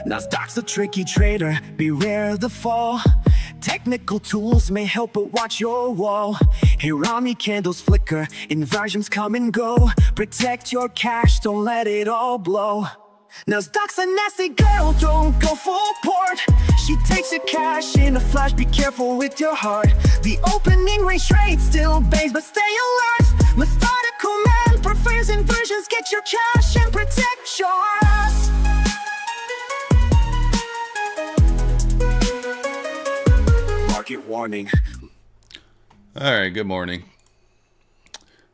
Nasdaq's a tricky trader, beware the fall. Technical tools may help, but watch your wall. Hirami candles flicker, inversions come and go. Protect your cash, don't let it all blow. Nasdaq's a nasty girl, don't go full port. She takes your cash in a flash, be careful with your heart. The opening range trade still bangs, but stay alert. Methodical man prefers inversions, get your cash and protect yours. Market warning. All right, good morning.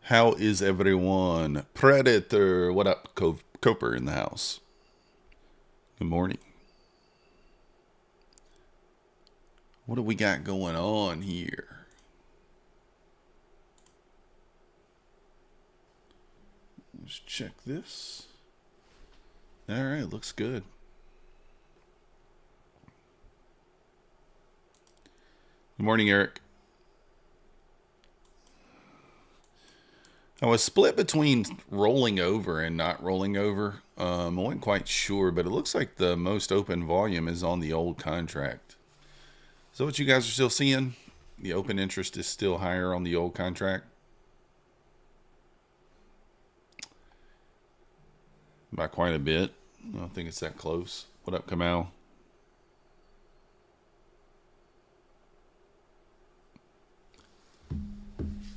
How is everyone? Predator, what up? Coper in the house. Good morning. What do we got going on here? Let's check this. All right, looks good. Good morning, Eric. I was split between rolling over and not rolling over. I wasn't quite sure, but it looks like the most open volume is on the old contract. So what you guys are still seeing? The open interest is still higher on the old contract. By quite a bit. I don't think it's that close. What up, Kamal?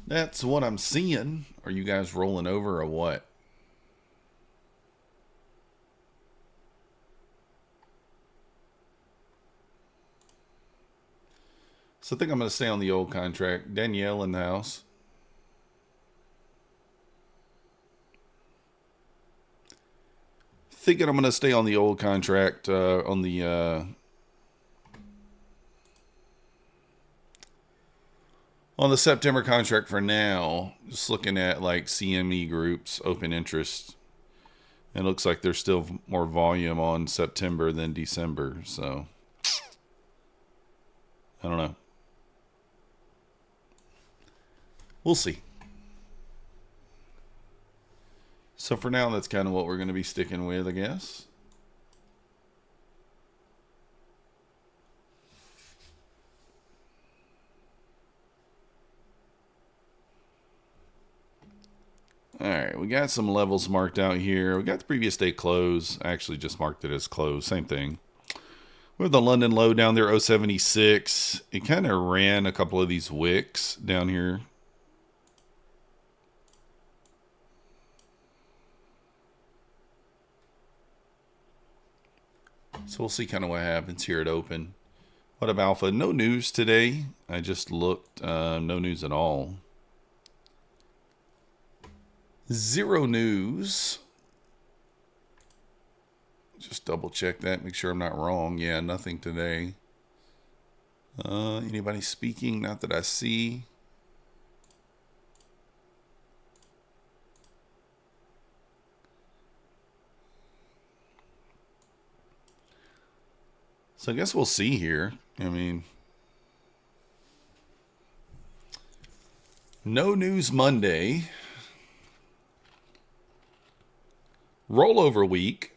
That's what I'm seeing. Are you guys rolling over or what? So I think I'm going to stay on the old contract. Danielle in the house. Thinking I'm going to stay on the old contract on the September contract for now. Just looking at like CME groups, open interest. It looks like there's still more volume on September than December. So I don't know. We'll see. So for now, that's kind of what we're going to be sticking with, I guess. All right, we got some levels marked out here. We got the previous day close. I actually just marked it as close. Same thing. We have the London low down there, 076. It kind of ran a couple of these wicks down here. So we'll see kind of what happens here at open. What about Alpha? No news today. I just looked. No news at all. Zero news. Just double check that. Make sure I'm not wrong. Yeah, nothing today. Anybody speaking? Not that I see. So I guess we'll see here. I mean, no news Monday. Rollover week.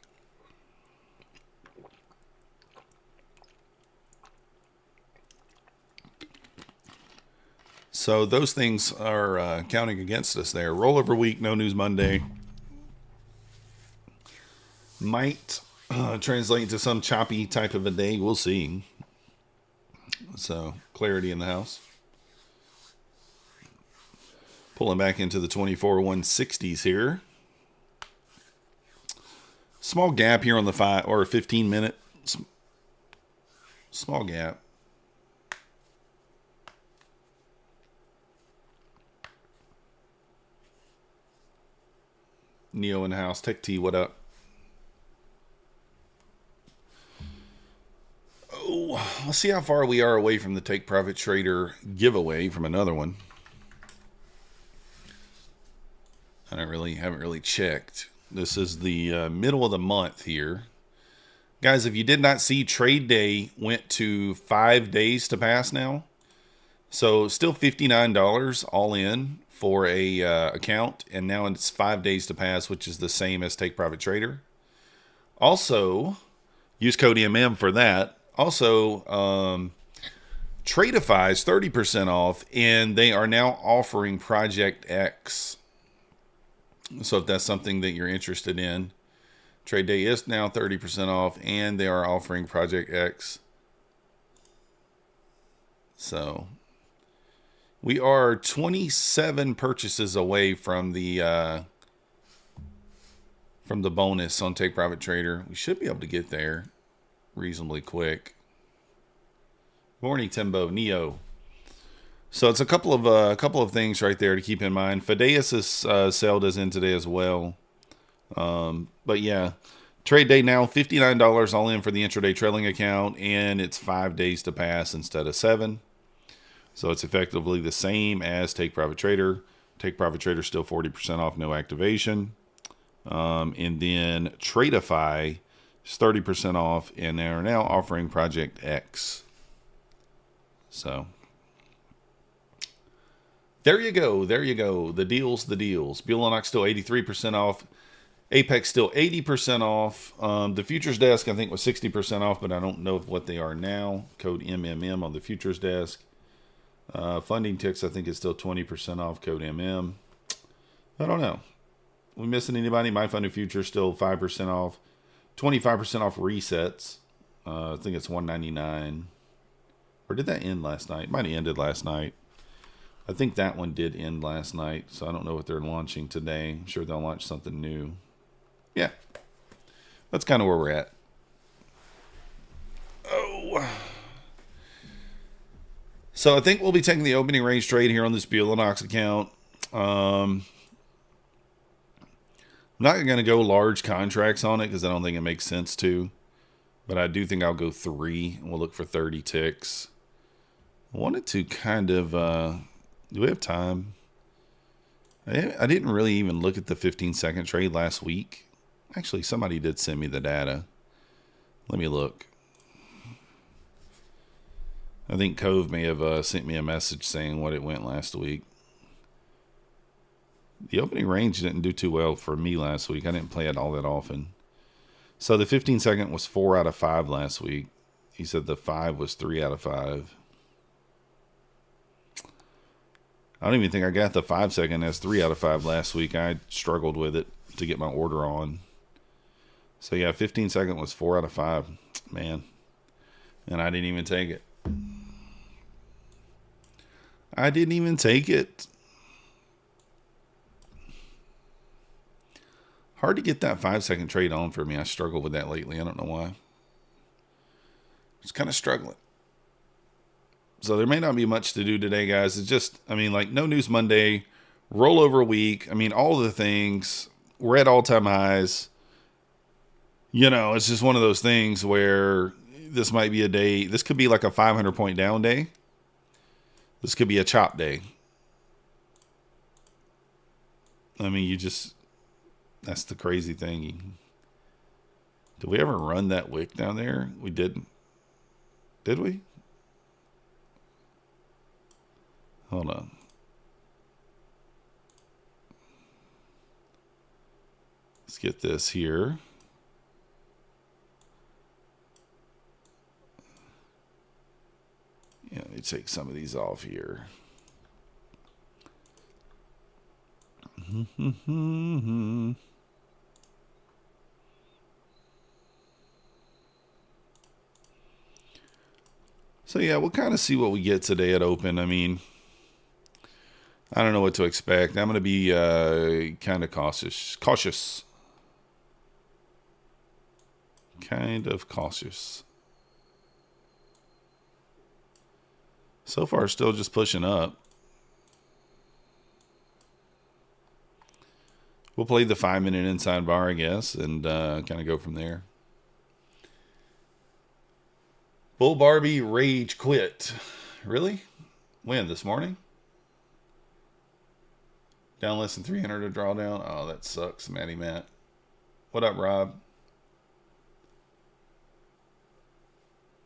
So those things are counting against us there. Rollover week, no news Monday. Might translate into some choppy type of a day. We'll see. So clarity in the house. Pulling back into the 24-160s here. Small gap here on the 5 or 15 minute. Small gap. Neo in the house. Tech T, what up? Oh, let's see how far we are away from the Take Profit Trader giveaway from another one. I haven't really checked. This is the middle of the month here. Guys, if you did not see, trade day went to 5 days to pass now. So still $59 all in for a account. And now it's 5 days to pass, which is the same as Take Profit Trader. Also, Use code MM for that. Also, Tradeify is 30% off, and they are now offering Project X. So if that's something that you're interested in, Trade Day is now 30% off, and they are offering Project X. So we are 27 purchases away from the bonus on Take Private Trader. We should be able to get there reasonably quick. Morning, Timbo, Neo. So it's a couple of things right there to keep in mind. Fideas' sale does end today as well. But yeah, trade day now, $59 all in for the intraday trailing account, and it's 5 days to pass instead of 7. So it's effectively the same as Take Private Trader. Take Private Trader still 40% off, no activation. And then Tradeify is 30% off, and they are now offering Project X. So there you go. There you go. The deals. Bullenox still 83% off. Apex still 80% off. The futures desk, I think, was 60% off, but I don't know what they are now. Code MMM on the futures desk. Funding ticks, I think, is still 20% off. Code MM. I don't know. We missing anybody? My funded futures still 5% off. 25% off resets. I think it's $199. Or did that end last night? Might have ended last night. I think that one did end last night, so I don't know what they're launching today. I'm sure they'll launch something new. Yeah, that's kind of where we're at. Oh. So I think we'll be taking the opening range trade here on this Bullenox account. I'm not going to go large contracts on it because I don't think it makes sense to. But I do think I'll go 3, and we'll look for 30 ticks. I wanted to kind of... do we have time? I didn't really even look at the 15-second trade last week. Actually, somebody did send me the data. Let me look. I think Cove may have sent me a message saying what it went last week. The opening range didn't do too well for me last week. I didn't play it all that often. So the 15-second was 4 out of 5 last week. He said the 5 was 3 out of 5. I don't even think I got the 5-second as 3 out of 5 last week. I struggled with it to get my order on. So yeah, 15-second was 4 out of 5. Man. And I didn't even take it. I didn't even take it. Hard to get that 5-second trade on for me. I struggle with that lately. I don't know why. Just kind of struggling. So there may not be much to do today, guys. It's just, I mean, like no news Monday, rollover week. I mean, all the things. We're at all-time highs. You know, it's just one of those things where this might be a day. This could be like a 500-point down day. This could be a chop day. I mean, you just, that's the crazy thing. Did we ever run that wick down there? We didn't. Did we? Hold on. Let's get this here. Yeah, let me take some of these off here. So yeah, we'll kind of see what we get today at open. I mean, I don't know what to expect. I'm going to be kind of cautious. Kind of cautious. So far, still just pushing up. We'll play the 5-minute inside bar, I guess, and kind of go from there. Bull Barbie rage quit. Really? When? This morning? Down less than 300 to draw down? Oh, that sucks, Matty Matt. What up, Rob?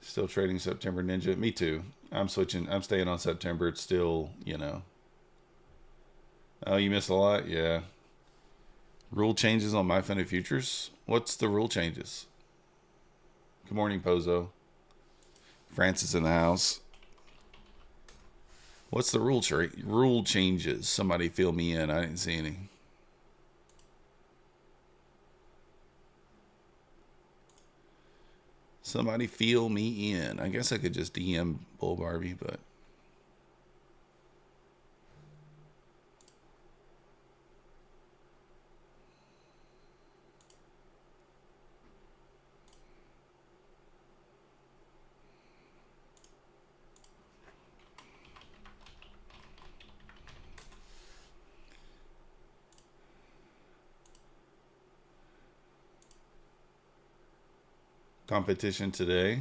Still trading September Ninja? Me too. I'm switching. I'm staying on September. It's still, you know. Oh, you missed a lot? Yeah. Rule changes on my funded futures? What's the rule changes? Good morning, Pozo. Francis in the house. What's the rule changes? Somebody fill me in. I didn't see any. Somebody fill me in. I guess I could just DM Bull Barbie, but competition today.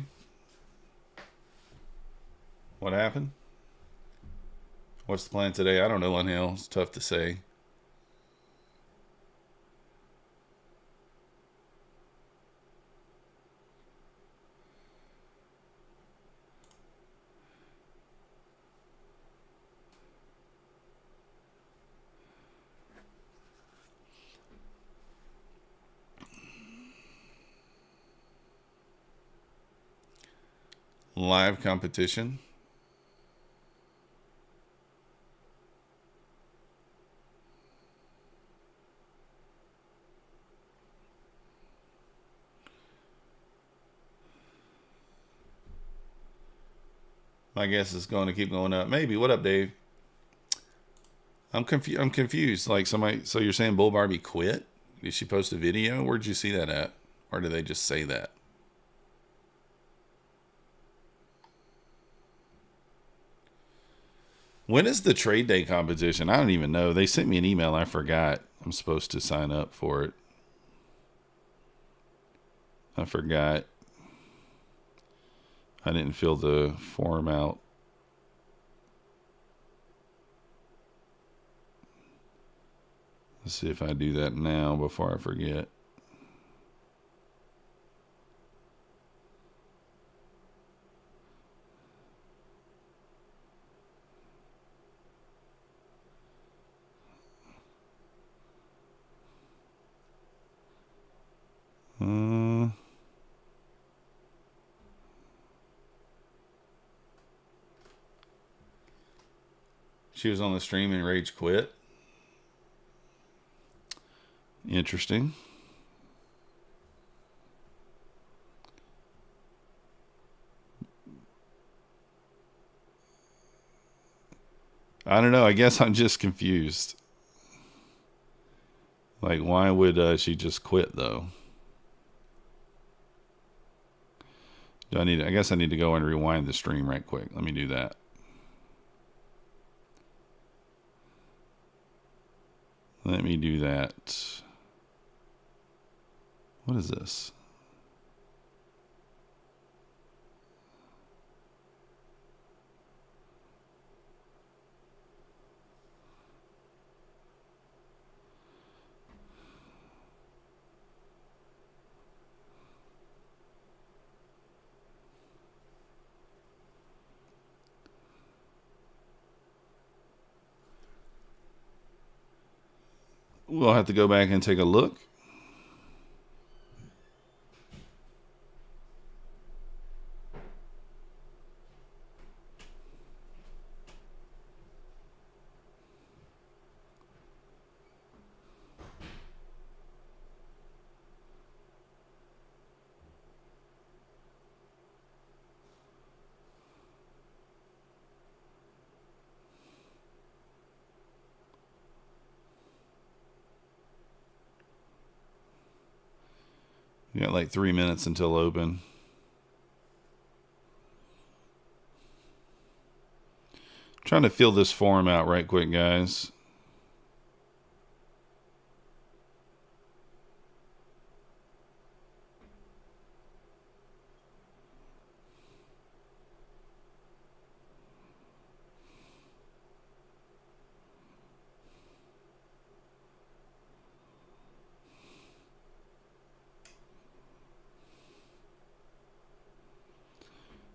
What happened? What's the plan today? I don't know, Unhill. It's tough to say. Live competition. My guess is going to keep going up. Maybe. What up, Dave? I'm confused. Like somebody. So you're saying Bull Barbie quit? Did she post a video? Where'd you see that at? Or did they just say that? When is the trade day competition? I don't even know. They sent me an email. I forgot. I'm supposed to sign up for it. I forgot. I didn't fill the form out. Let's see if I do that now before I forget. She was on the stream and rage quit. Interesting. I don't know. I guess I'm just confused. Like, why would she just quit, though? Do I need? I guess I need to go and rewind the stream right quick. Let me do that. Let me do that. What is this? We'll have to go back and take a look. We got like 3 minutes until open. Trying to fill this form out right quick, guys.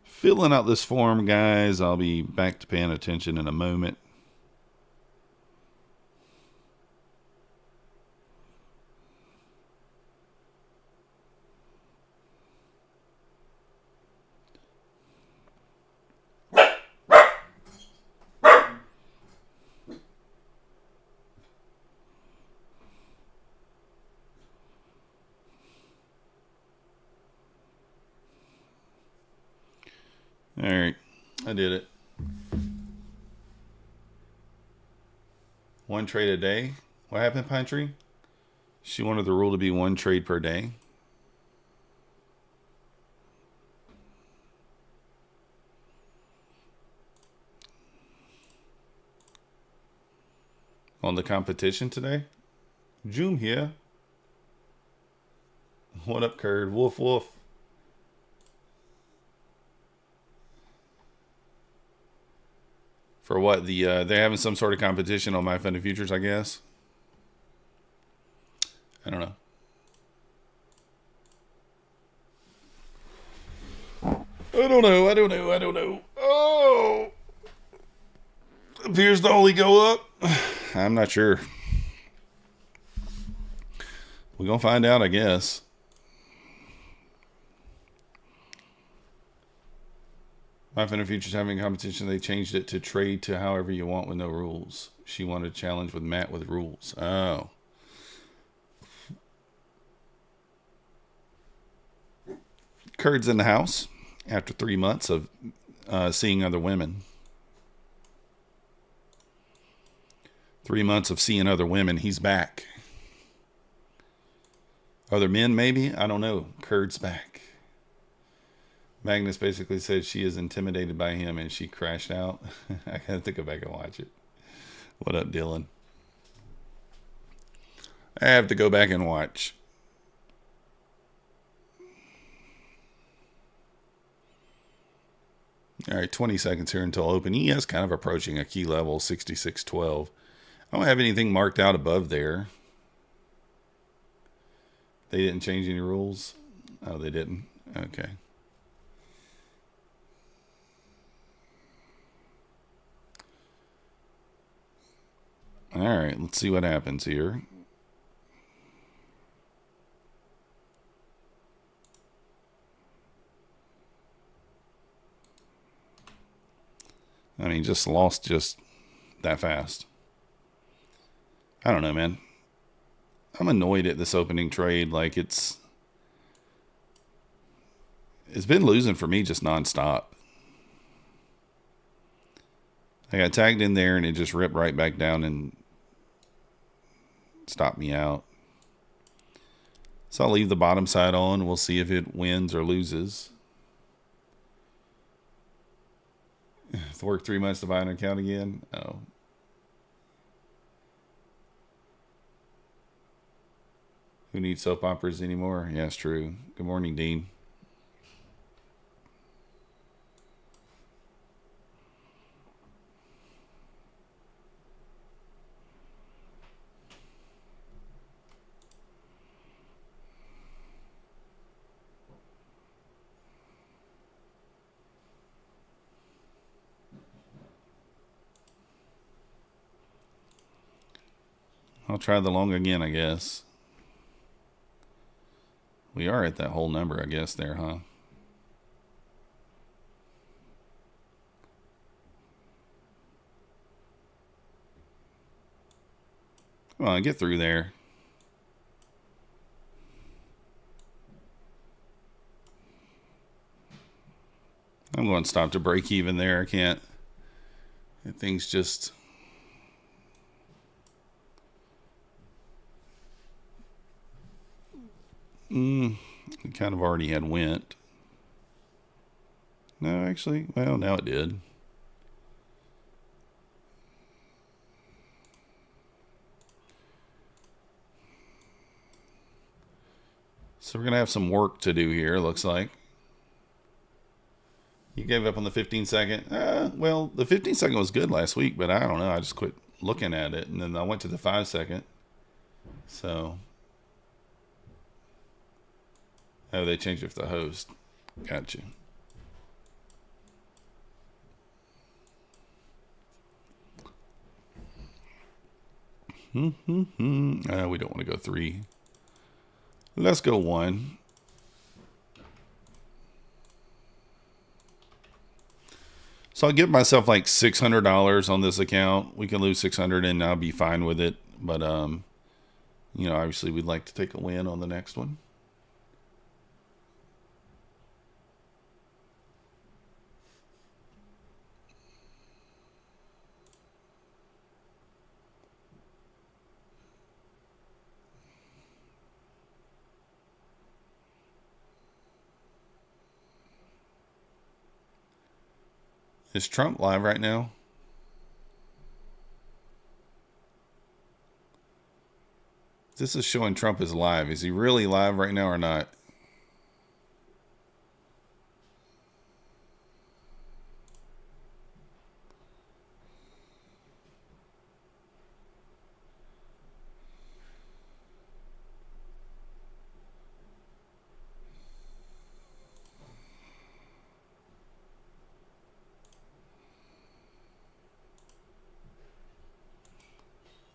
Filling out this form, guys. I'll be back to paying attention in a moment. All right, I did it. 1 trade a day. What happened, Pine Tree? She wanted the rule to be 1 trade per day. On the competition today? Joom here. What up, Curd? Woof woof. For what? They're having some sort of competition on My Fun and Futures, I guess. I don't know. I don't know. Oh! Appears to only go up. I'm not sure. We're going to find out, I guess. My Fun and Futures having a competition. They changed it to trade to however you want with no rules. She wanted a challenge with Matt with rules. Oh. Curd's in the house after 3 months of seeing other women. 3 months of seeing other women. He's back. Other men, maybe? I don't know. Curd's back. Magnus basically said she is intimidated by him and she crashed out. I have to go back and watch it. What up, Dylan? I have to go back and watch. All right, 20 seconds here until open. He is kind of approaching a key level, 66.12. I don't have anything marked out above there. They didn't change any rules? Oh, they didn't. Okay. All right, let's see what happens here. I mean, just lost just that fast. I don't know, man. I'm annoyed at this opening trade. Like, it's been losing for me just nonstop. I got tagged in there and it just ripped right back down and stopped me out. So I'll leave the bottom side on. We'll see if it wins or loses. It's worked 3 months to buy an account again. Oh. Who needs soap operas anymore? Yeah, it's true. Good morning, Dean. I'll try the long again, I guess. We are at that whole number, I guess, there, huh? Come on, get through there. I'm going to stop to break even there. I can't. Things just... It kind of already had went. No, actually, well, now it did. So we're going to have some work to do here, looks like. You gave up on the 15 second. Well, the 15 second was good last week, but I don't know. I just quit looking at it. And then I went to the 5 second. So... Oh, they changed it for the host. Gotcha. We don't want to go 3. Let's go 1. So I'll give myself like $600 on this account. We can lose 600 and I'll be fine with it. But, you know, obviously we'd like to take a win on the next one. Is Trump live right now? This is showing Trump is live. Is he really live right now or not?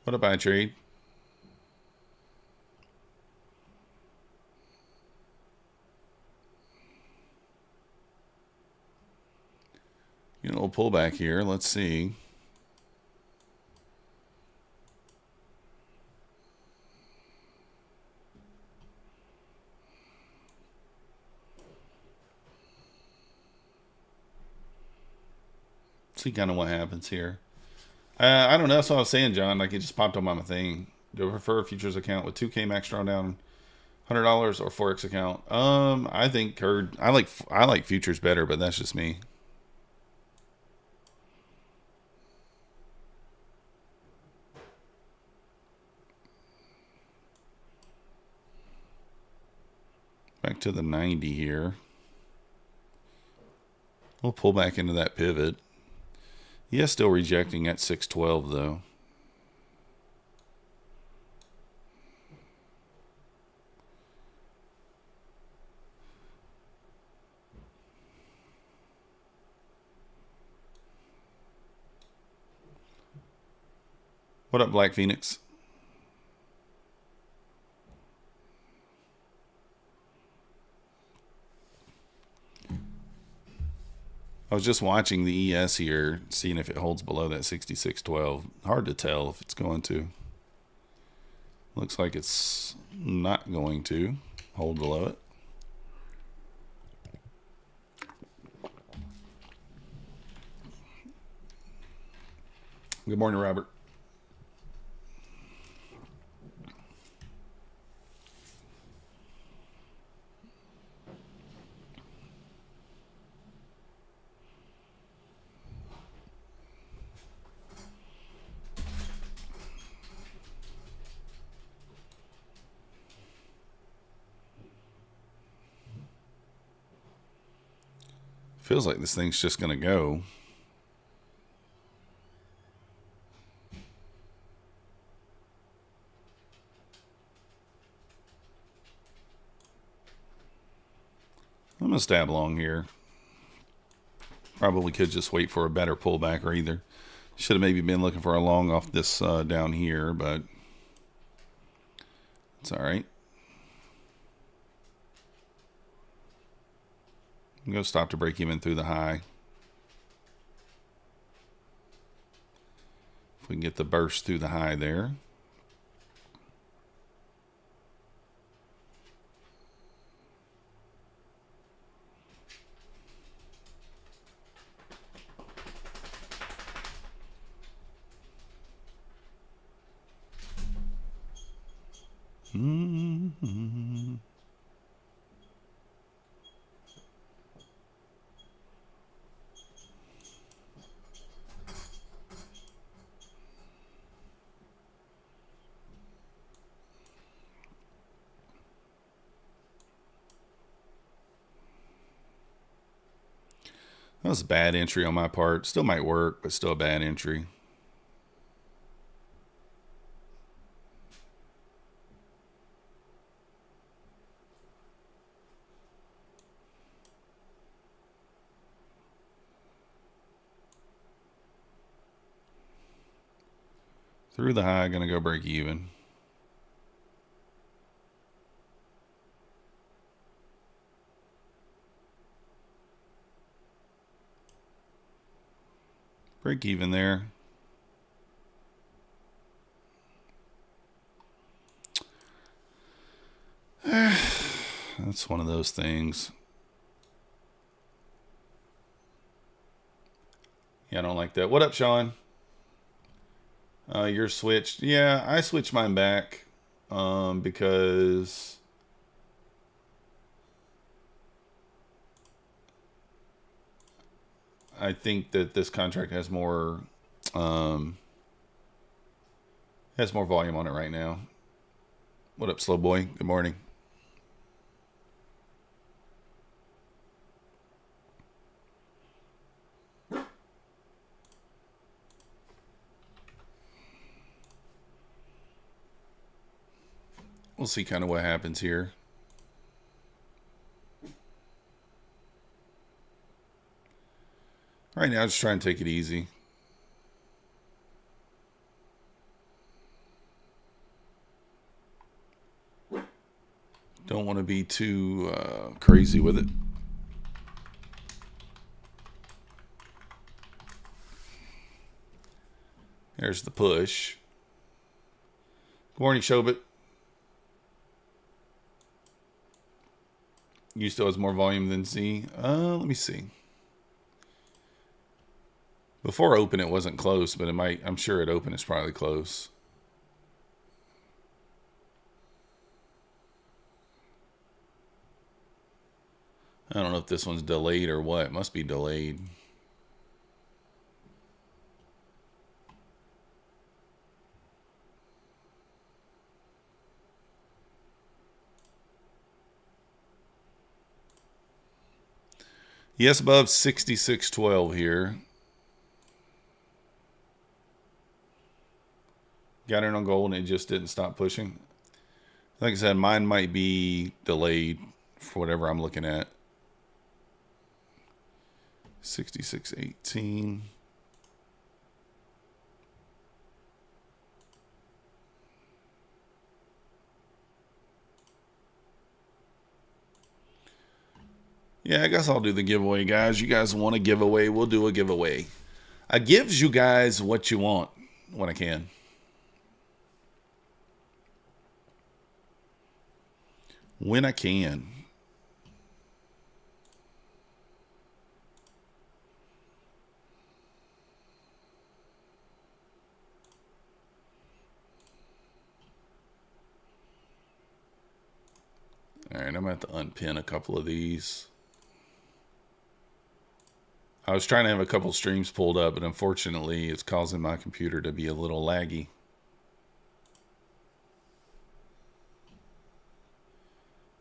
What a buy trade. Get a little pullback here. Let's see. See kind of what happens here. I don't know. That's what I was saying, John. Like, it just popped up on my thing. Do I prefer a futures account with 2K max drawdown, $100 or Forex account? I think I like futures better, but that's just me. Back to the 90 here. We'll pull back into that pivot. Yeah, still rejecting at 612 though. What up, Black Phoenix? I was just watching the ES here, seeing if it holds below that 6612. Hard to tell if it's going to. Looks like it's not going to hold below it. Good morning, Robert. Feels like this thing's just going to go. I'm going to stab long here. Probably could just wait for a better pullback or either. Should have maybe been looking for a long off this down here, but it's all right. I'm going to stop to break even through the high. If we can get the burst through the high there. Mm-hmm. That was a bad entry on my part. Still might work, but still a bad entry. Through the high, gonna go break even. Break even there. That's one of those things. Yeah, I don't like that. What up, Sean? You're switched. Yeah, I switched mine back because I think that this contract has more volume on it right now. What up, slow boy? Good morning. We'll see kind of what happens here. Right now, just try and take it easy. Don't want to be too crazy with it. There's the push. Good morning, Shobit. U still has more volume than Z. Let me see. Before open, it wasn't close, but it might. I'm sure at open, it's probably close. I don't know if this one's delayed or what. It must be delayed. Yes, above 66.12 here. Got in on gold and it just didn't stop pushing. Like I said, mine might be delayed for whatever I'm looking at. 66.18. Yeah, I guess I'll do the giveaway, guys. You guys want a giveaway? We'll do a giveaway. I gives you guys what you want when I can. When I can. All right, I'm going to have to unpin a couple of these. I was trying to have a couple streams pulled up, but unfortunately, it's causing my computer to be a little laggy.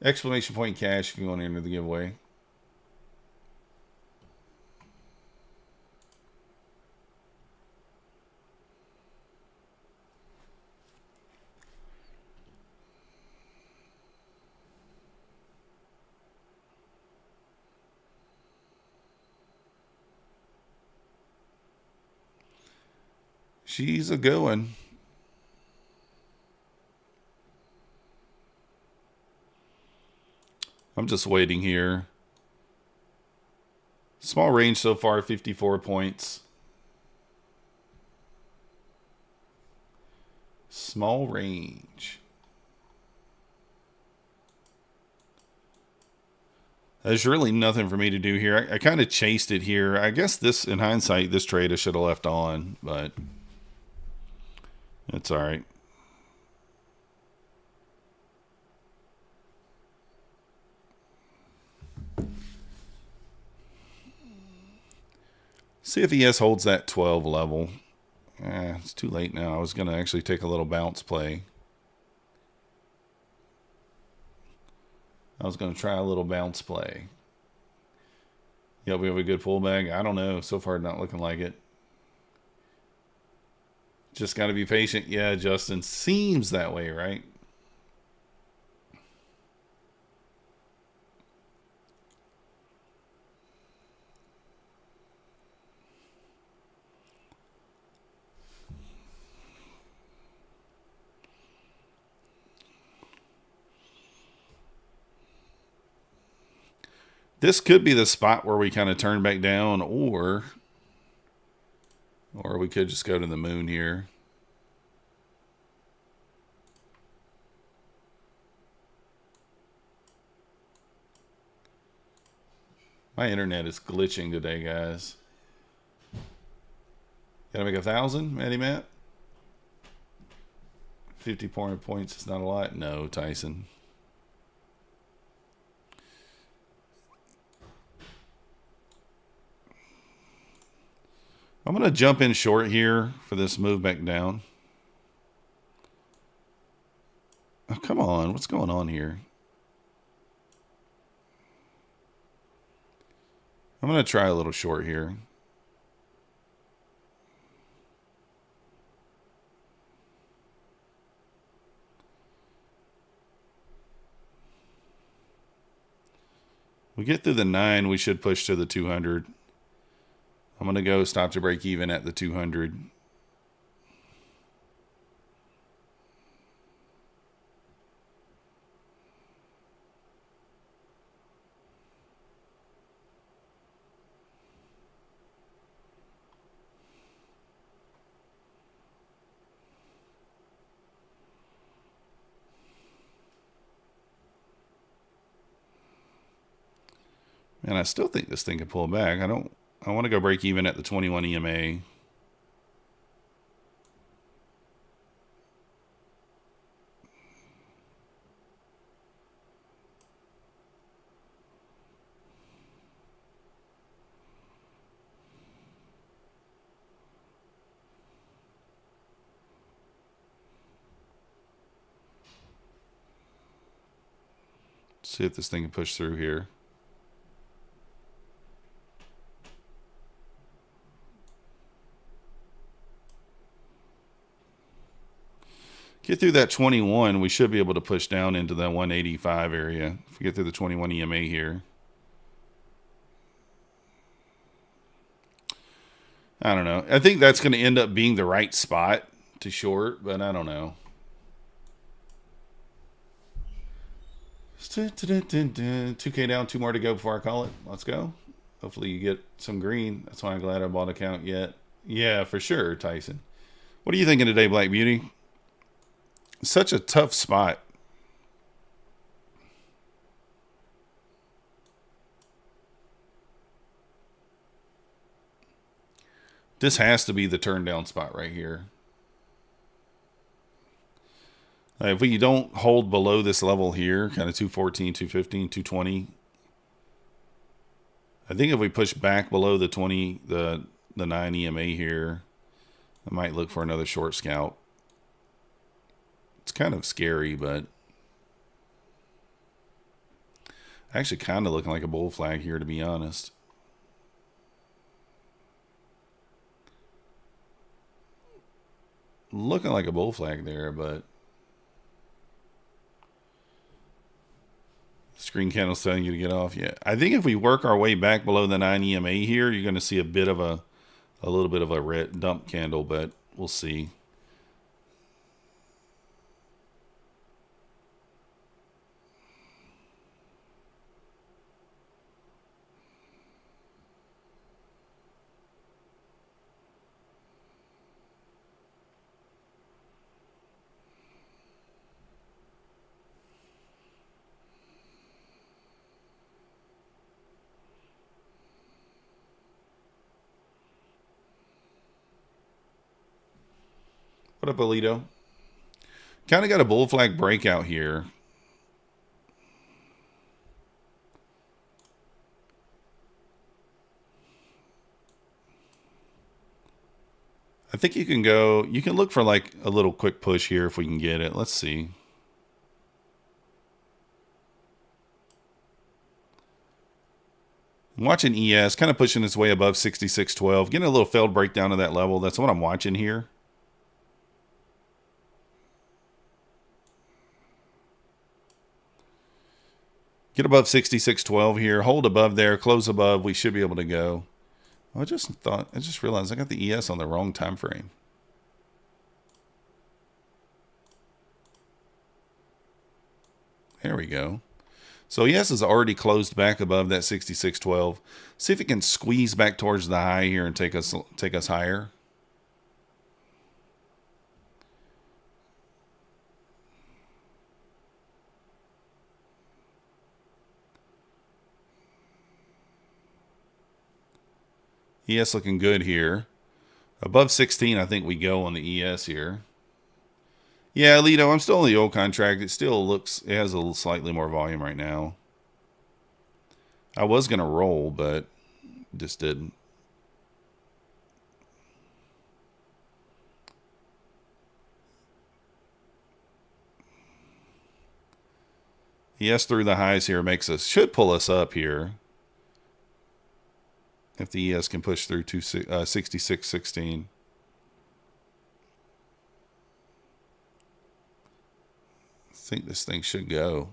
Exclamation point cash if you want to enter the giveaway. She's a good one. I'm just waiting here. Small range so far, 54 points. Small range. There's really nothing for me to do here. I kind of chased it here. I guess this, in hindsight, this trade I should have left on, but it's all right. See if ES holds that 12 level. It's too late now. I was going to actually take a little bounce play. I was going to try a little bounce play. Yep, we have a good pullback. I don't know. So far, not looking like it. Just got to be patient. Yeah, Justin. Seems that way, right? This could be the spot where we kind of turn back down, or we could just go to the moon here. My internet is glitching today, guys. Gotta make 1,000, Matty Matt? 50 points is not a lot? No, Tyson. I'm going to jump in short here for this move back down. Oh, come on. What's going on here? I'm going to try a little short here. We get through the 9, we should push to the 200. I'm going to go stop to break even at the 200. And I still think this thing can pull back. I want to go break even at the 21 EMA. See if this thing can push through here. Get through that 21, we should be able to push down into that 185 area. If we get through the 21 EMA here. I don't know. I think that's going to end up being the right spot to short, but I don't know. 2K down, 2 more to go before I call it. Let's go. Hopefully you get some green. That's why I'm glad I bought a count yet. Yeah, for sure, Tyson. What are you thinking today, Black Beauty? Such a tough spot. This has to be the turn down spot right here. If we don't hold below this level here, kind of 214, 215, 220. I think if we push back below the 20, the 9 EMA here, I might look for another short scalp. It's kind of scary, but actually kind of looking like a bull flag here, to be honest. Looking like a bull flag there, but screen candle's telling you to get off. Yeah, I think if we work our way back below the 9 EMA here, you're going to see a bit of a little bit of a red dump candle, but we'll see. What up, Alito? Kind of got a bull flag breakout here. I think you can look for like a little quick push here if we can get it. Let's see. I'm watching ES kind of pushing its way above 66.12, getting a little failed breakdown of that level. That's what I'm watching here. Get above 66.12 here, hold above there, close above. We should be able to go. I just realized I got the ES on the wrong time frame. There we go. So ES is already closed back above that 66.12. See if it can squeeze back towards the high here and take us higher. ES looking good here. Above 16, I think we go on the ES here. Yeah, Alito, I'm still on the old contract. It has a little slightly more volume right now. I was going to roll, but just didn't. ES through the highs here should pull us up here. If the ES can push through to 66.16. I think this thing should go.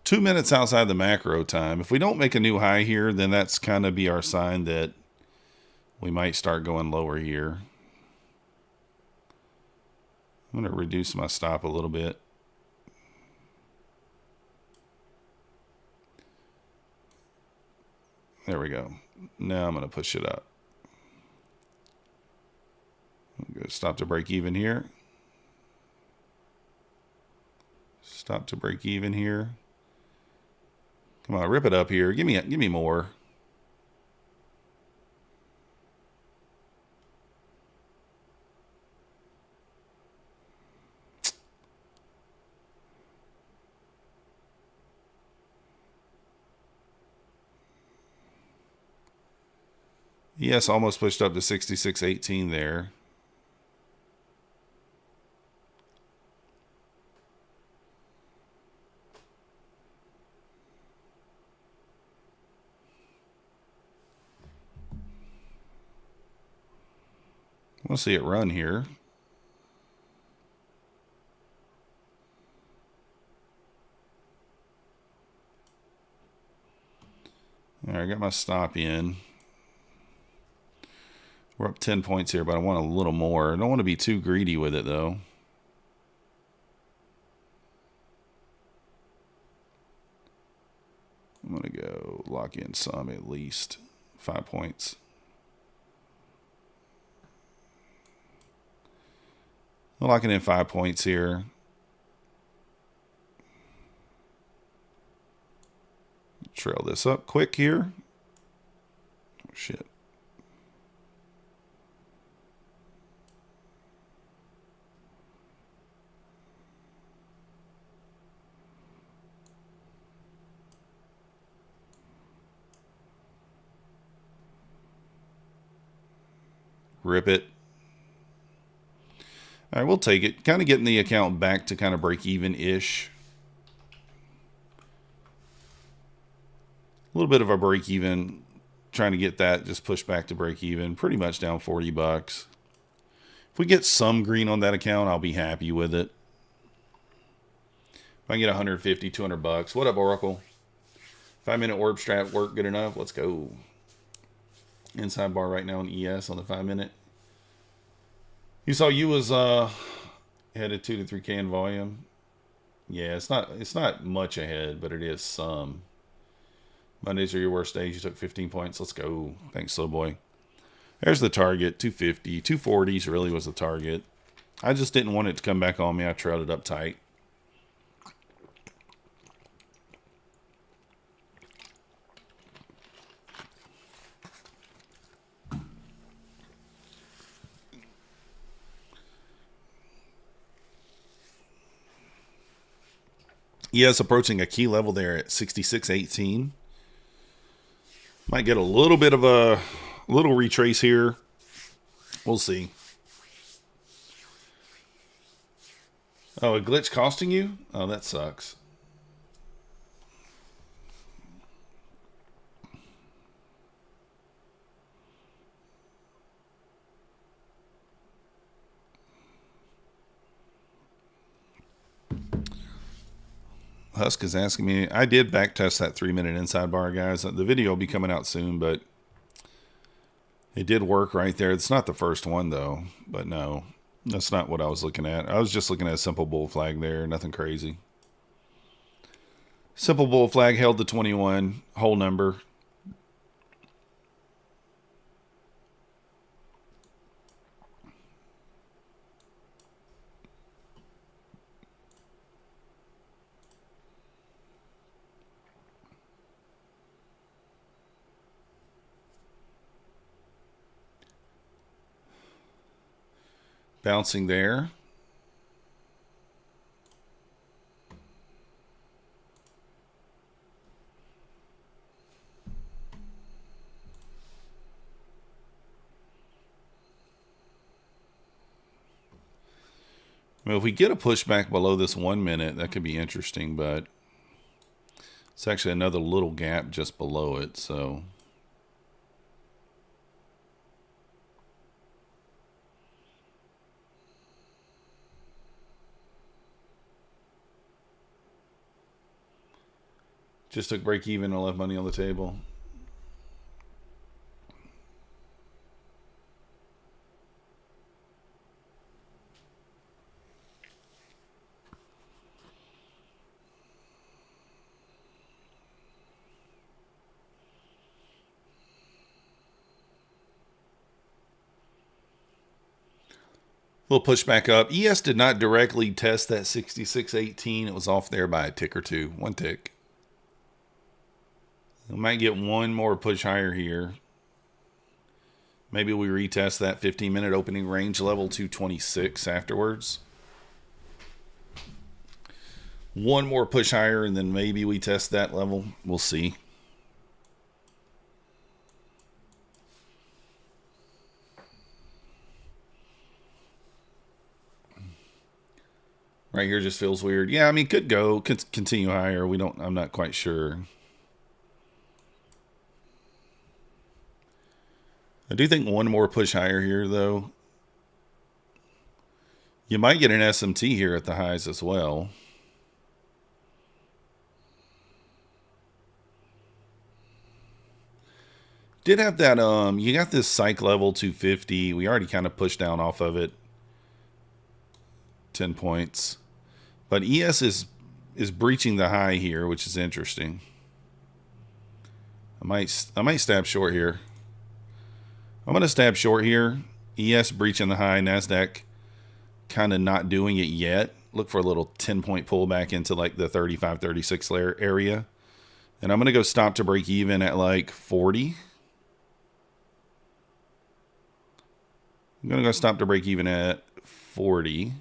Two minutes outside the macro time. If we don't make a new high here, then that's kind of be our sign that we might start going lower here. I'm going to reduce my stop a little bit. There we go. Now I'm going to push it up. I'm going to stop to break even here. Stop to break even here. Come on, rip it up here. Give me more. Yes, almost pushed up to 66.18 there. We'll see it run here. All right, I got my stop in. We're up 10 points here, but I want a little more. I don't want to be too greedy with it, though. I'm going to go lock in some at least. 5 points. I'm locking in 5 points here. Trail this up quick here. Oh, shit. Rip it. All right, we'll take it. Kind of getting the account back to kind of break even-ish. A little bit of a break even. Trying to get that just pushed back to break even. Pretty much down 40 bucks. If we get some green on that account, I'll be happy with it. If I can get 150, 200 bucks. What up, Oracle? 5-minute orb strap work good enough? Let's go. Inside bar right now on ES on the 5-minute. You saw you was headed 2 to 3K in volume. Yeah, it's not much ahead, but it is some. Mondays are your worst days. You took 15 points. Let's go. Thanks, slow boy. There's the target. 250. 240s really was the target. I just didn't want it to come back on me. I trailed it up tight. Yes, approaching a key level there at 66.18. Might get a little bit of a little retrace here. We'll see. Oh, a glitch costing you? Oh, that sucks. Husk is asking me. I did backtest that 3-minute inside bar, guys. The video will be coming out soon, but it did work right there. It's not the first one, though. But no, that's not what I was looking at. I was just looking at a simple bull flag there. Nothing crazy. Simple bull flag held to 21. Whole number. Bouncing there. I mean, if we get a pushback below this 1 minute, that could be interesting, but it's actually another little gap just below it, so. Just took break even and left money on the table. Little pushback up. ES did not directly test that 66.18. It was off there by a tick or two. One tick. We might get one more push higher here. Maybe we retest that 15-minute opening range level 226 afterwards. One more push higher, and then maybe we test that level. We'll see. Right here just feels weird. Yeah, I mean, could go, could continue higher. I'm not quite sure. I do think one more push higher here, though. You might get an SMT here at the highs as well. Did have that, you got this psych level 250. We already kind of pushed down off of it. 10 points. But ES is breaching the high here, which is interesting. I might stab short here. I'm going to stab short here. ES breaching the high. Nasdaq kind of not doing it yet. Look for a little 10-point pullback into like the 35, 36 area. And I'm going to go stop to break even at like 40. I'm going to go stop to break even at 40.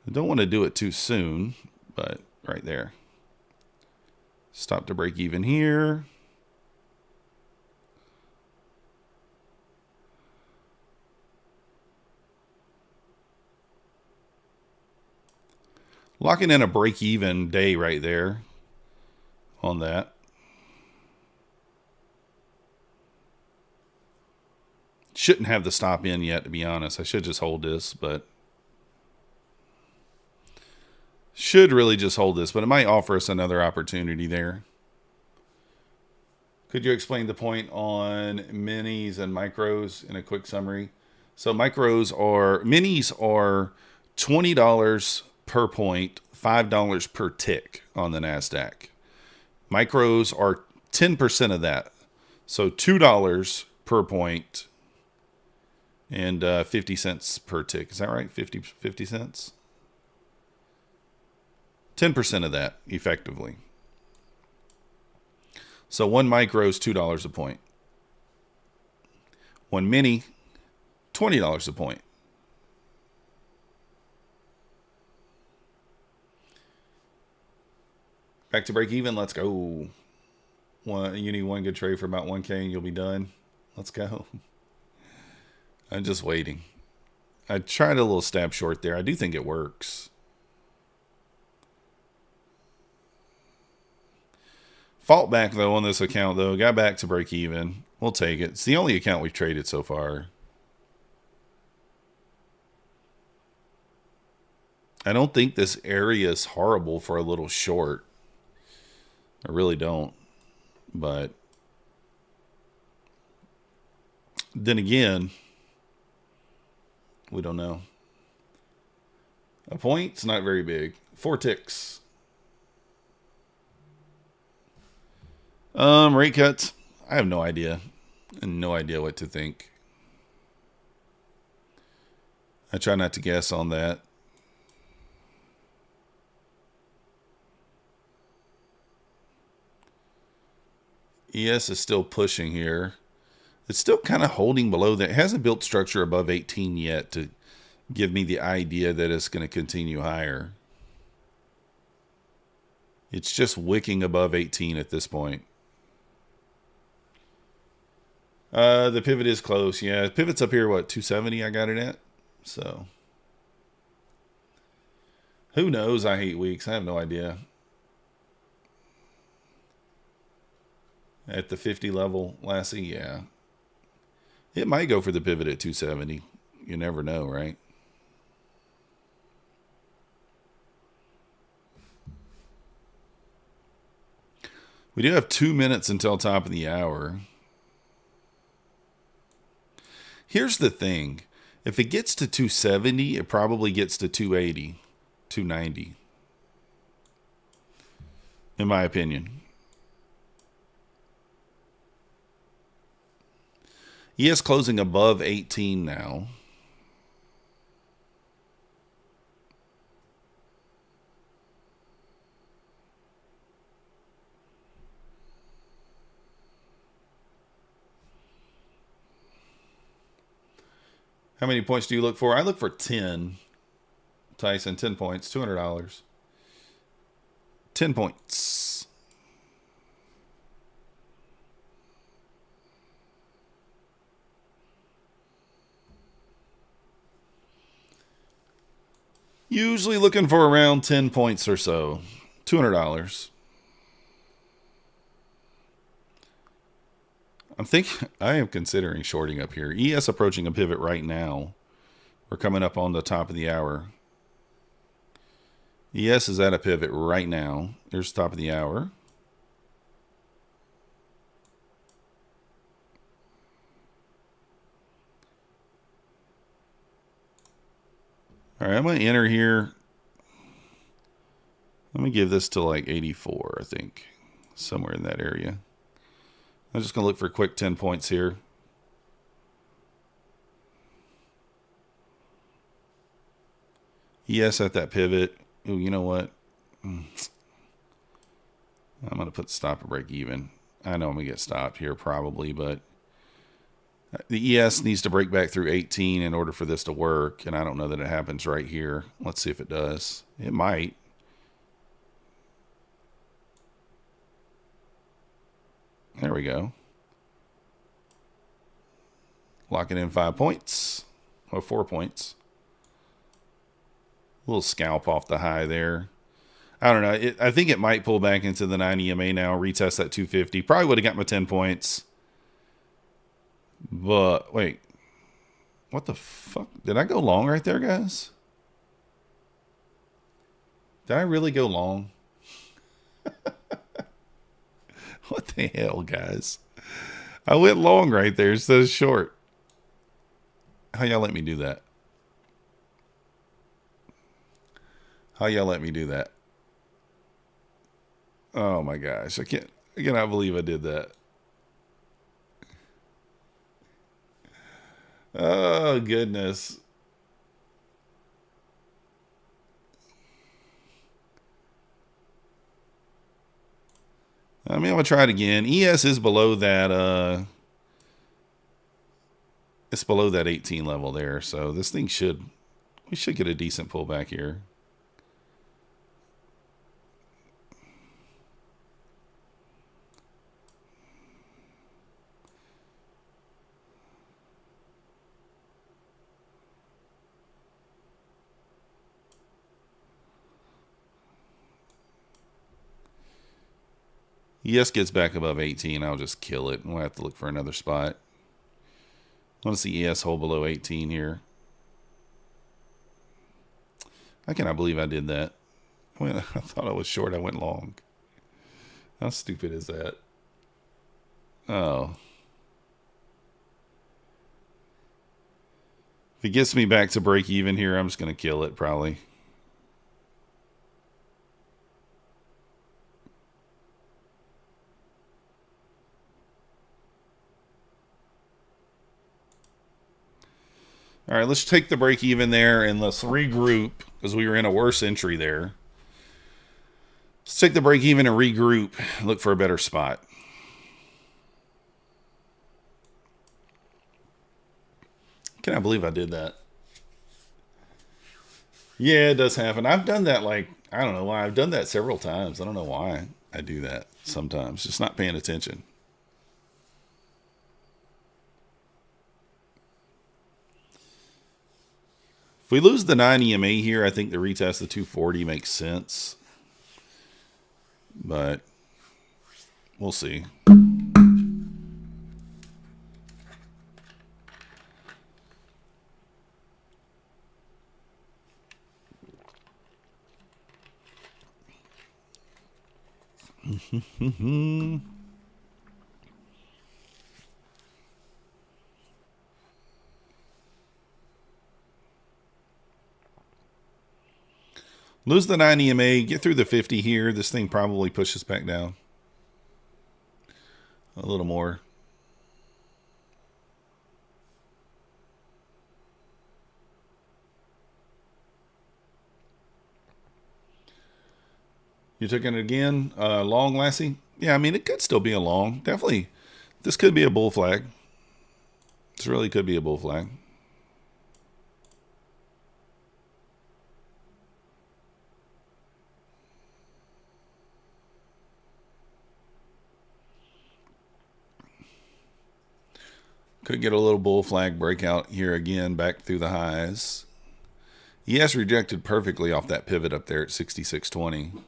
I don't want to do it too soon, but right there. Stop to break even here. Locking in a break even day right there on that. Shouldn't have the stop in yet, to be honest. I should just hold this, but should really just hold this, but it might offer us another opportunity there. Could you explain the point on minis and micros in a quick summary? So minis are $20 per point, $5 per tick on the Nasdaq. Micros are 10% of that. So $2 per point and 50 cents per tick. Is that right? 50 cents? 10% of that, effectively. So one micro is $2 a point. One mini, $20 a point. Back to break even. Let's go. You need one good trade for about 1K and you'll be done. Let's go. I'm just waiting. I tried a little stab short there. I do think it works. Fault back, though, on this account, though. Got back to break even. We'll take it. It's the only account we've traded so far. I don't think this area is horrible for a little short. I really don't. But then again, we don't know. A point's not very big. 4 ticks. Rate cuts. I have no idea. No idea what to think. I try not to guess on that. ES is still pushing here. It's still kind of holding below that. It hasn't built structure above 18 yet to give me the idea that it's going to continue higher. It's just wicking above 18 at this point. The pivot is close. Yeah, pivot's up here, what, 270 I got it at? So Who knows? I hate weeks. I have no idea. At the 50 level, Lassie, yeah. It might go for the pivot at 270. You never know, right? We do have 2 minutes until top of the hour. Here's the thing. If it gets to 270, it probably gets to 280, 290. In my opinion. ES closing above 18 now. How many points do you look for? I look for 10. Tyson, 10 points, $200. 10 points. Usually looking for around 10 points or so. $200. I am considering shorting up here. ES approaching a pivot right now. We're coming up on the top of the hour. ES is at a pivot right now. There's the top of the hour. All right, I'm going to enter here. Let me give this to like 84, I think. Somewhere in that area. I'm just going to look for a quick 10 points here. Yes, at that pivot. Ooh, you know what? I'm going to put stop and break even. I know I'm going to get stopped here probably, but the ES needs to break back through 18 in order for this to work, and I don't know that it happens right here. Let's see if it does. It might. There we go. Locking in 5 points. Or 4 points. A little scalp off the high there. I don't know. I think it might pull back into the 9 EMA now. Retest that 250. Probably would have got my 10 points. But, wait. What the fuck? Did I go long right there, guys? Did I really go long? What the hell, guys? I went long right there instead of short. How y'all let me do that? How y'all let me do that? Oh my gosh. I cannot believe I did that. Oh goodness. I mean, I'm gonna try it again. ES is below that it's below that 18 level there, so this thing we should get a decent pullback here. ES gets back above 18, I'll just kill it. We'll have to look for another spot. I want to see ES hold below 18 here. I cannot believe I did that. I thought I was short. I went long. How stupid is that? Oh. If it gets me back to break even here, I'm just going to kill it probably. All right, let's take the break even there and let's regroup because we were in a worse entry there. Let's take the break even and regroup. Look for a better spot. Can I believe I did that? Yeah, it does happen. I've done that I don't know why. I've done that several times. I don't know why I do that sometimes. Just not paying attention. If we lose the 9 EMA here, I think the retest of 240 makes sense. But we'll see. Lose the 9 EMA, get through the 50 here. This thing probably pushes back down a little more. You took it again, long, Lassie? Yeah, I mean, it could still be a long. Definitely, this could be a bull flag. This really could be a bull flag. Could get a little bull flag breakout here again, back through the highs. ES rejected perfectly off that pivot up there at 66.20.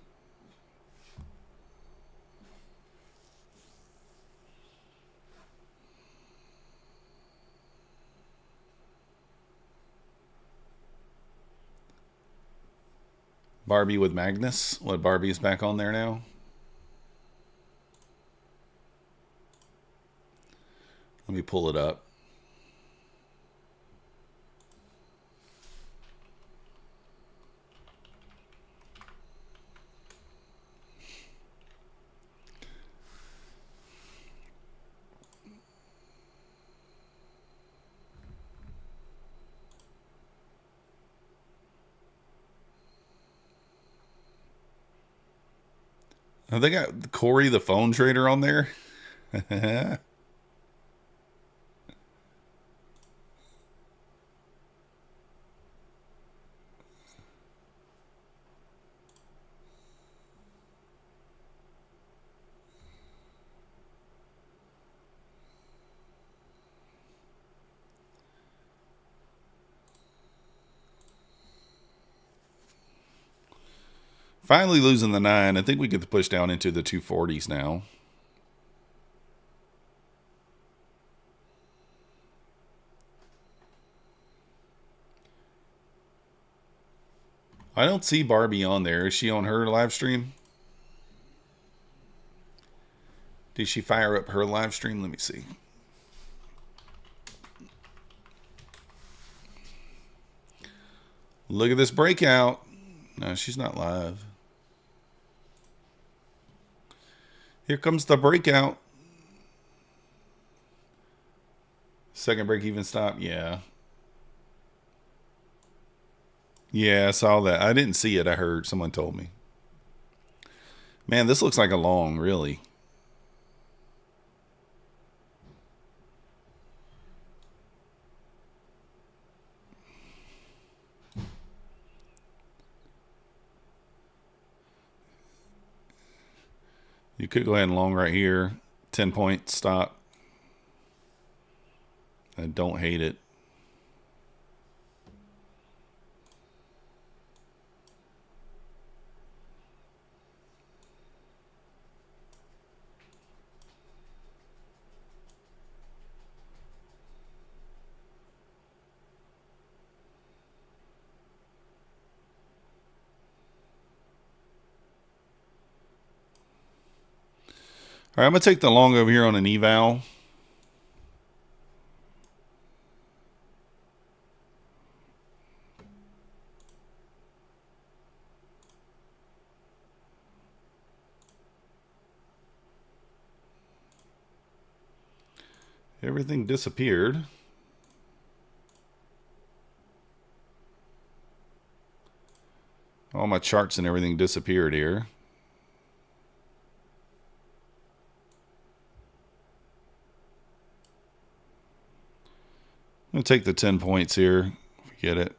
Barbie with Magnus. What, Barbie's back on there now? Let me pull it up. Oh, they got Corey the phone trader on there. Finally losing the 9. I think we get to push down into the 240s now. I don't see Barbie on there. Is she on her live stream? Did she fire up her live stream? Let me see. Look at this breakout. No, she's not live. Here comes the breakout. Second break even stop. Yeah. Yeah, I saw that. I didn't see it. I heard someone told me. Man, this looks like a long, really. You could go ahead and long right here. 10-point stop. I don't hate it. All right, I'm going to take the long over here on an eval. Everything disappeared. All my charts and everything disappeared here. I'm going to take the 10 points here. Forget it.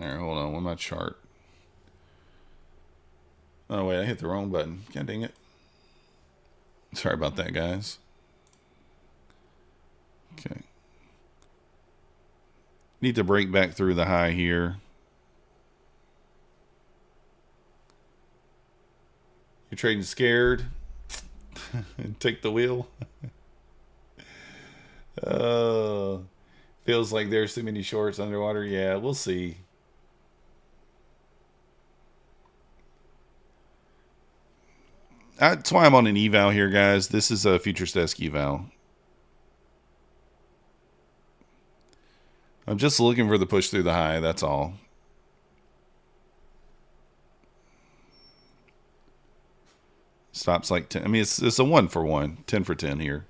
All right, hold on. Where's my chart? Oh, wait, I hit the wrong button. God dang it. Sorry about that, guys. Okay. Need to break back through the high here. You're trading scared? Take the wheel? Feels like there's too many shorts underwater. Yeah, we'll see. That's why I'm on an eval here, guys. This is a futures desk eval. I'm just looking for the push through the high. That's all. Stops like 10. I mean, it's a 1 for 1. 10 for 10 here.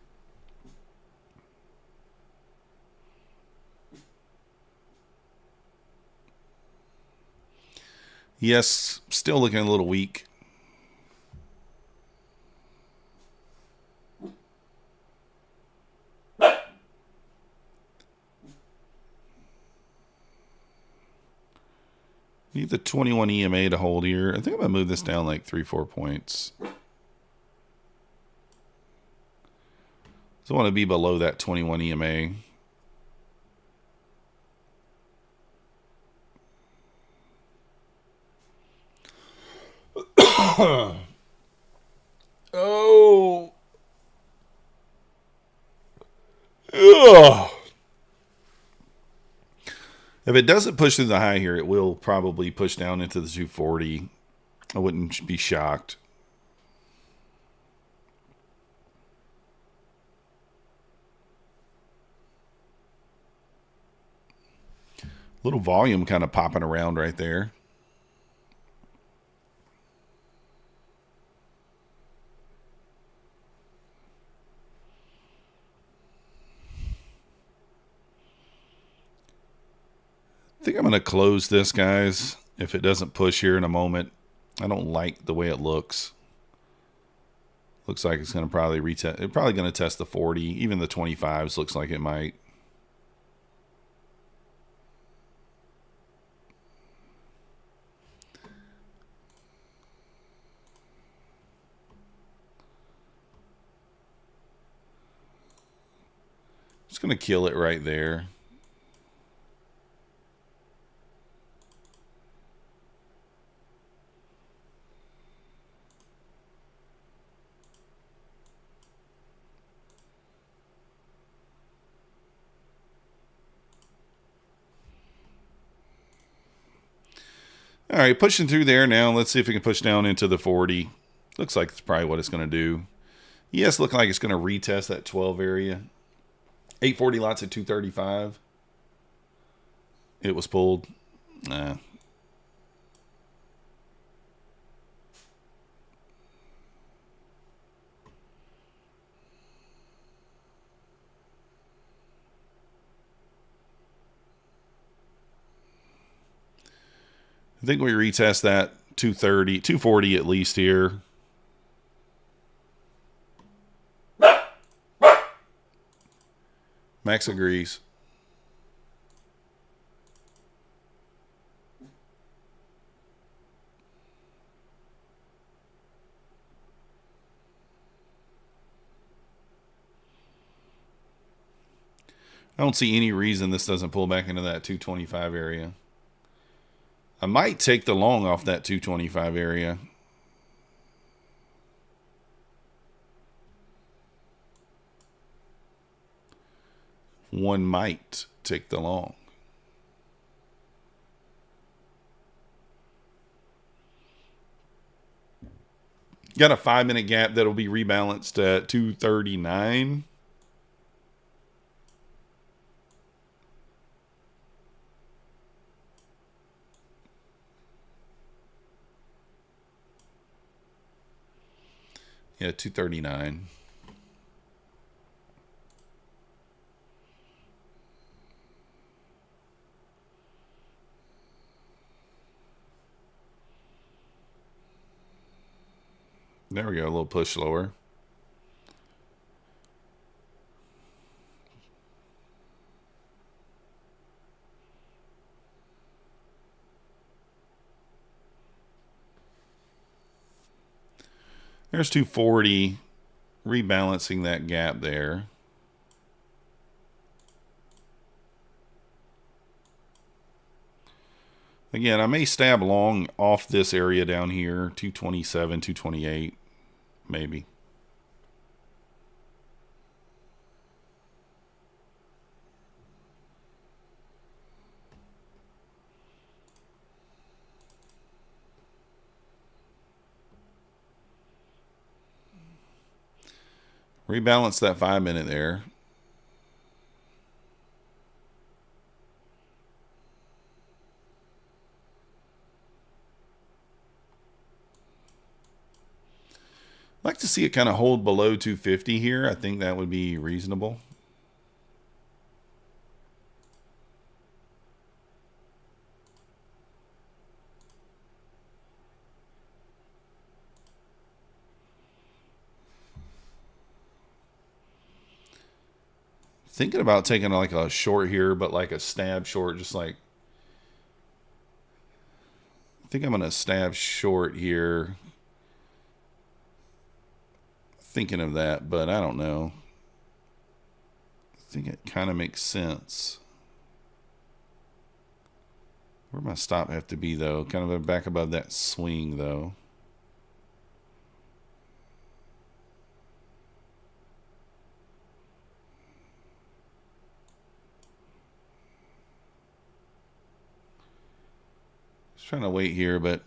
Yes, still looking a little weak. Need the 21 EMA to hold here. I think I'm going to move this down like 3-4 points. So I want to be below that 21 EMA. Oh. Ugh. If it doesn't push through the high here, it will probably push down into the 240. I wouldn't be shocked. Little volume kind of popping around right there. I think I'm going to close this, guys, if it doesn't push here in a moment. I don't like the way it looks. Looks like it's going to probably retest. It's probably going to test the 40. Even the 25s looks like it might. Just going to kill it right there. All right, pushing through there now. Let's see if we can push down into the 40. Looks like it's probably what it's going to do. Yes, look like it's going to retest that 12 area. 840 lots at 235. It was pulled. Nah. I think we retest that 230, 240 at least here. Max agrees. I don't see any reason this doesn't pull back into that 225 area. I might take the long off that 225 area. One might take the long. Got a 5-minute gap that'll be rebalanced at 239. Yeah, 239. There we go, a little push lower. There's 240, rebalancing that gap there. Again, I may stab long off this area down here, 227, 228, maybe. Rebalance that 5-minute there. I'd like to see it kind of hold below 250 here. I think that would be reasonable. Thinking about taking like a short here, but like a stab short, just like, I think I'm going to stab short here. Thinking of that, but I don't know. I think it kind of makes sense. Where my stop have to be though? Kind of back above that swing though. Just trying to wait here, but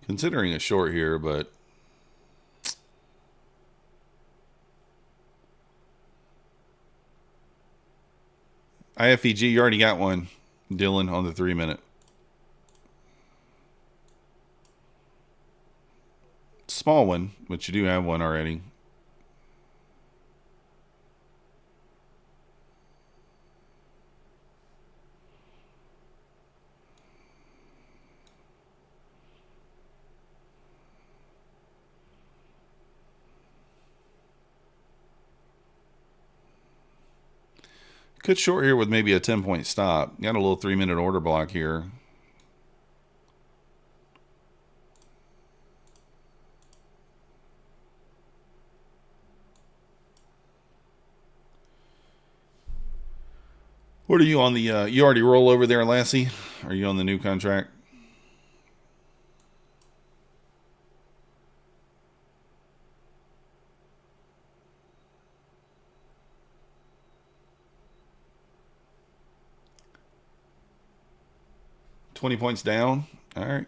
considering a short here, but IFEG, you already got one, Dylan, on the 3-minute. Small one, but you do have one already. Could short here with maybe a 10-point stop. Got a little 3-minute order block here. What are you on the, you already roll over there, Lassie? Are you on the new contract? $20 points down. All right.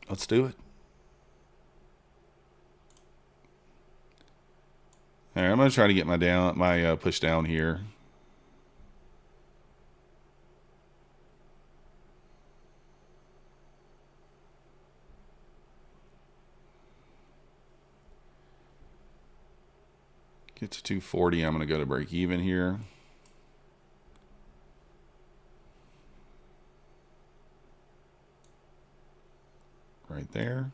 Let's do it. All right, I'm going to try to get my push down here. Get to 240. I'm going to go to break even here. Right there.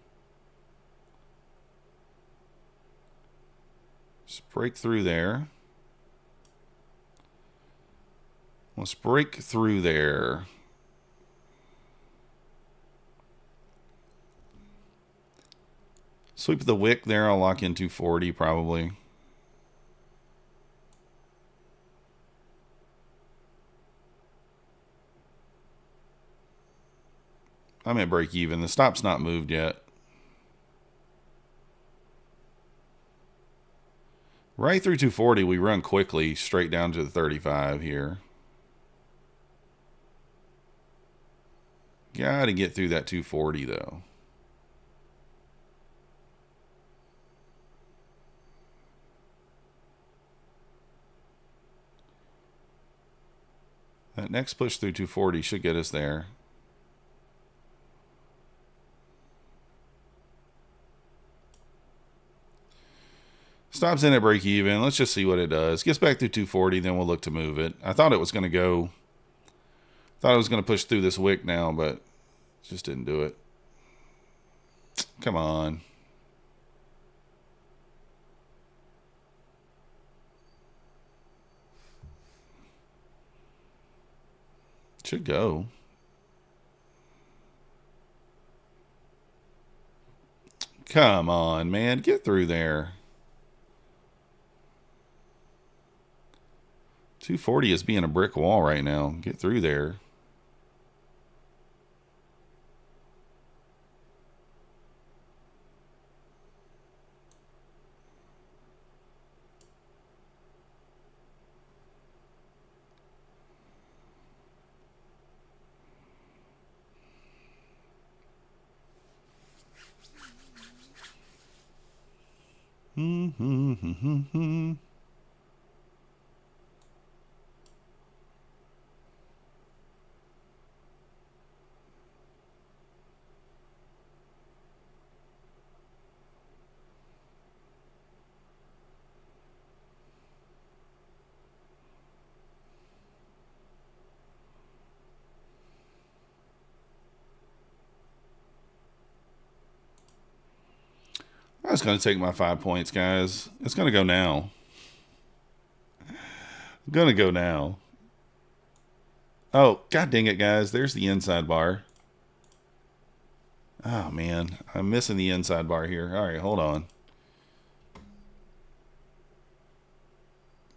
Just break through there. Let's break through there. Sweep the wick there. I'll lock in 240 probably. I'm at break even. The stop's not moved yet. Right through 240, we run quickly straight down to the 35 here. Got to get through that 240 though. That next push through 240 should get us there. Stops in at break even. Let's just see what it does. Gets back through 240, then we'll look to move it. I thought it was going to go Thought I was going to push through this wick now, but just didn't do it. Come on. Should go. Come on, man. Get through there. 240 is being a brick wall right now. Get through there. I was going to take my 5 points, guys. It's going to go now. I'm going to go now. Oh, god dang it, guys. There's the inside bar. Oh, man. I'm missing the inside bar here. All right, hold on.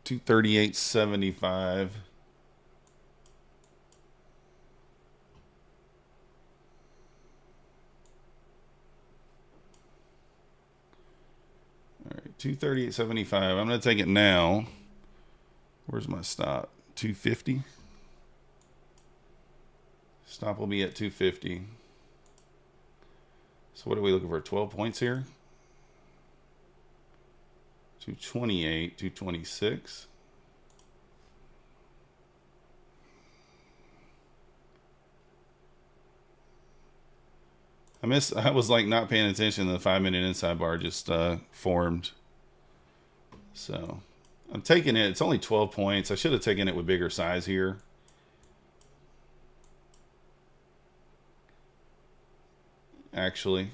238.75. All right, 238.75. I'm going to take it now. Where's my stop? 250. Stop will be at 250. So what are we looking for? 12 points here? 228, 226. I was like not paying attention. The 5-minute inside bar just formed. So I'm taking it. It's only 12 points. I should have taken it with bigger size here. Actually.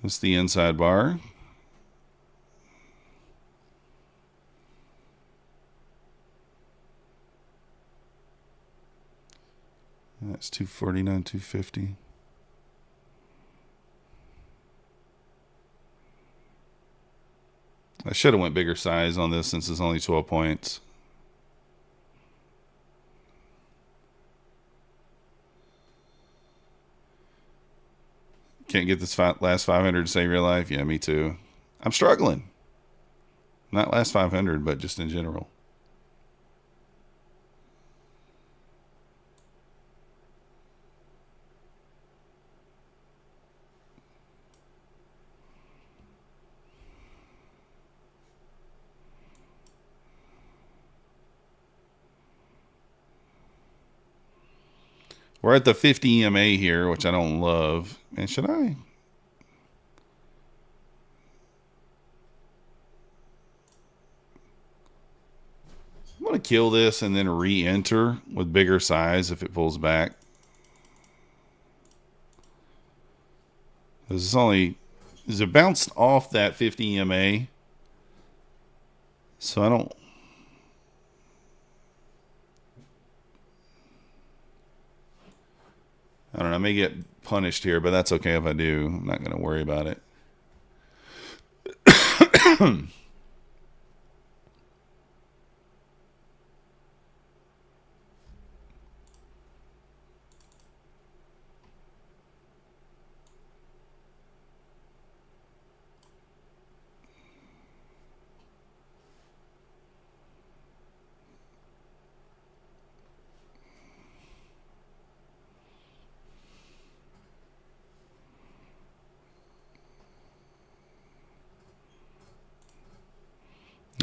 That's the inside bar. That's 249, 250. I should have went bigger size on this since it's only 12 points. Can't get this last 500 to save your life? Yeah, me too. I'm struggling. Not last 500, but just in general. We're at the 50 EMA here, which I don't love. And should I? I'm going to kill this and then re-enter with bigger size if it pulls back. This is only... Is it bounced off that 50 EMA? So I don't... I don't know. I may get punished here, but that's okay if I do. I'm not going to worry about it.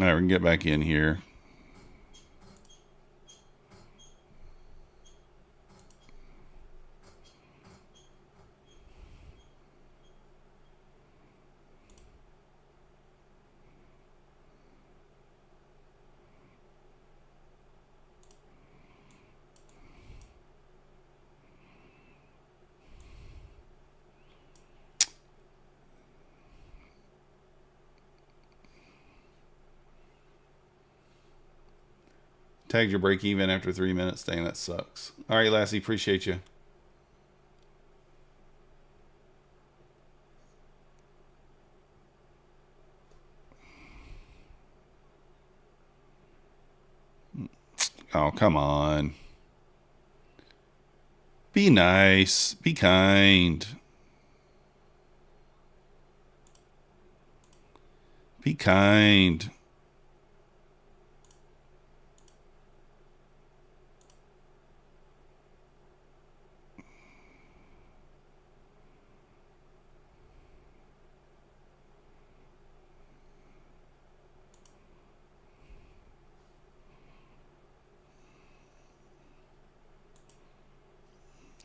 All right, we can get back in here. Tagged your break even after 3 minutes. Dang, that sucks. All right, Lassie, appreciate you. Oh, come on. Be nice. Be kind. Be kind.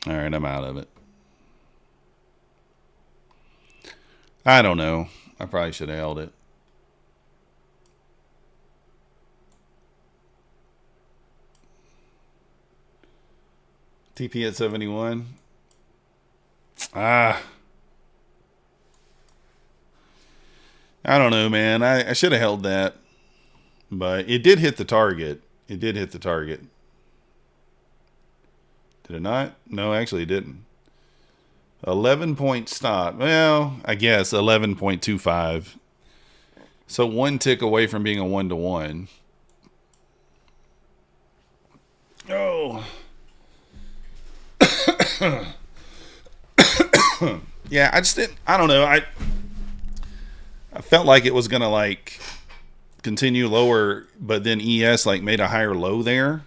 All right, I'm out of it. I don't know. I probably should have held it. TP at 71. I don't know, man. I should have held that. But it did hit the target. It did hit the target. Did it not? No, actually it didn't. 11-point stop. Well, I guess 11.25. So 1 tick away from being a 1-to-1. Oh. Yeah, I just didn't. I don't know. I felt like it was going to like continue lower, but then ES like made a higher low there.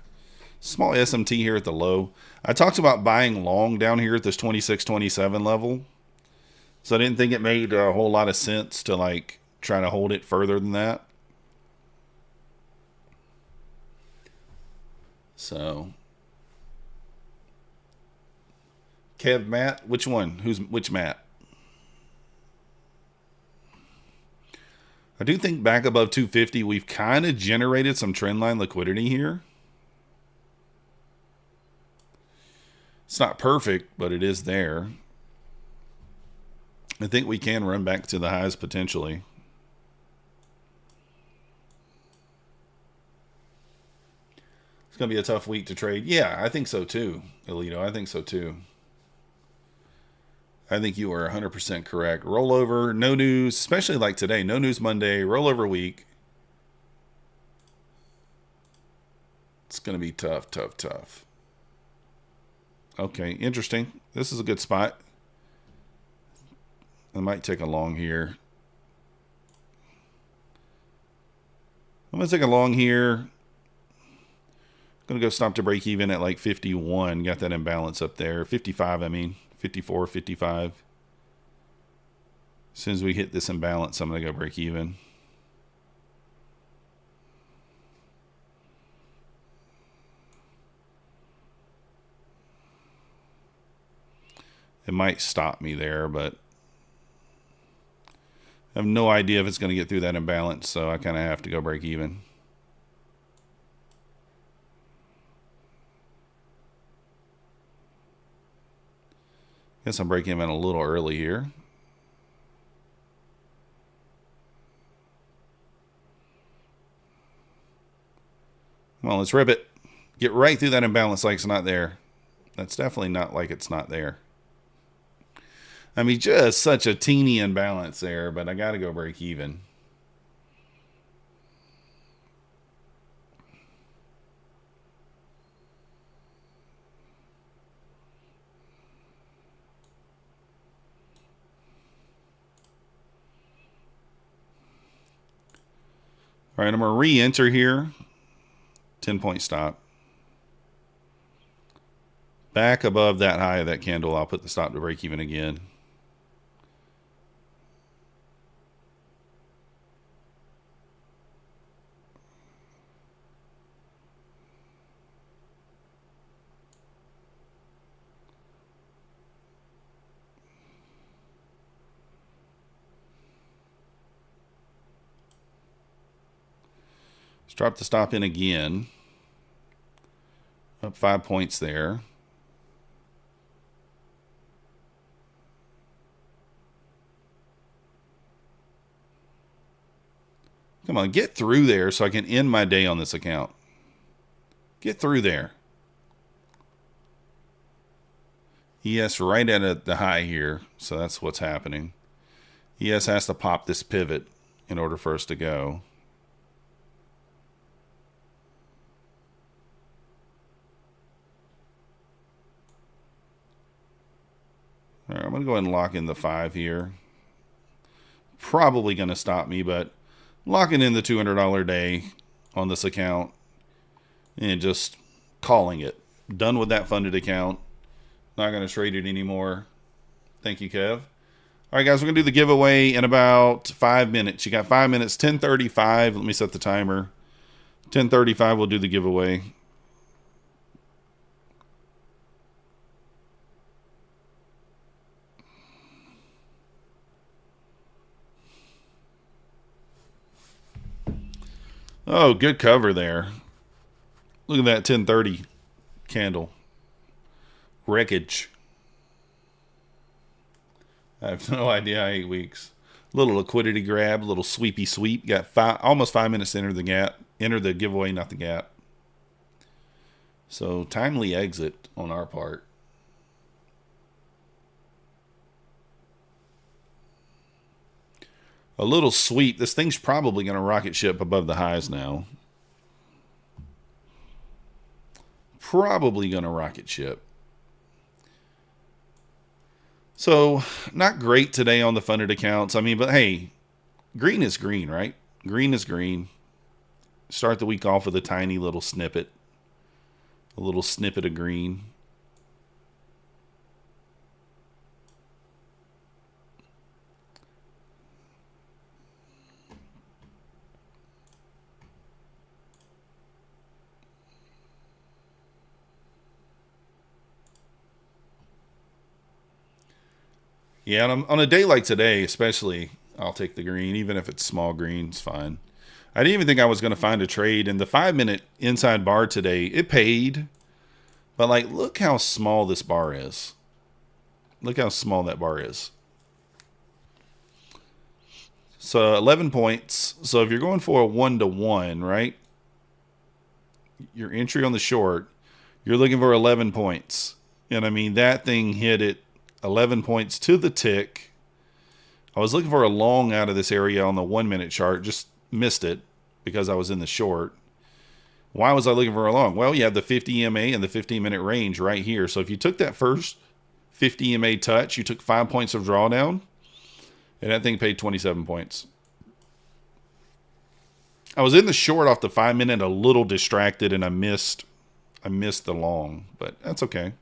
Small SMT here at the low. I talked about buying long down here at this 26-27 level. So I didn't think it made a whole lot of sense to like try to hold it further than that. So Kev, Matt, which one? Which Matt? I do think back above 250, we've kind of generated some trendline liquidity here. It's not perfect, but it is there. I think we can run back to the highs potentially. It's going to be a tough week to trade. Yeah, I think so too, Alito. I think so too. I think you are 100% correct. Rollover, no news, especially like today. No news Monday, rollover week. It's going to be tough, tough, tough. Okay, interesting. This is a good spot. I might take a long here. I'm going to take a long here. I'm going to go stop to break even at like 51. Got that imbalance up there. 55, I mean. 54, 55. As soon as we hit this imbalance, I'm going to go break even. It might stop me there, but I have no idea if it's going to get through that imbalance, so I kind of have to go break even. Guess I'm breaking even a little early here. Come on, let's rip it. Get right through that imbalance like it's not there. That's definitely not like it's not there. I mean, just such a teeny imbalance there, but I got to go break even. All right, I'm going to re-enter here. 10-point stop. Back above that high of that candle, I'll put the stop to break even again. Let's drop the stop in again. Up 5 points there. Come on, get through there so I can end my day on this account. Get through there. ES right at the high here, so that's what's happening. ES has to pop this pivot in order for us to go. All right, I'm going to go ahead and lock in the 5 here. Probably going to stop me, but locking in the $200 day on this account and just calling it. Done with that funded account. Not going to trade it anymore. Thank you, Kev. All right, guys, we're going to do the giveaway in about 5 minutes. You got 5 minutes, 10:35. Let me set the timer. 10:35, we'll do the giveaway. Oh, good cover there. Look at that 10:30 candle. Wreckage. I have no idea. 8 weeks. Little liquidity grab, little sweepy sweep. Got almost 5 minutes to enter the gap. Enter the giveaway, not the gap. So timely exit on our part. A little sweep. This thing's probably going to rocket ship above the highs now. Probably going to rocket ship. So, not great today on the funded accounts. I mean, but hey, green is green, right? Green is green. Start the week off with a tiny little snippet. A little snippet of green. Yeah, on a day like today, especially, I'll take the green. Even if it's small green, it's fine. I didn't even think I was going to find a trade. And the 5-minute inside bar today, it paid. But, like, look how small this bar is. Look how small that bar is. So, 11 points. So, if you're going for a 1-to-1, right? Your entry on the short, you're looking for 11 points. And, I mean, that thing hit it 11 points to the tick. I was looking for a long out of this area on the 1-minute chart. Just missed it because I was in the short. Why was I looking for a long? Well, you have the 50 EMA and the 15-minute range right here. So if you took that first 50 EMA touch, you took 5 points of drawdown, and that thing paid 27 points. I was in the short off the 5-minute, a little distracted, and I missed the long, but that's okay.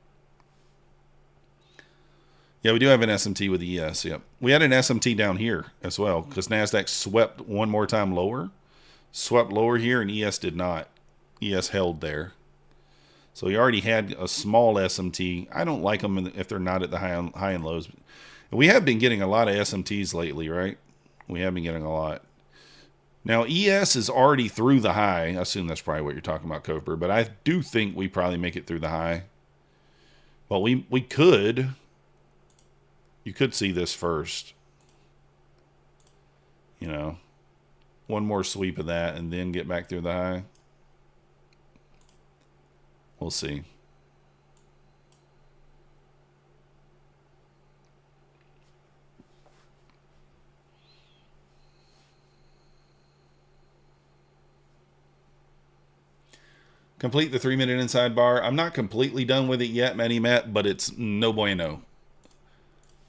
Yeah, we do have an SMT with ES. Yep. We had an SMT down here as well because Nasdaq swept one more time lower. Swept lower here, and ES did not. ES held there. So we already had a small SMT. I don't like them if they're not at the high and lows. We have been getting a lot of SMTs lately, right? We have been getting a lot. Now, ES is already through the high. I assume that's probably what you're talking about, Cooper. But I do think we probably make it through the high. Well, we could... You could see this first. You know, one more sweep of that and then get back through the high. We'll see. Complete the 3-minute inside bar. I'm not completely done with it yet, Matty Matt, but it's no bueno.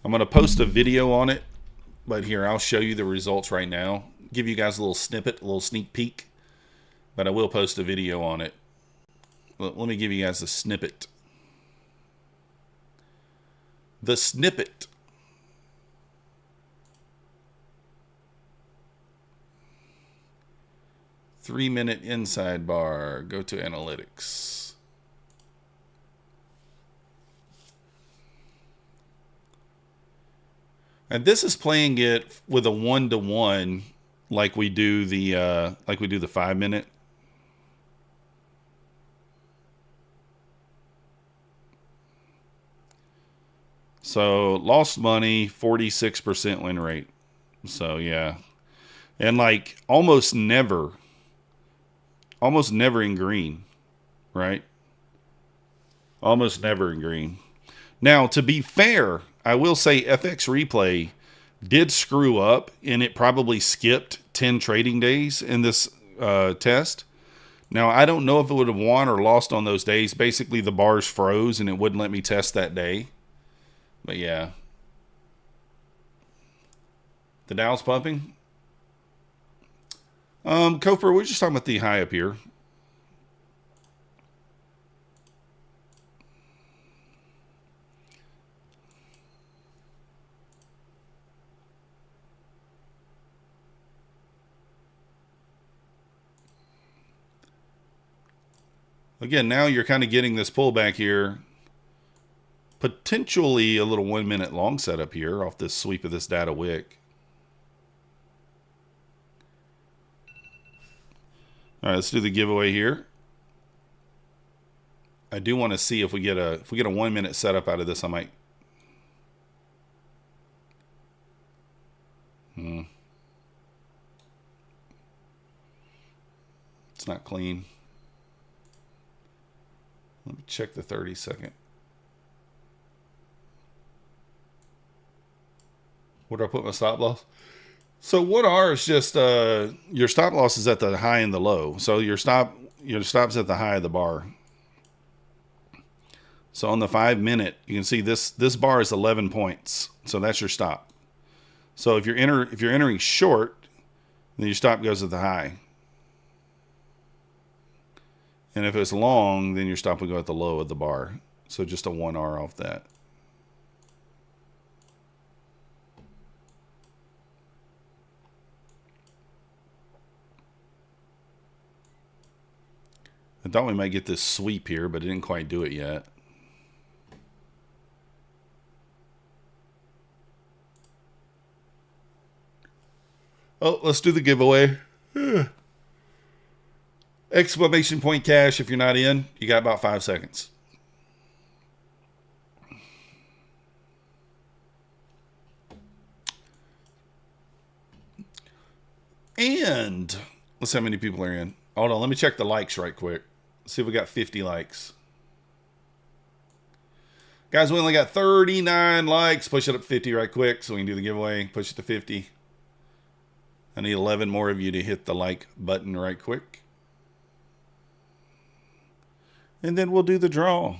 I'm going to post a video on it, but here, I'll show you the results right now. Give you guys a little snippet, a little sneak peek, but I will post a video on it. Let me give you guys a snippet. The snippet. Three-minute inside bar. Go to analytics. And this is playing it with a 1-to-1 like we do the 5-minute. So lost money, 46% win rate. So yeah. And like almost never in green. right? Almost never in green. Now, to be fair, I will say FX Replay did screw up, and it probably skipped 10 trading days in this test. Now, I don't know if it would have won or lost on those days. Basically, the bars froze, and it wouldn't let me test that day. But, yeah. The Dow's pumping. Coper, we're just talking about the high up here. Again, now you're kind of getting this pullback here. Potentially a little 1 minute long setup here off this sweep of this data wick. All right, let's do the giveaway here. I do want to see if we get a 1 minute setup out of this. I might. It's not clean. Let me check the 30-second. Where do I put my stop loss? So what are is just your stop loss is at the high and the low. So your stop's at the high of the bar. So on the 5 minute, you can see this bar is 11 points. So that's your stop. So if you're entering short, then your stop goes at the high. And if it's long, then your stop will go at the low of the bar. So just a 1R off that. I thought we might get this sweep here, but it didn't quite do it yet. Oh, let's do the giveaway. Exclamation point cash. If you're not in, you got about 5 seconds. And let's see how many people are in. Hold on, let me check the likes right quick. See if we got 50 likes. Guys, we only got 39 likes. Push it up to 50 right quick so we can do the giveaway. Push it to 50. I need 11 more of you to hit the like button right quick. And then we'll do the draw.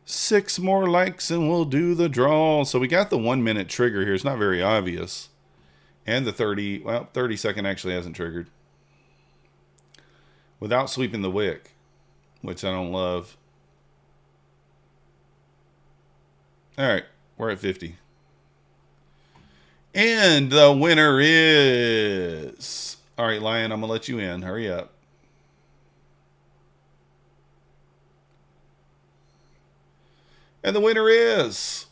Six more likes and we'll do the draw. So we got the 1 minute trigger here. It's not very obvious. And the 30-second actually hasn't triggered. Without sweeping the wick, which I don't love. All right, we're at 50. And the winner is... All right, Lion, I'm going to let you in. Hurry up. And the winner is...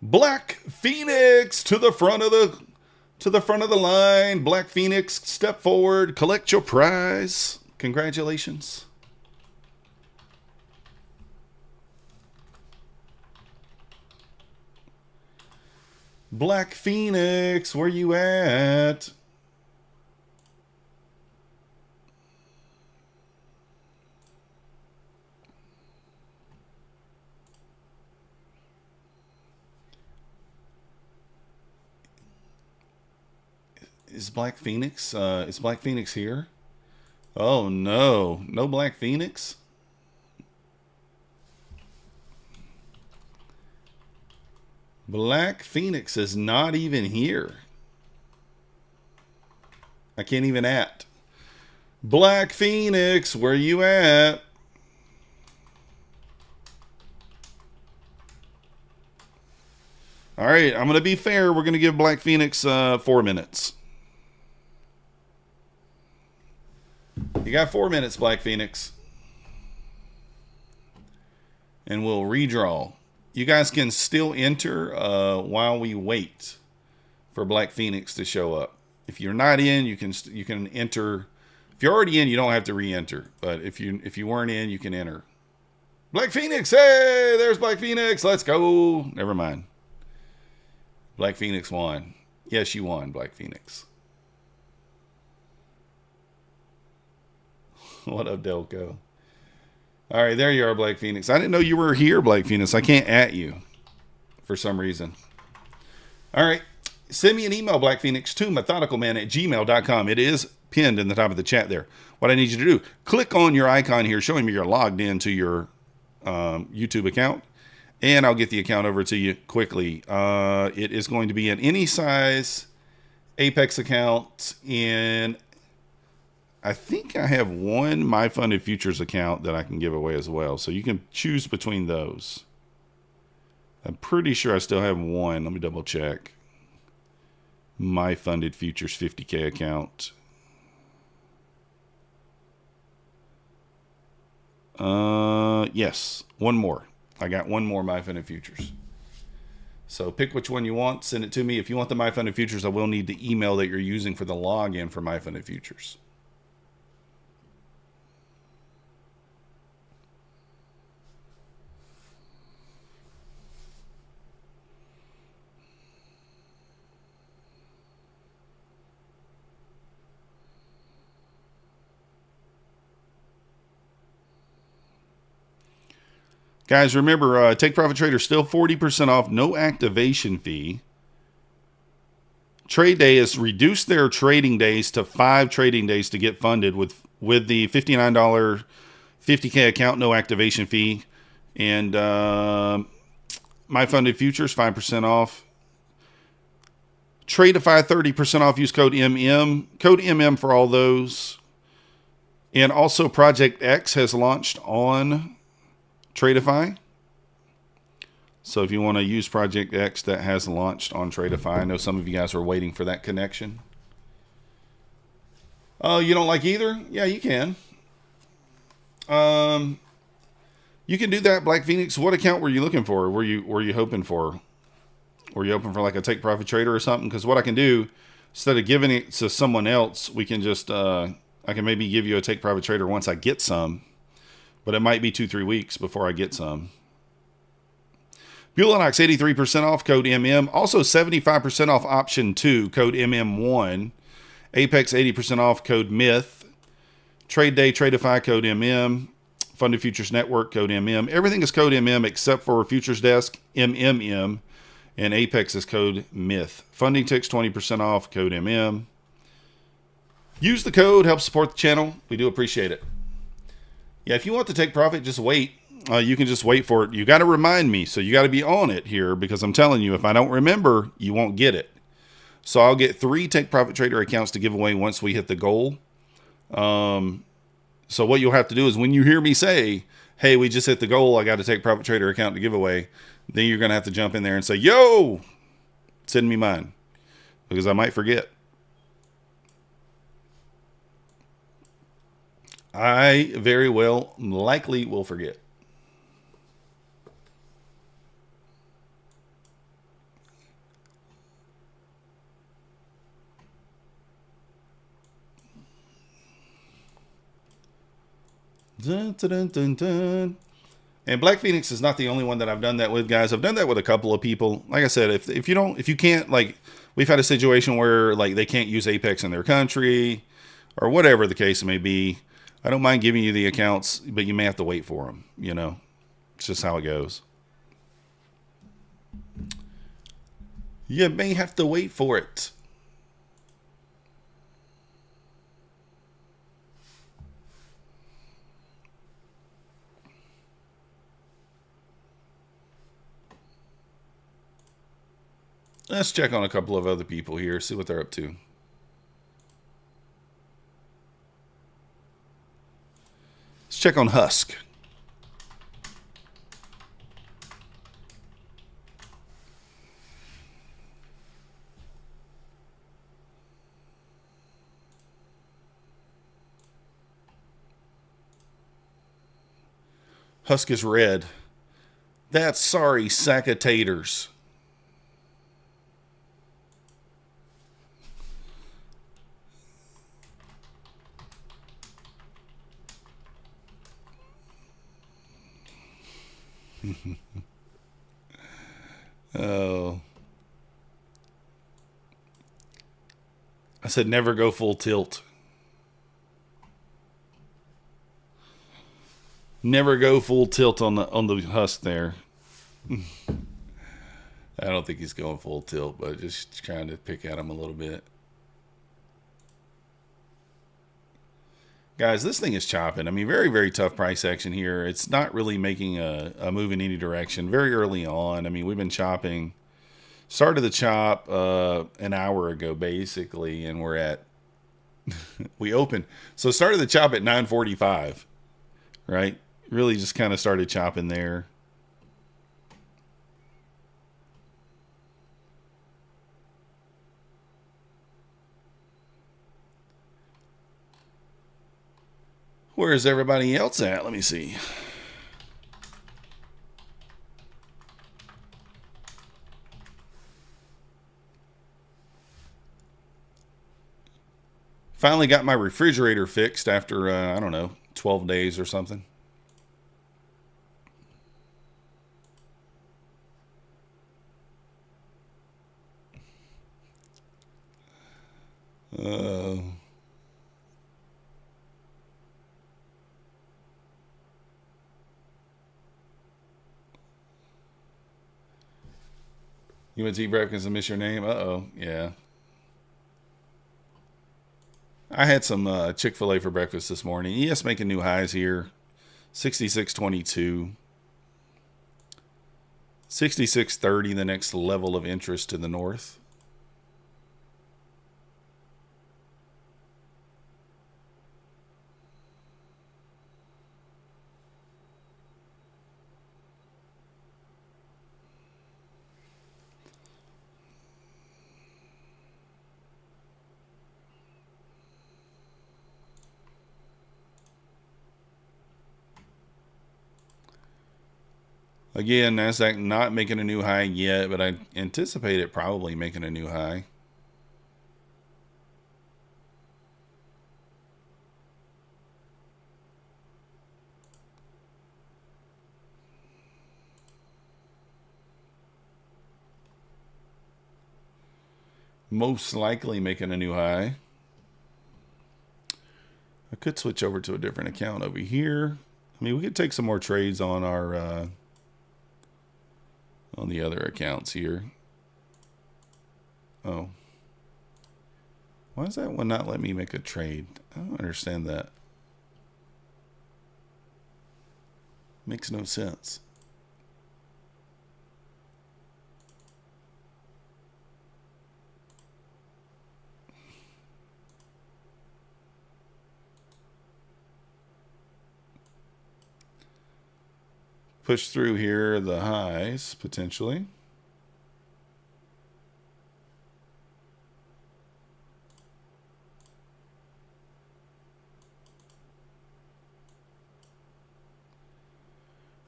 Black Phoenix to the front of the line. Black Phoenix, step forward, collect your prize. Congratulations. Black Phoenix, where you at? Is Black Phoenix here? Oh no, no Black Phoenix? Black Phoenix is not even here. I can't even at. Black Phoenix, where you at? All right, I'm going to be fair. We're going to give Black Phoenix 4 minutes. You got 4 minutes, Black Phoenix. And we'll redraw. You guys can still enter while we wait for Black Phoenix to show up. If you're not in, you can enter If you're already in, you don't have to re-enter. But if you weren't in, you can enter. Black Phoenix, hey, there's Black Phoenix. Let's go. Never mind. Black Phoenix won. Yes, you won, Black Phoenix. What up, Delco? All right, there you are, Black Phoenix. I didn't know you were here, Black Phoenix. I can't at you for some reason. All right. Send me an email, Black Phoenix, to methodicalman@gmail.com. It is pinned in the top of the chat there. What I need you to do, click on your icon here showing me you're logged into your YouTube account, and I'll get the account over to you quickly. It is going to be an any size Apex account, and I think I have one My Funded Futures account that I can give away as well. So you can choose between those. I'm pretty sure I still have one. Let me double check. My Funded Futures 50K account. Yes, one more. I got one more My Funded Futures. So pick which one you want. Send it to me. If you want the My Funded Futures, I will need the email that you're using for the login for My Funded Futures. Guys, remember, Take Profit Trader still 40% off, no activation fee. Trade Day has reduced their trading days to 5 trading days to get funded with the $59 50K account, no activation fee. And My Funded Futures, 5% off. Tradeify, 30% off. Use code MM. Code MM for all those. And also Project X has launched on Tradeify. So if you want to use Project X, that has launched on Tradeify. I know some of you guys are waiting for that connection. Oh, you don't like either? Yeah, you can. You can do that, Black Phoenix. What account were you looking for? Were you hoping for? Were you hoping for like a Take Profit Trader or something? Because what I can do, instead of giving it to someone else, we can just I can maybe give you a Take Profit Trader once I get some. But it might be 2-3 weeks before I get some. Bulanox, 83% off, code MM. Also 75% off option 2, code MM1. Apex, 80% off, code MYTH. Trade Day, Tradeify, code MM. Funded Futures Network, code MM. Everything is code MM except for Futures Desk, MMM. And Apex is code MYTH. Funding Ticks, 20% off, code MM. Use the code, help support the channel. We do appreciate it. Yeah, if you want to take profit, just wait. You can just wait for it. You got to remind me, so you got to be on it here, because I'm telling you, if I don't remember, you won't get it. So I'll get 3 Take Profit Trader accounts to give away once we hit the goal. So what you'll have to do is when you hear me say, hey, we just hit the goal, I got a Take Profit Trader account to give away, then you're going to have to jump in there and say, yo, send me mine, because I might forget. I very well likely will forget. Dun, dun, dun, dun, dun. And Black Phoenix is not the only one that I've done that with, guys. I've done that with a couple of people. Like I said, if you can't, like, we've had a situation where like they can't use Apex in their country or whatever the case may be. I don't mind giving you the accounts, but you may have to wait for them. You know, it's just how it goes. You may have to wait for it. Let's check on a couple of other people here, see what they're up to. Let's check on Husk. Husk is red. That's sorry, sack of taters. Oh. I said never go full tilt. Never go full tilt on the husk there. I don't think he's going full tilt, but just trying to pick at him a little bit. Guys, this thing is chopping. I mean, very, very tough price action here. It's not really making a move in any direction. Very early on. I mean, we've been chopping. Started the chop an hour ago, basically, and we're at... we opened. So started the chop at 9:45, right? Really just kind of started chopping there. Where is everybody else at? Let me see. Finally got my refrigerator fixed after, I don't know, 12 days or something. You went to eat breakfast and miss your name? Uh-oh, yeah. I had some Chick-fil-A for breakfast this morning. ES making new highs here. 66.22. 66.30, the next level of interest to the north. Again, Nasdaq not making a new high yet, but I anticipate it probably making a new high. Most likely making a new high. I could switch over to a different account over here. I mean, we could take some more trades on our on the other accounts here. Oh. Why does that one not let me make a trade? I don't understand that. Makes no sense. Push through here the highs, potentially.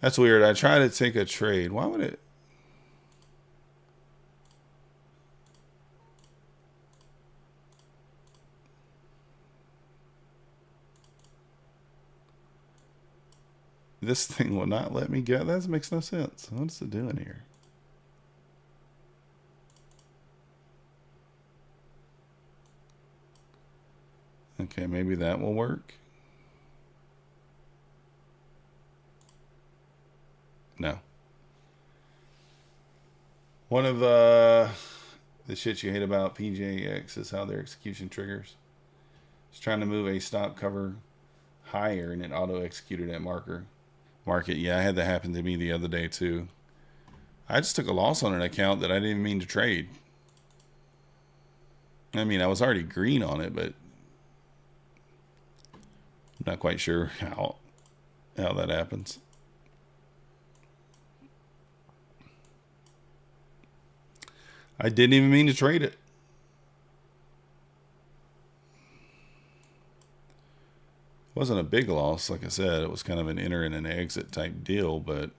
That's weird. I try to take a trade. Why would it? This thing will not let me get. That makes no sense. What's it doing here? Okay, maybe that will work. No. One of the shit you hate about PJX is how their execution triggers. It's trying to move a stop cover higher and it auto executed at market. Yeah, I had that happen to me the other day too. I just took a loss on an account that I didn't even mean to trade. I mean, I was already green on it, but I'm not quite sure how that happens. I didn't even mean to trade it. It wasn't a big loss, like I said. It was kind of an enter and an exit type deal, but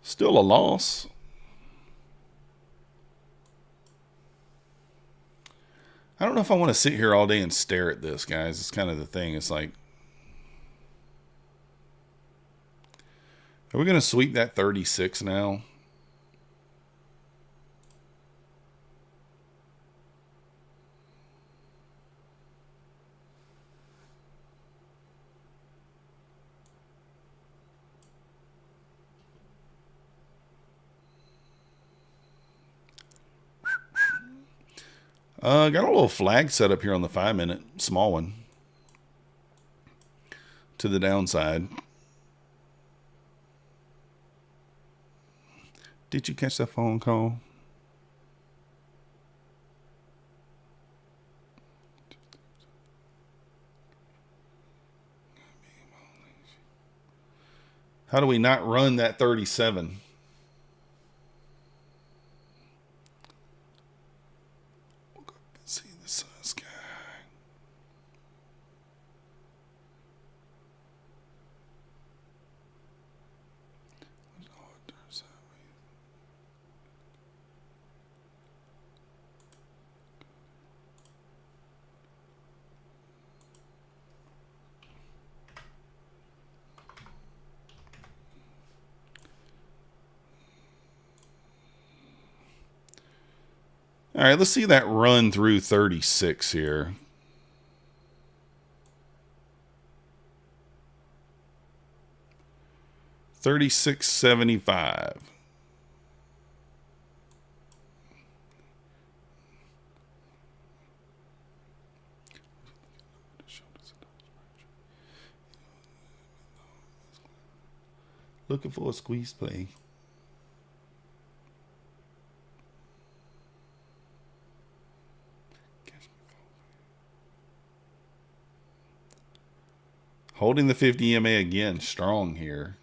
still a loss. I don't know if I want to sit here all day and stare at this, guys. It's kind of the thing. It's like, Are we going to sweep that 36 now? Got a little flag set up here on the 5-minute, small one, to the downside. Did you catch that phone call? How do we not run that 37? See this guy. All right, let's see that run through 36 here. $36.75. Looking for a squeeze play. Holding the 50 EMA again, strong here.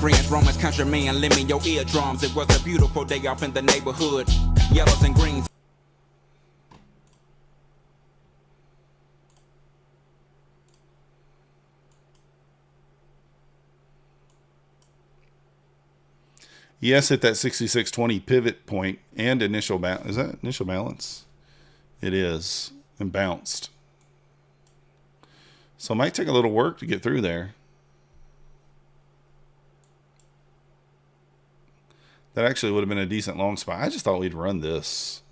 Friends, Romans, countrymen, lend me your eardrums. It was a beautiful day off in the neighborhood. Yellows and greens. Yes, hit that 66.20 pivot point and initial balance. Is that initial balance? It is. And bounced. So it might take a little work to get through there. That actually would have been a decent long spot. I just thought we'd run this.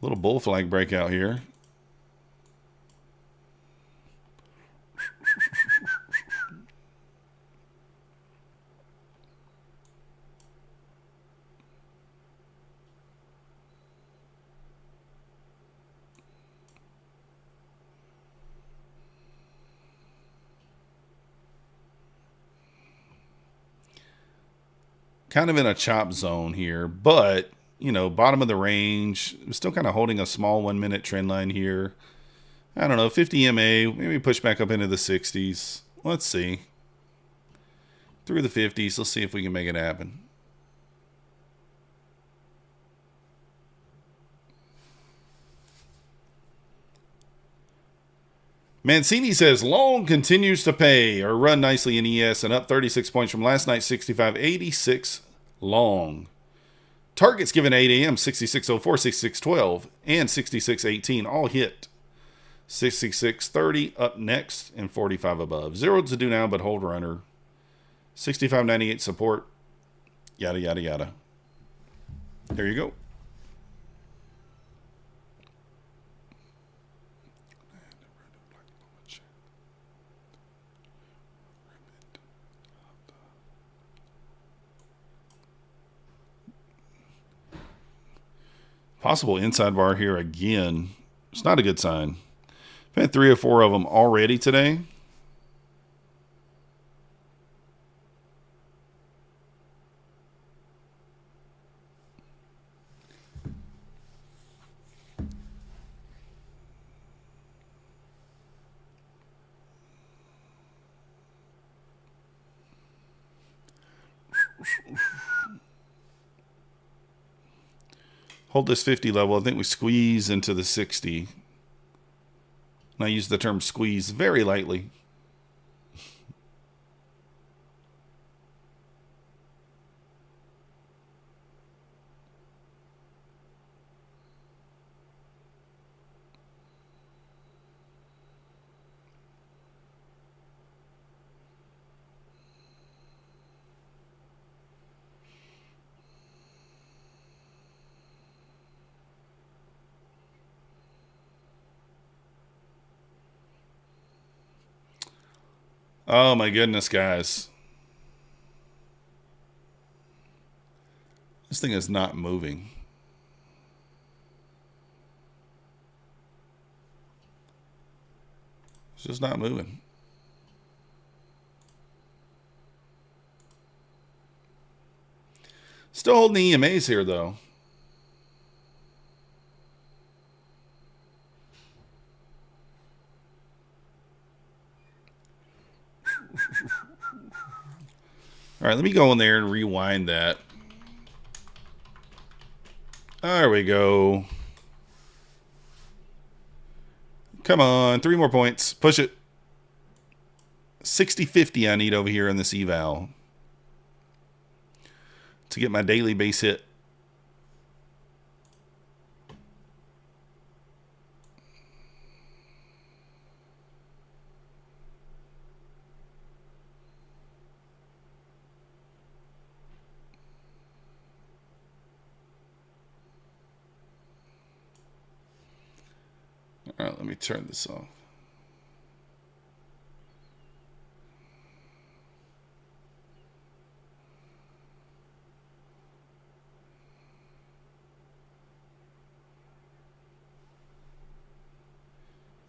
Little bull flag breakout here. Kind of in a chop zone here, but, you know, bottom of the range. I'm still kind of holding a small 1-minute trend line here. I don't know, 50 EMA, maybe push back up into the 60s. Let's see. Through the 50s, let's see if we can make it happen. Mancini says long continues to pay or run nicely in ES and up 36 points from last night, 65.86 long. Targets given 8 a.m., 66.04, 66.12, and 66.18 all hit. 66.30 up next and 45 above. Zero to do now, but hold runner. 65.98 support. Yada, yada, yada. There you go. Possible inside bar here again. It's not a good sign. I've had 3 or 4 of them already today. Hold this 50 level. I think we squeeze into the 60. And I use the term squeeze very lightly. Oh my goodness, guys. This thing is not moving. It's just not moving. Still holding the EMAs here, though. All right, let me go in there and rewind that. There we go. Come on, 3 more points. Push it. 60-50 I need over here in this eval to get my daily base hit. All right, let me turn this off.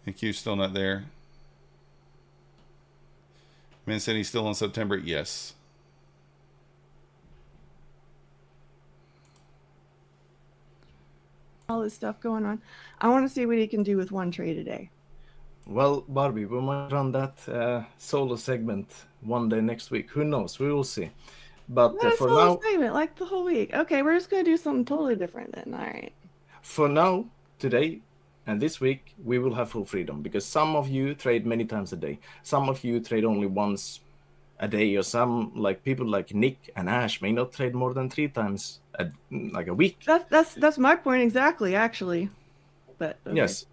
And Q's still not there. Man said he's still in September. Yes. All this stuff going on. I want to see what he can do with one trade a day. Well, Barbie, we might run that solo segment one day next week. Who knows? We will see. But Not a for solo now, segment, like the whole week. Okay, we're just going to do something totally different then. All right. for now, today, and this week, we will have full freedom because some of you trade many times a day. Some of you trade only once a day, or some, like people like Nick and Ash, may not trade more than 3 times a week. That's my point exactly, actually. But okay. Yes.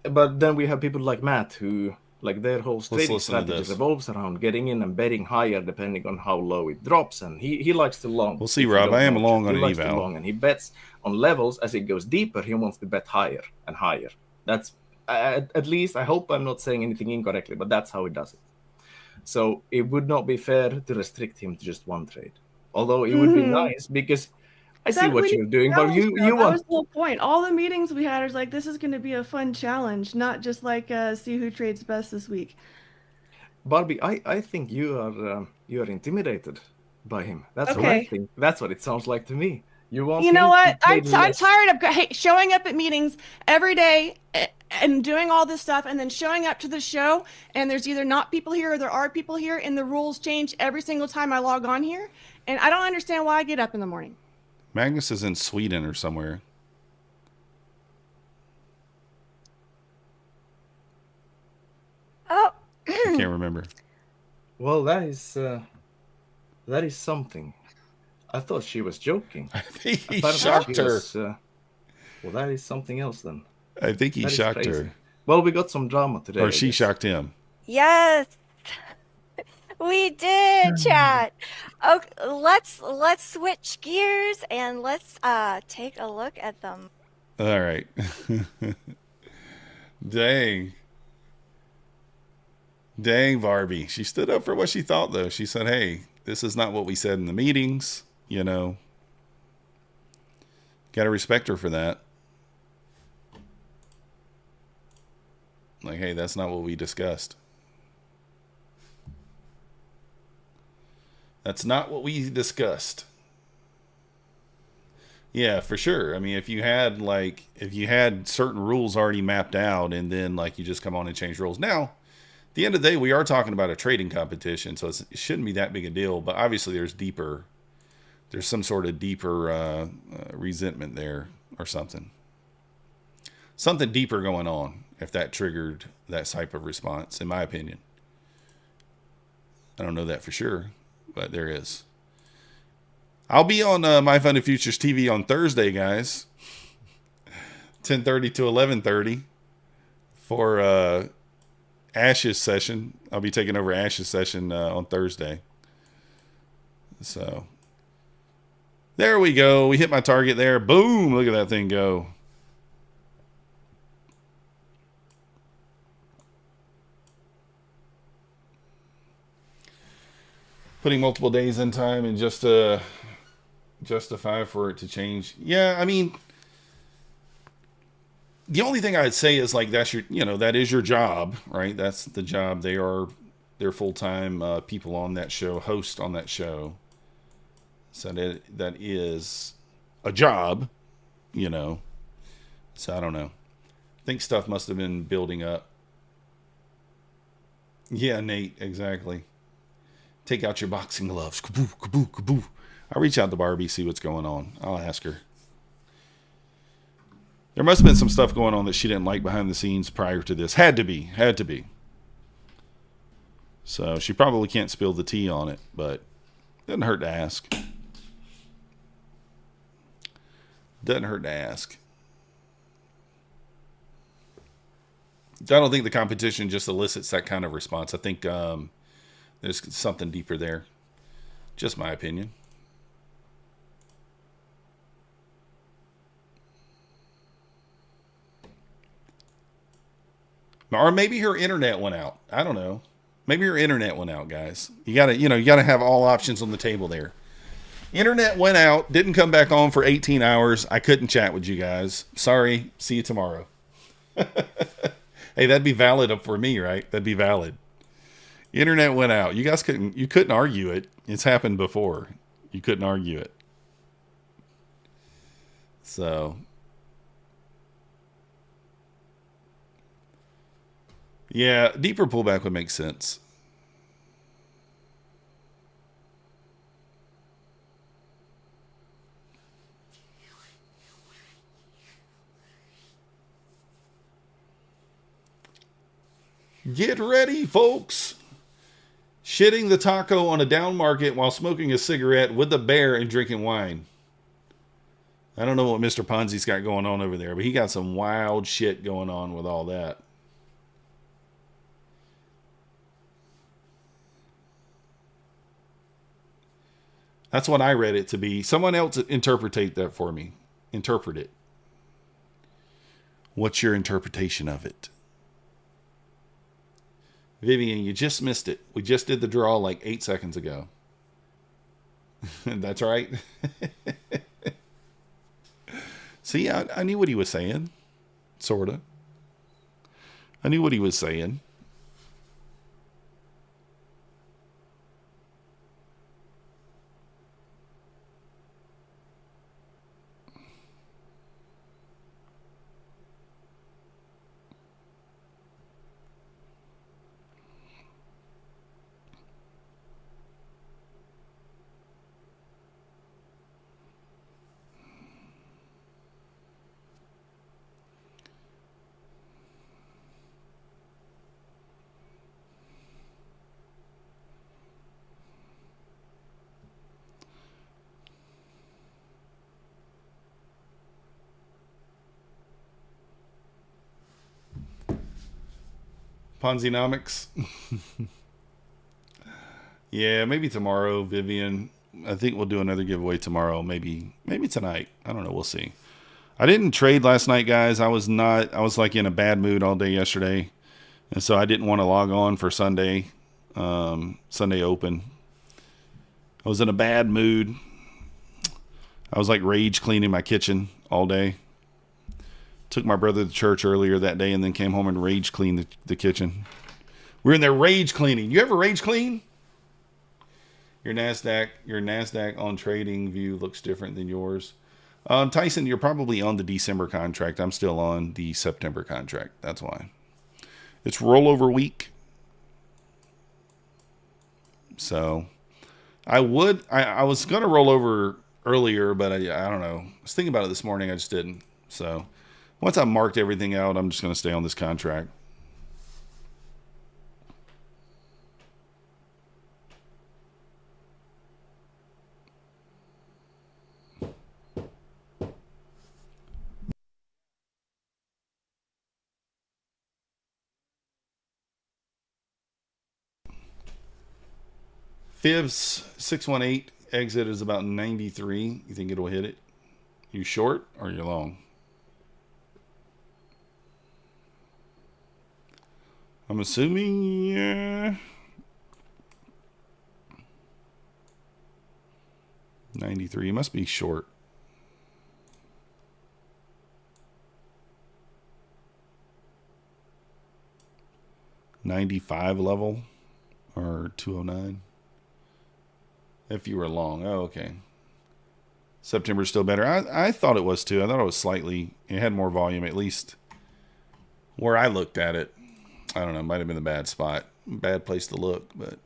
But then we have people like Matt who, like, their whole trading listen to strategy this. revolves around getting in and betting higher depending on how low it drops, and he likes to long. We'll see, if you Rob. don't I am know. long on He an likes to eval. long, and he bets on levels as it goes deeper. He wants to bet higher and higher. That's at least, I hope I'm not saying anything incorrectly, but that's how he does it. So it would not be fair to restrict him to just one trade. Although it would be nice because I see what you're doing, but you that want. was the whole point. All the meetings we had is like, this is going to be a fun challenge, not just like see who trades best this week. Barbie, I think you are intimidated by him. That's what I Okay. think. That's what it sounds like to me. You want You him know to what? I'm trade less. tired of showing up at meetings every day and doing all this stuff and then showing up to the show and there's either not people here or there are people here and the rules change every single time I log on here. And I don't understand why I get up in the morning. Magnus is in Sweden or somewhere. Oh, I can't remember. Well, that is something. I thought she was joking. I think he Apparently shocked she her. was, well, that is something else then. I think he That is shocked crazy. her. Well, we got some drama today. Or I she guess. shocked him. yes. We did, chat. Okay, let's switch gears and let's take a look at them. All right. Dang. Dang, Barbie. She stood up for what she thought, though. She said, hey, this is not what we said in the meetings. You know, got to respect her for that. Like, hey, that's not what we discussed. That's not what we discussed. Yeah, for sure. I mean, if you had certain rules already mapped out and then like you just come on and change rules. Now, the end of the day, we are talking about a trading competition, so it shouldn't be that big a deal. But obviously, there's some sort of deeper resentment there or something. Something deeper going on if that triggered that type of response, in my opinion. I don't know that for sure, but there is. I'll be on My Funded Futures TV on Thursday, guys. 10:30 to 11:30 for Ash's session. I'll be taking over Ash's session on Thursday. So there we go. We hit my target there. Boom. Look at that thing go. Putting multiple days in time and just to justify for it to change. Yeah, I mean, the only thing I'd say is like that is your job, right? That's the job. They're full-time people on that show, host on that show. So that is a job, So I don't know. I think stuff must have been building up. Yeah, Nate, exactly. Take out your boxing gloves. Kaboo, kaboo, kaboo. I'll reach out to Barbie, see what's going on. I'll ask her. There must have been some stuff going on that she didn't like behind the scenes prior to this. Had to be. So she probably can't spill the tea on it, but doesn't hurt to ask. Doesn't hurt to ask. I don't think the competition just elicits that kind of response. I think there's something deeper there. Just my opinion. Or maybe her internet went out. I don't know. Maybe her internet went out, guys. You gotta have all options on the table there. Internet went out, didn't come back on for 18 hours. I couldn't chat with you guys. Sorry. See you tomorrow. Hey, that'd be valid up for me, right? That'd be valid. Internet went out. You guys couldn't argue it. It's happened before. You couldn't argue it. So, yeah, deeper pullback would make sense. Get ready, folks. Shitting the taco on a down market while smoking a cigarette with a bear and drinking wine. I don't know what Mr. Ponzi's got going on over there, but he got some wild shit going on with all that. That's what I read it to be. Someone else interpret that for me. Interpret it. What's your interpretation of it? Vivian, you just missed it. We just did the draw like 8 seconds ago. That's right. See, I knew what he was saying. Sort of. I knew what he was saying. Ponzinomics. Yeah, maybe tomorrow, Vivian. I think we'll do another giveaway tomorrow. Maybe tonight. I don't know. We'll see. I didn't trade last night, guys. I was like in a bad mood all day yesterday. And so I didn't want to log on for Sunday open. I was in a bad mood. I was like rage cleaning my kitchen all day. Took my brother to church earlier that day and then came home and rage cleaned the kitchen. We're in there rage cleaning. You ever rage clean? Your Nasdaq on trading view looks different than yours. Tyson, you're probably on the December contract. I'm still on the September contract. That's why. It's rollover week. So I was going to roll over earlier, but I don't know. I was thinking about it this morning. I just didn't. So once I marked everything out, I'm just going to stay on this contract. Fibs 618 exit is about 93. You think it'll hit it? You short or you long? I'm assuming, yeah. 93. You must be short. $95 level or 209. If you were long. Oh, okay. September's still better. I thought it was too. I thought it was slightly, it had more volume, at least where I looked at it. I don't know. It might have been a bad spot. Bad place to look, but.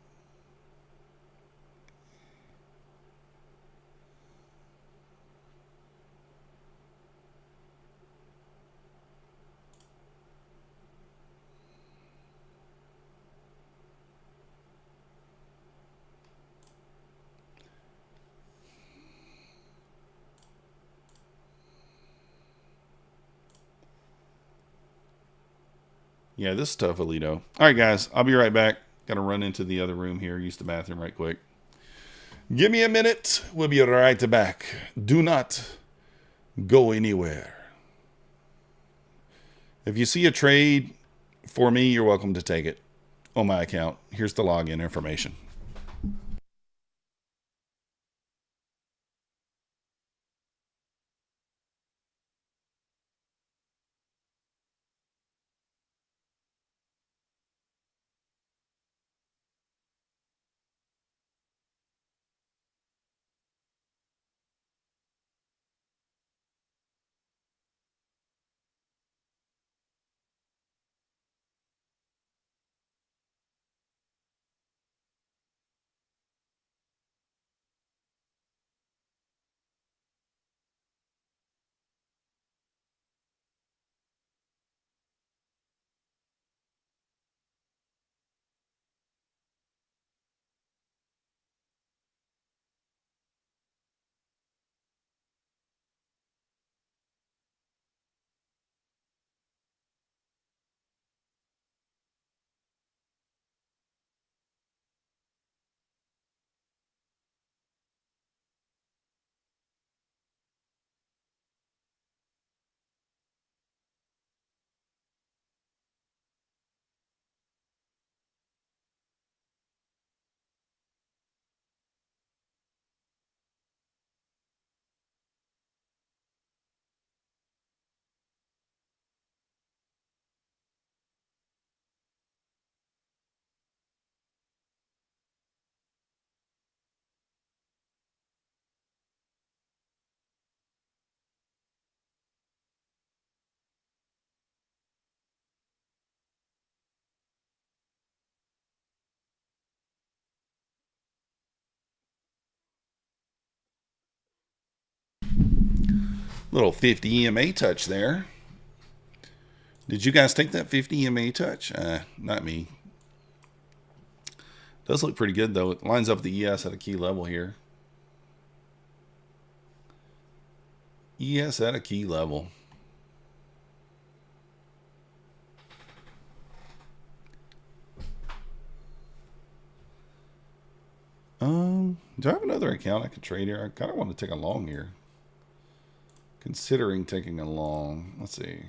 Yeah, this is tough, Alito. All right, guys. I'll be right back. Got to run into the other room here. Use the bathroom right quick. Give me a minute. We'll be right back. Do not go anywhere. If you see a trade for me, you're welcome to take it on my account. Here's the login information. Little 50 EMA touch there. Did you guys take that 50 EMA touch? Not me. Does look pretty good, though. It lines up the ES at a key level here. ES at a key level. Do I have another account I could trade here? I kind of want to take a long here. Considering taking a long. Let's see.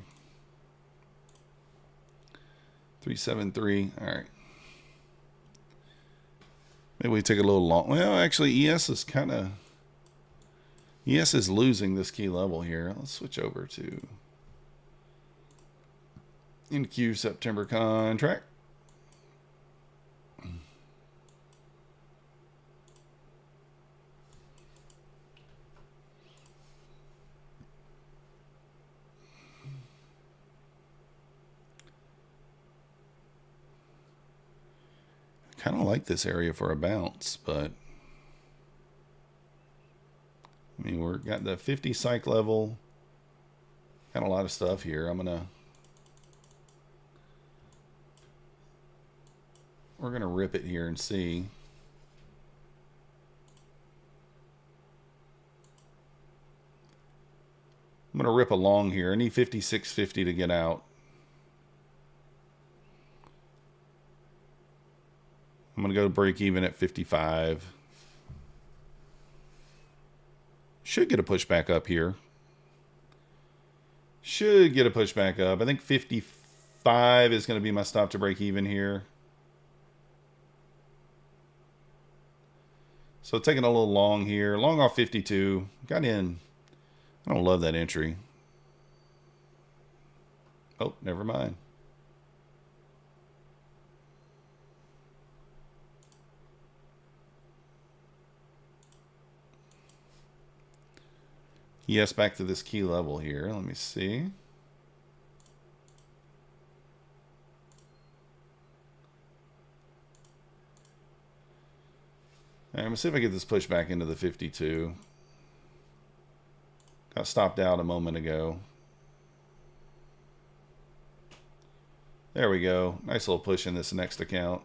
373. All right. Maybe we take a little long. Well, actually, ES is kind of. ES is losing this key level here. Let's switch over to NQ September contract. Kind of like this area for a bounce, but I mean, we're got the 50 psych level. Got a lot of stuff here. We're gonna rip it here and see. I'm gonna rip along here. I need 56.50 to get out. I'm gonna go break even at 55. Should get a push back up here. Should get a push back up. I think 55 is going to be my stop to break even here. So taking a little long here. Long off 52. Got in. I don't love that entry. Oh, never mind. Yes, back to this key level here. Let me see. All right, I'm going to see if I get this push back into the 52. Got stopped out a moment ago. There we go. Nice little push in this next account.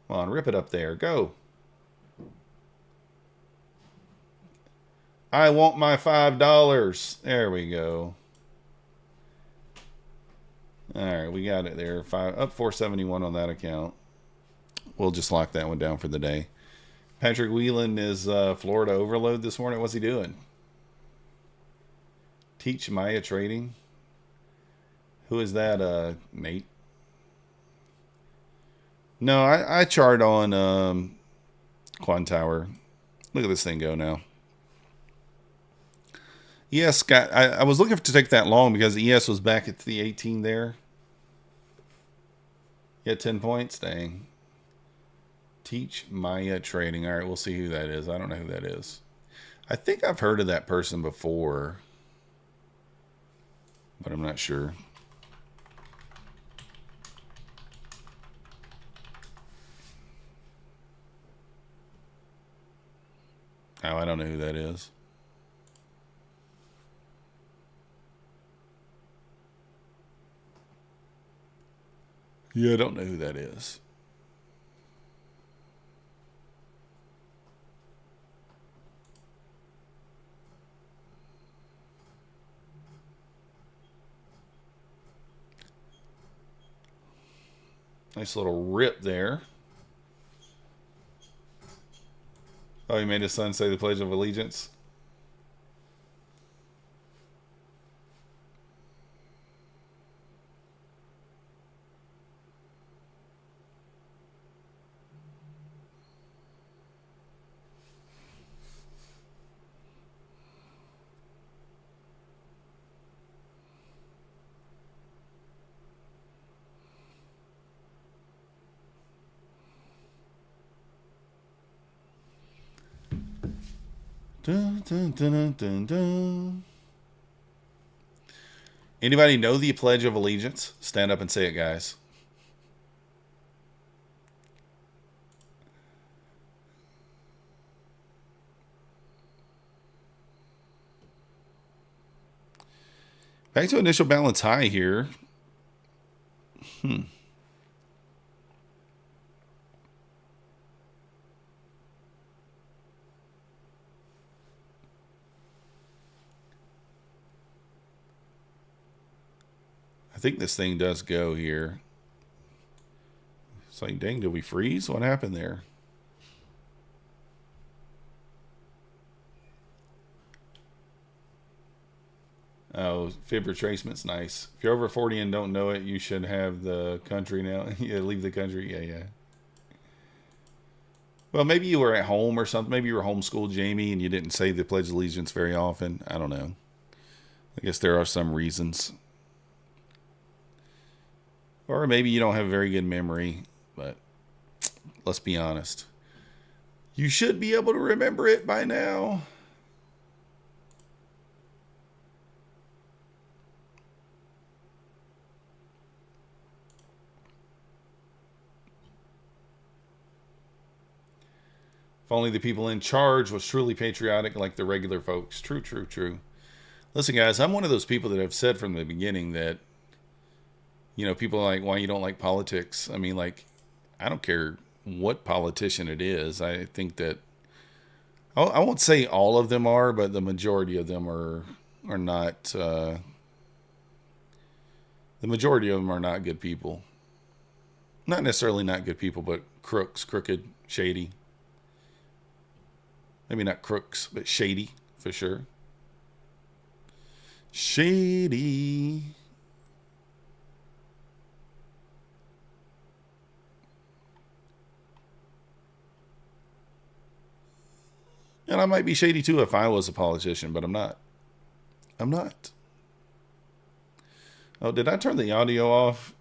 Come on, rip it up there. Go. I want my $5. There we go. All right, we got it there. Up 471 on that account. We'll just lock that one down for the day. Patrick Whelan is Florida overload this morning. What's he doing? Teach Maya trading. Who is that, Nate? No, I chart on Quan Tower. Look at this thing go now. ES got. I was looking to take that long because ES was back at the 18 there. Yeah, 10 points. Dang. Teach Maya trading. All right, we'll see who that is. I don't know who that is. I think I've heard of that person before, but I'm not sure. Oh, I don't know who that is. Yeah, I don't know who that is. Nice little rip there. Oh, he made his son say the Pledge of Allegiance. Dun, dun, dun, dun, dun, dun. Anybody know the Pledge of Allegiance? Stand up and say it, guys. Back to initial balance high here. I think this thing does go here. It's like, dang, did we freeze? What happened there? Oh, fib retracement's nice. If you're over 40 and don't know it, you should have the country now. Yeah, leave the country. Yeah. Well, maybe you were at home or something. Maybe you were homeschooled, Jamie, and you didn't say the Pledge of Allegiance very often. I don't know. I guess there are some reasons. Or maybe you don't have a very good memory, but let's be honest. You should be able to remember it by now. If only the people in charge was truly patriotic like the regular folks. True, true, true. Listen, guys, I'm one of those people that have said from the beginning that, you know, people are like, why you don't like politics? I mean, like, I don't care what politician it is. I think that, I won't say all of them are, but the majority of them are not, the majority of them are not good people. Not necessarily not good people, but crooks, crooked, shady. Maybe not crooks, but shady for sure. Shady. And I might be shady too if I was a politician, but I'm not. I'm not. Oh, did I turn the audio off?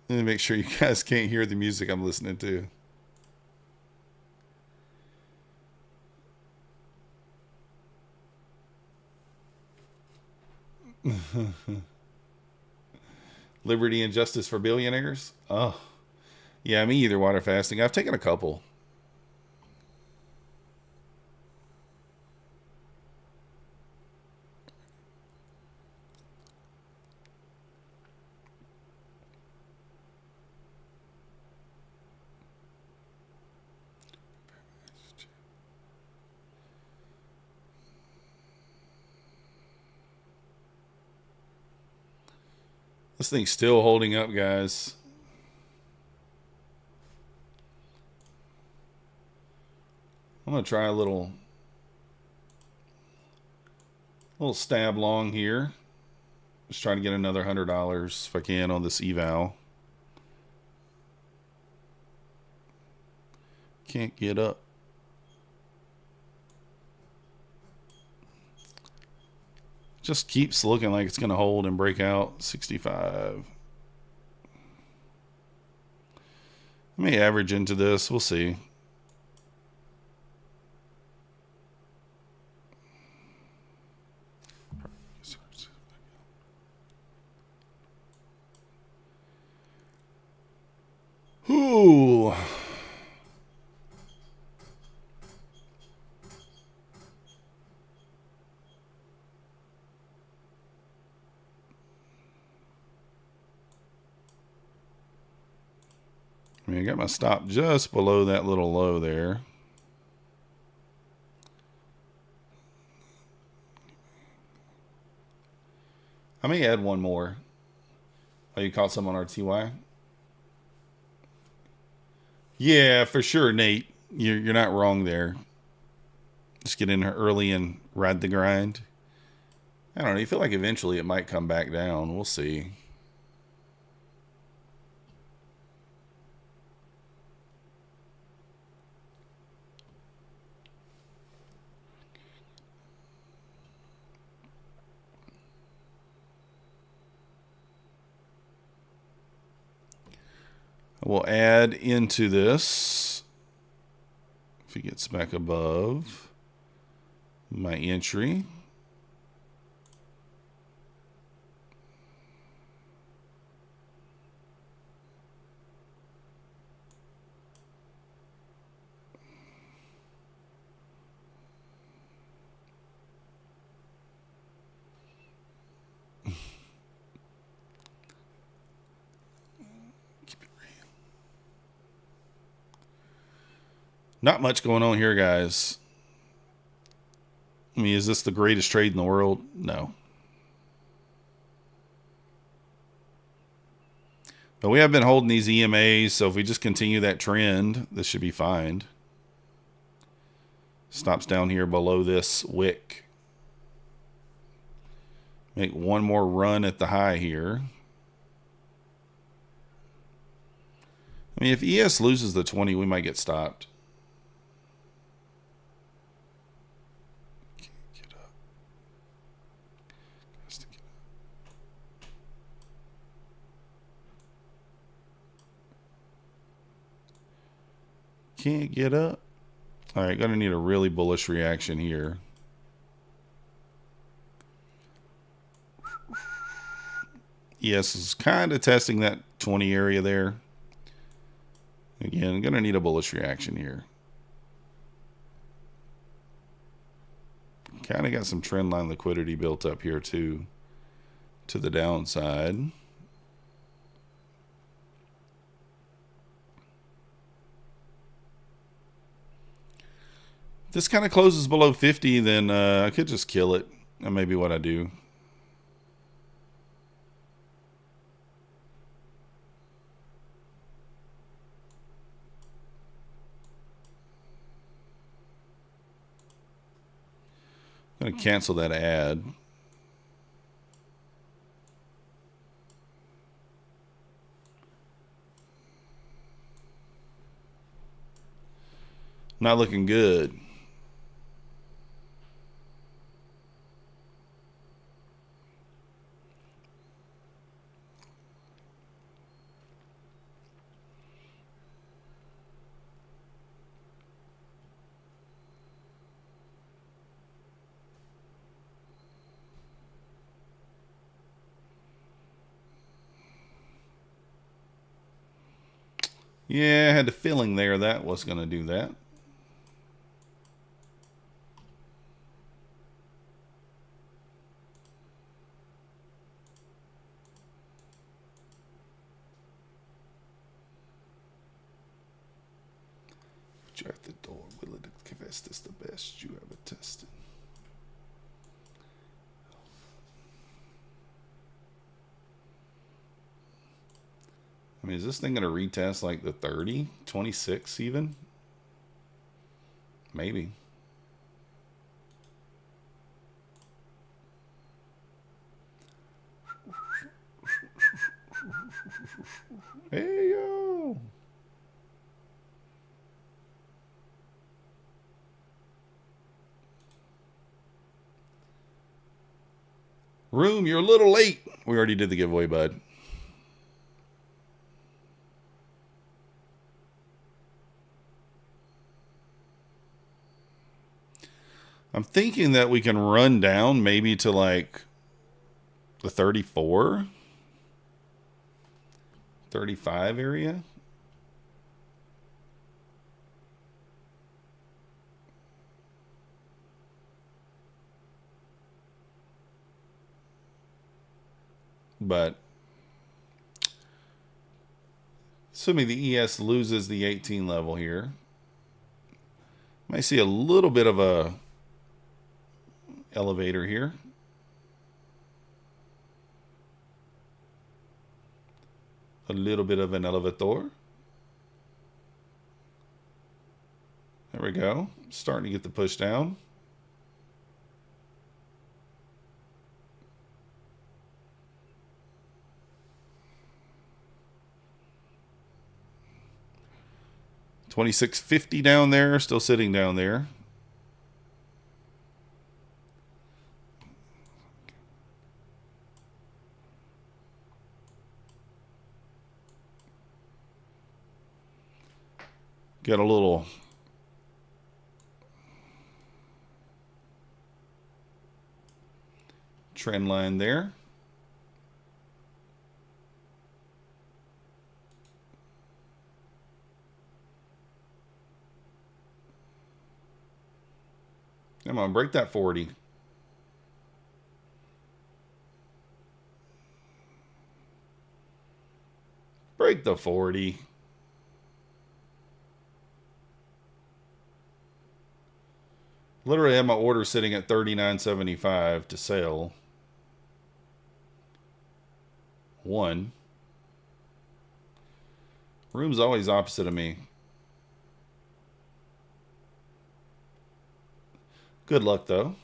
Let me make sure you guys can't hear the music I'm listening to. Liberty and justice for billionaires? Oh, yeah, me either. Water fasting. I've taken a couple. This thing's still holding up, guys. I'm going to try a little stab long here. Just trying to get another $100 if I can on this eval. Can't get up. Just keeps looking like it's going to hold and break out. 65. Let me average into this. We'll see. Ooh. I mean, I got my stop just below that little low there. I may add one more. Oh, you caught some on RTY? Yeah, for sure, Nate. You're not wrong there. Just get in here early and ride the grind. I don't know. You feel like eventually it might come back down. We'll see. We'll add into this if it gets back above my entry. Not much going on here, guys. I mean, is this the greatest trade in the world? No. But we have been holding these EMAs, so if we just continue that trend, this should be fine. Stops down here below this wick. Make one more run at the high here. I mean, if ES loses the 20, we might get stopped. Can't get up. All right, gonna need a really bullish reaction here. Yes, is kind of testing that 20 area there. Again, gonna need a bullish reaction here. Kind of got some trend line liquidity built up here too, to the downside. If this kind of closes below 50, then I could just kill it. That may be what I do. I'm going to cancel that ad. Not looking good. Yeah, I had the feeling there that was going to do that. You at the door, will it confess this the best you ever tested? I mean, is this thing going to retest like the 30, 26 even? Maybe. Hey, yo. Room, you're a little late. We already did the giveaway, bud. I'm thinking that we can run down maybe to like the 34, 35 area. But assuming the ES loses the 18 level here, might see a little bit of a elevator here. A little bit of an elevator. There we go. Starting to get the push down. $26.50 down there, still sitting down there. Got a little trend line there. Come on, break that 40. Break the 40. Literally have my order sitting at $39.75 to sell. One. Room's always opposite of me. Good luck, though.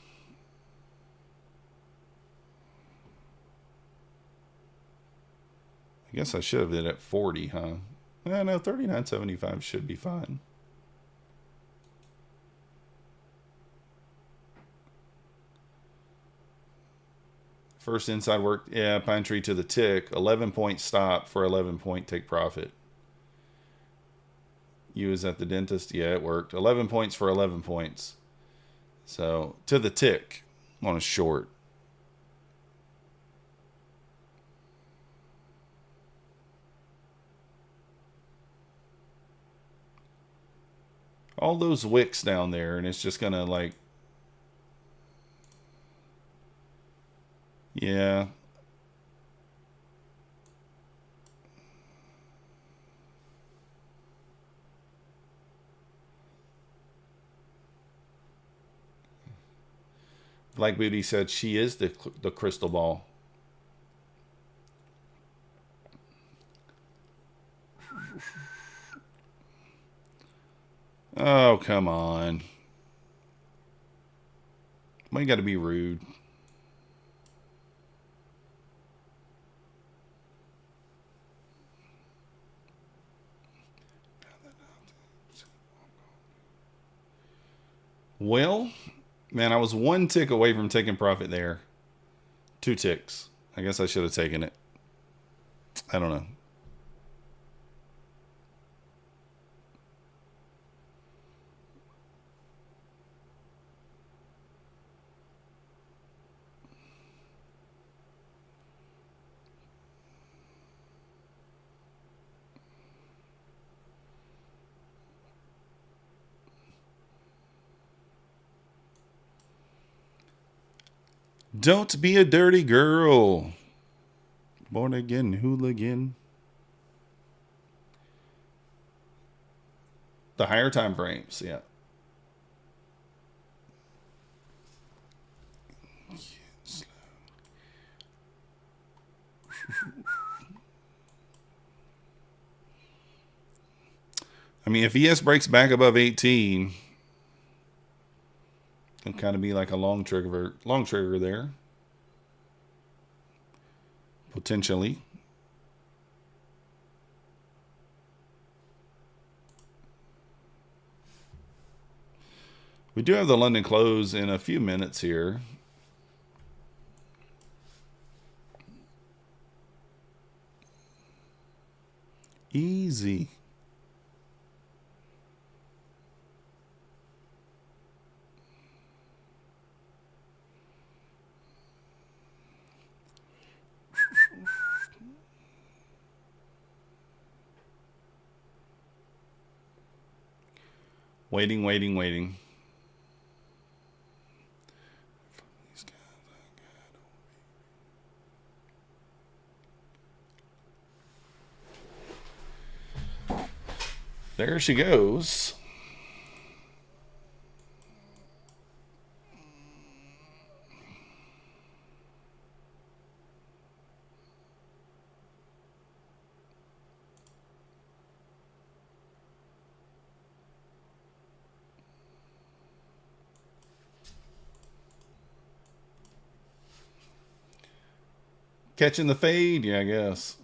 I guess I should have been at 40, huh? Yeah, no, $39.75 should be fine. First inside work, yeah, pine tree to the tick. 11-point stop for 11-point take profit. You was at the dentist? Yeah, it worked. 11 points for 11 points. So, to the tick on a short. All those wicks down there, and it's just going to, like, Yeah. Black Beauty said she is the crystal ball. Oh, come on. Why you got to be rude? Well, man, I was one tick away from taking profit there. 2 ticks. I guess I should have taken it. I don't know. Don't be a dirty girl. Born again hooligan. The higher time frames, yeah. I mean, if ES breaks back above 18, it'll kind of be like a long trigger there. Potentially. We do have the London close in a few minutes here. Easy. Waiting, waiting, waiting. There she goes. Catching the fade? Yeah, I guess.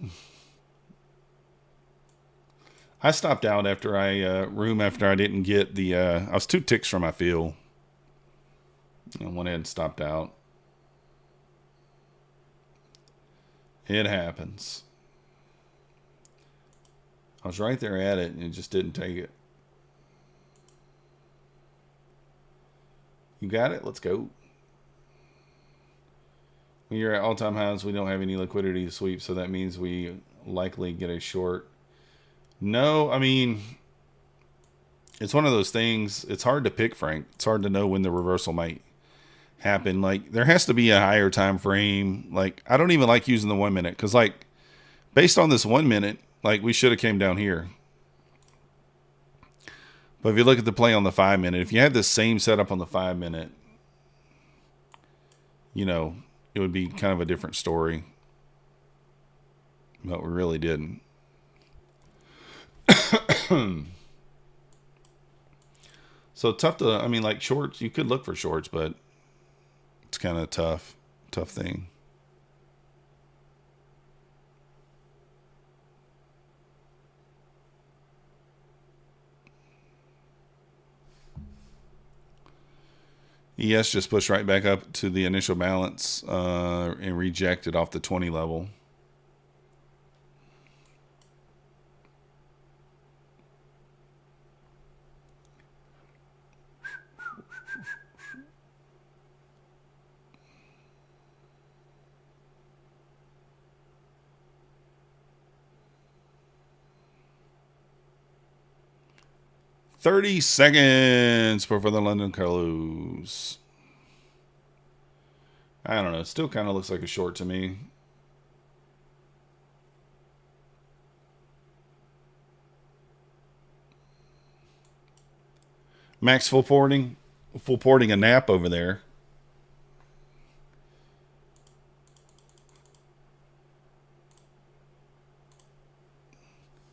I stopped out after after I didn't get the, I was 2 ticks from my fill. I went ahead and stopped out. It happens. I was right there at it and it just didn't take it. You got it? Let's go. When you're at all-time highs, we don't have any liquidity to sweep, so that means we likely get a short. No, I mean, it's one of those things. It's hard to pick, Frank. It's hard to know when the reversal might happen. Like, there has to be a higher time frame. Like, I don't even like using the 1 minute because, like, based on this 1 minute, like, we should have came down here. But if you look at the play on the 5 minute, if you had the same setup on the 5 minute, you know, it would be kind of a different story. But we really didn't. So tough to, I mean, like shorts, you could look for shorts, but it's kind of tough thing. ES just pushed right back up to the initial balance and rejected off the 20 level. "30 seconds before the London close." I don't know. It still kind of looks like a short to me. Max full porting a nap over there.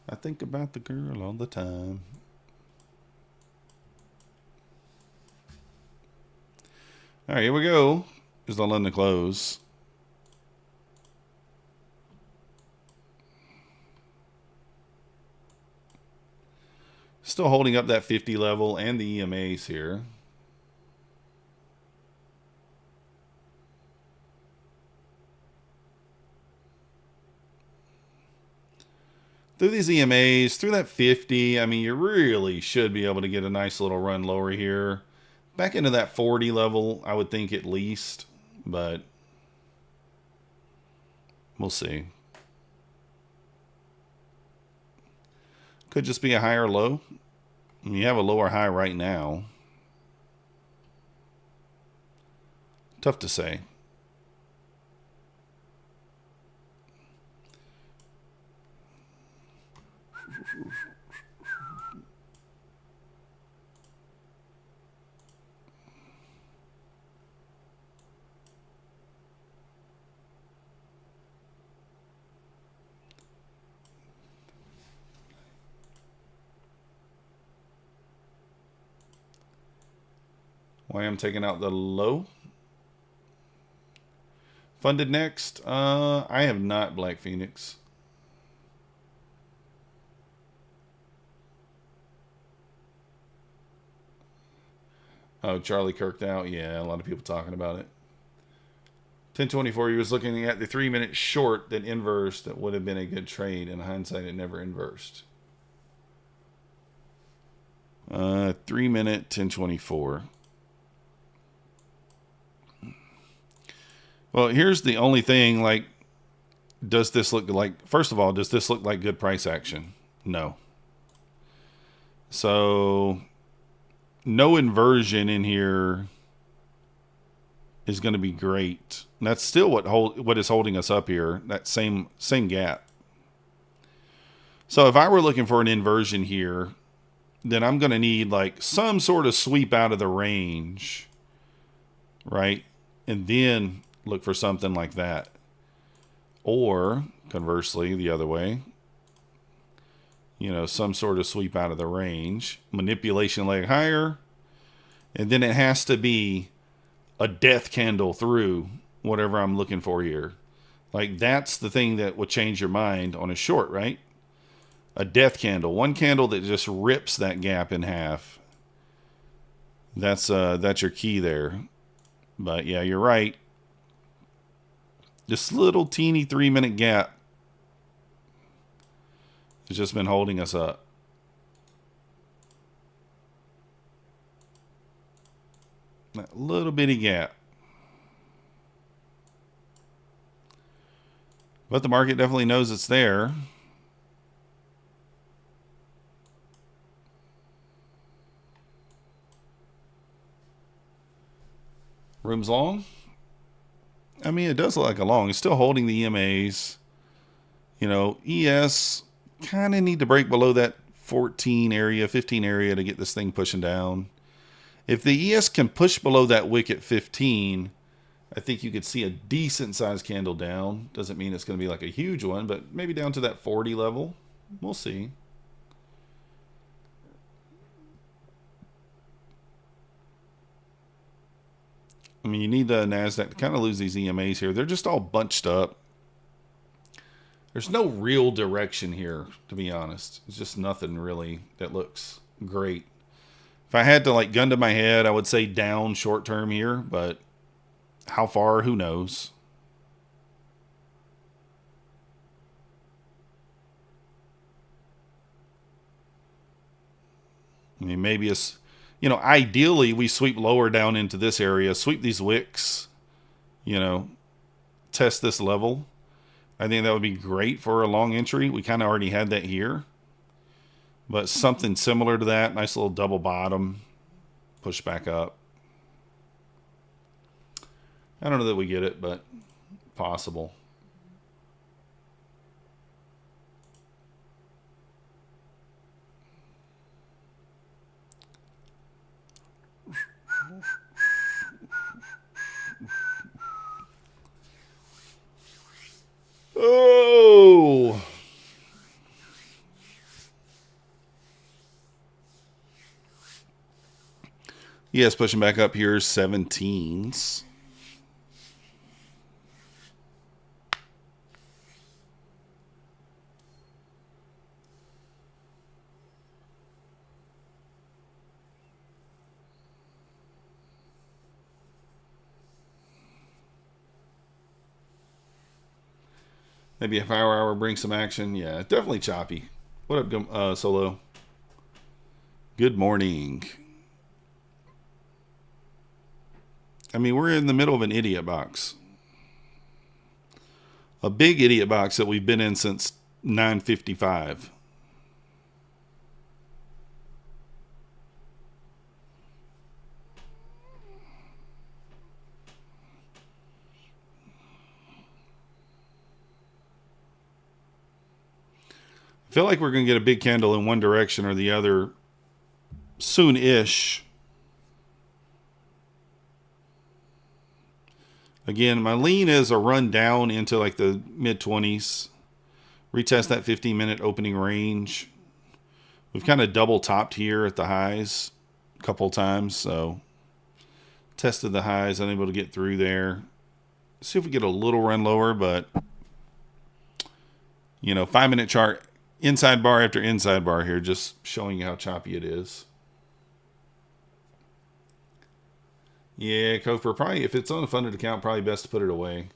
I think about the girl all the time. All right, here we go. Here's the London close. Still holding up that 50 level and the EMAs here. Through these EMAs, through that 50, I mean, you really should be able to get a nice little run lower here. Back into that 40 level, I would think at least, but we'll see. Could just be a higher low. I mean, you have a lower high right now. Tough to say. Why I'm taking out the low. Funded next. I have not Black Phoenix. Oh, Charlie Kirked out. Yeah, a lot of people talking about it. 1024, he was looking at the 3-minute short that inversed that would have been a good trade. In hindsight, it never inversed. 3-minute, 1024. Well, here's the only thing, like, does this look like, first of all, does this look like good price action? No. So, no inversion in here is going to be great. And that's still what is holding us up here, that same gap. So, if I were looking for an inversion here, then I'm going to need, like, some sort of sweep out of the range, right? And then look for something like that. Or, conversely, the other way, you know, some sort of sweep out of the range, manipulation leg higher, and then it has to be a death candle through whatever I'm looking for here. Like, that's the thing that will change your mind on a short, right? A death candle. One candle that just rips that gap in half. That's your key there. But, yeah, you're right. This little teeny 3-minute gap has just been holding us up. That little bitty gap. But the market definitely knows it's there. Room's long. I mean, it does look like a long. It's still holding the EMAs. You know, ES kind of need to break below that 14 area, 15 area to get this thing pushing down. If the ES can push below that wick at 15, I think you could see a decent sized candle down. Doesn't mean it's going to be like a huge one, but maybe down to that 40 level. We'll see. I mean, you need the Nasdaq to kind of lose these EMAs here. They're just all bunched up. There's no real direction here, to be honest. It's just nothing really that looks great. If I had to, like, gun to my head, I would say down short term here, but how far, who knows? I mean, maybe it's, you know, ideally we sweep lower down into this area, sweep these wicks, you know, test this level. I think that would be great for a long entry. We kind of already had that here. But something similar to that, nice little double bottom, push back up. I don't know that we get it, but possible. Oh! Yes, pushing back up here, 17s. Maybe a power hour brings some action. Yeah, definitely choppy. What up, Solo? Good morning. I mean, we're in the middle of an idiot box. A big idiot box that we've been in since 9:55. I feel like we're going to get a big candle in one direction or the other soon-ish. Again, my lean is a run down into like the mid-20s. Retest that 15-minute opening range. We've kind of double topped here at the highs a couple times, so tested the highs, unable to get through there. See if we get a little run lower, but you know, 5-minute chart, inside bar after inside bar here, just showing you how choppy it is. Yeah, Kofer, probably if it's on a funded account, probably best to put it away.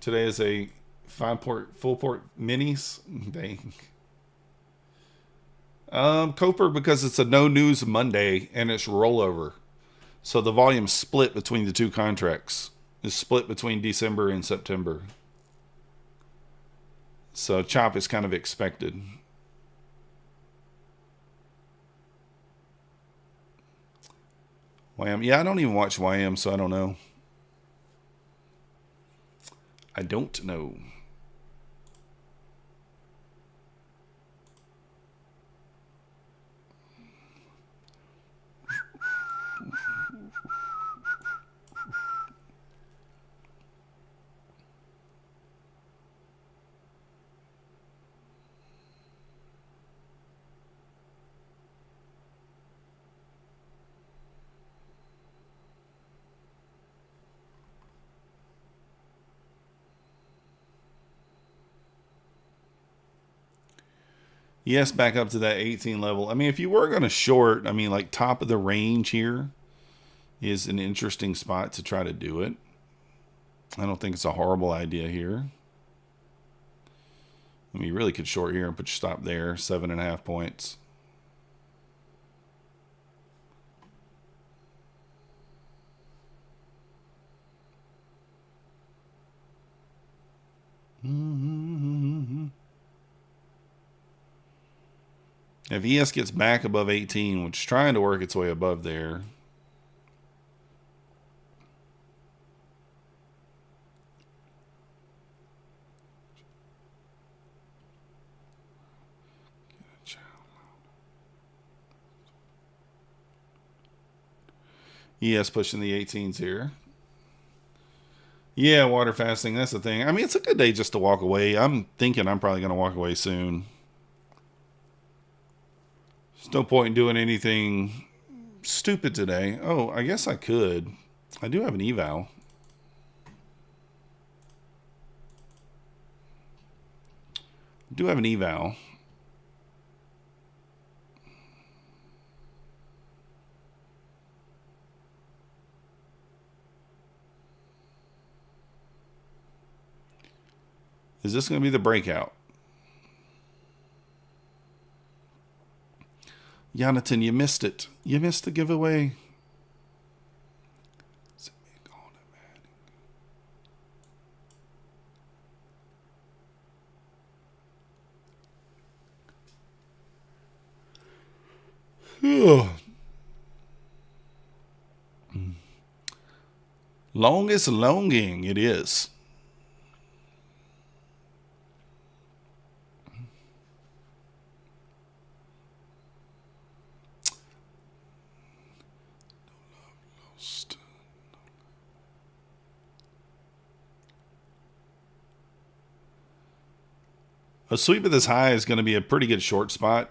Today is a 5-port, full port minis. Dang. Koper, because it's a no news Monday and it's rollover. So the volume split between the two contracts. It's split between December and September. So chop is kind of expected. Wham. Yeah, I don't even watch YM, so I don't know. I don't know. Yes, back up to that 18 level. I mean, if you were going to short, I mean, like top of the range here is an interesting spot to try to do it. I don't think it's a horrible idea here. I mean, you really could short here and put your stop there, 7.5 points. If ES gets back above 18, which is trying to work its way above there. ES pushing the 18s here. Yeah, water fasting, that's the thing. I mean, it's a good day just to walk away. I'm thinking I'm probably going to walk away soon. There's no point in doing anything stupid today. Oh, I guess I could. I do have an eval. I do have an eval. Is this going to be the breakout? Jonathan, you missed it. You missed the giveaway. Longest longing it is. A sweep of this high is going to be a pretty good short spot.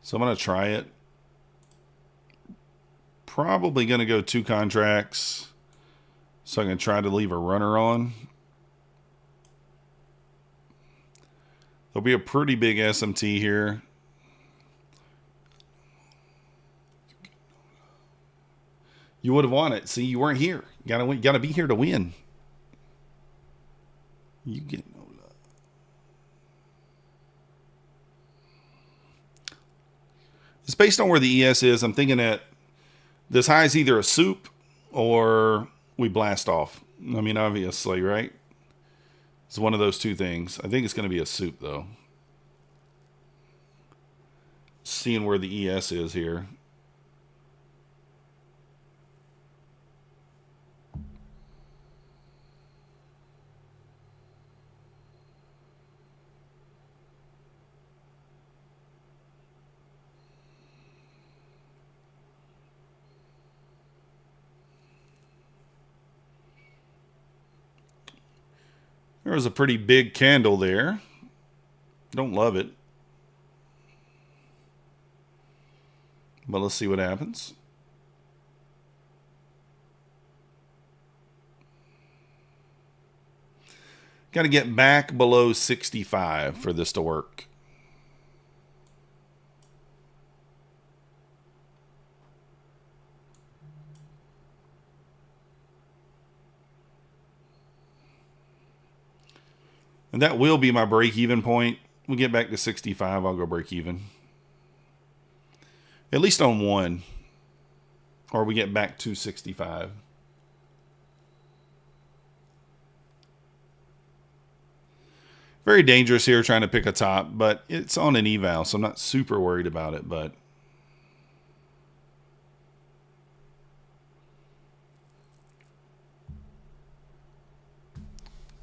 So I'm going to try it. Probably going to go 2 contracts. So I can try to leave a runner on. There'll be a pretty big SMT here. You would have won it. See, you weren't here. You gotta be here to win. You get no love. It's based on where the ES is. I'm thinking that this high is either a soup or we blast off. I mean, obviously, right? It's one of those two things. I think it's going to be a soup, though. Seeing where the ES is here. There was a pretty big candle there. Don't love it. But let's see what happens. Got to get back below 65 for this to work. And that will be my break-even point. We get back to 65, I'll go break-even. At least on one. Or we get back to 65. Very dangerous here trying to pick a top, but it's on an eval, so I'm not super worried about it, but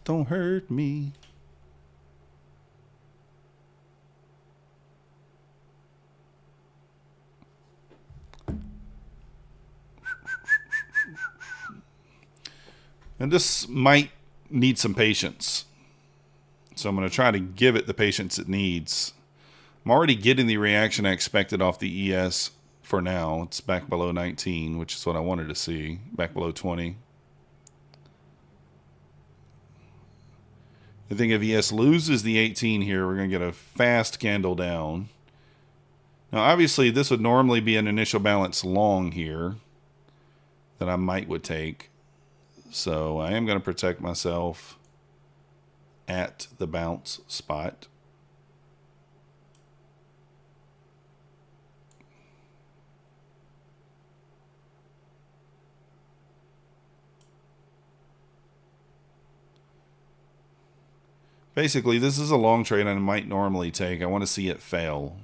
don't hurt me. And this might need some patience. So I'm going to try to give it the patience it needs. I'm already getting the reaction I expected off the ES for now. It's back below 19, which is what I wanted to see. Back below 20. I think if ES loses the 18 here, we're going to get a fast candle down. Now, obviously, this would normally be an initial balance long here that I would take. So I am going to protect myself at the bounce spot. Basically, this is a long trade I might normally take. I want to see it fail.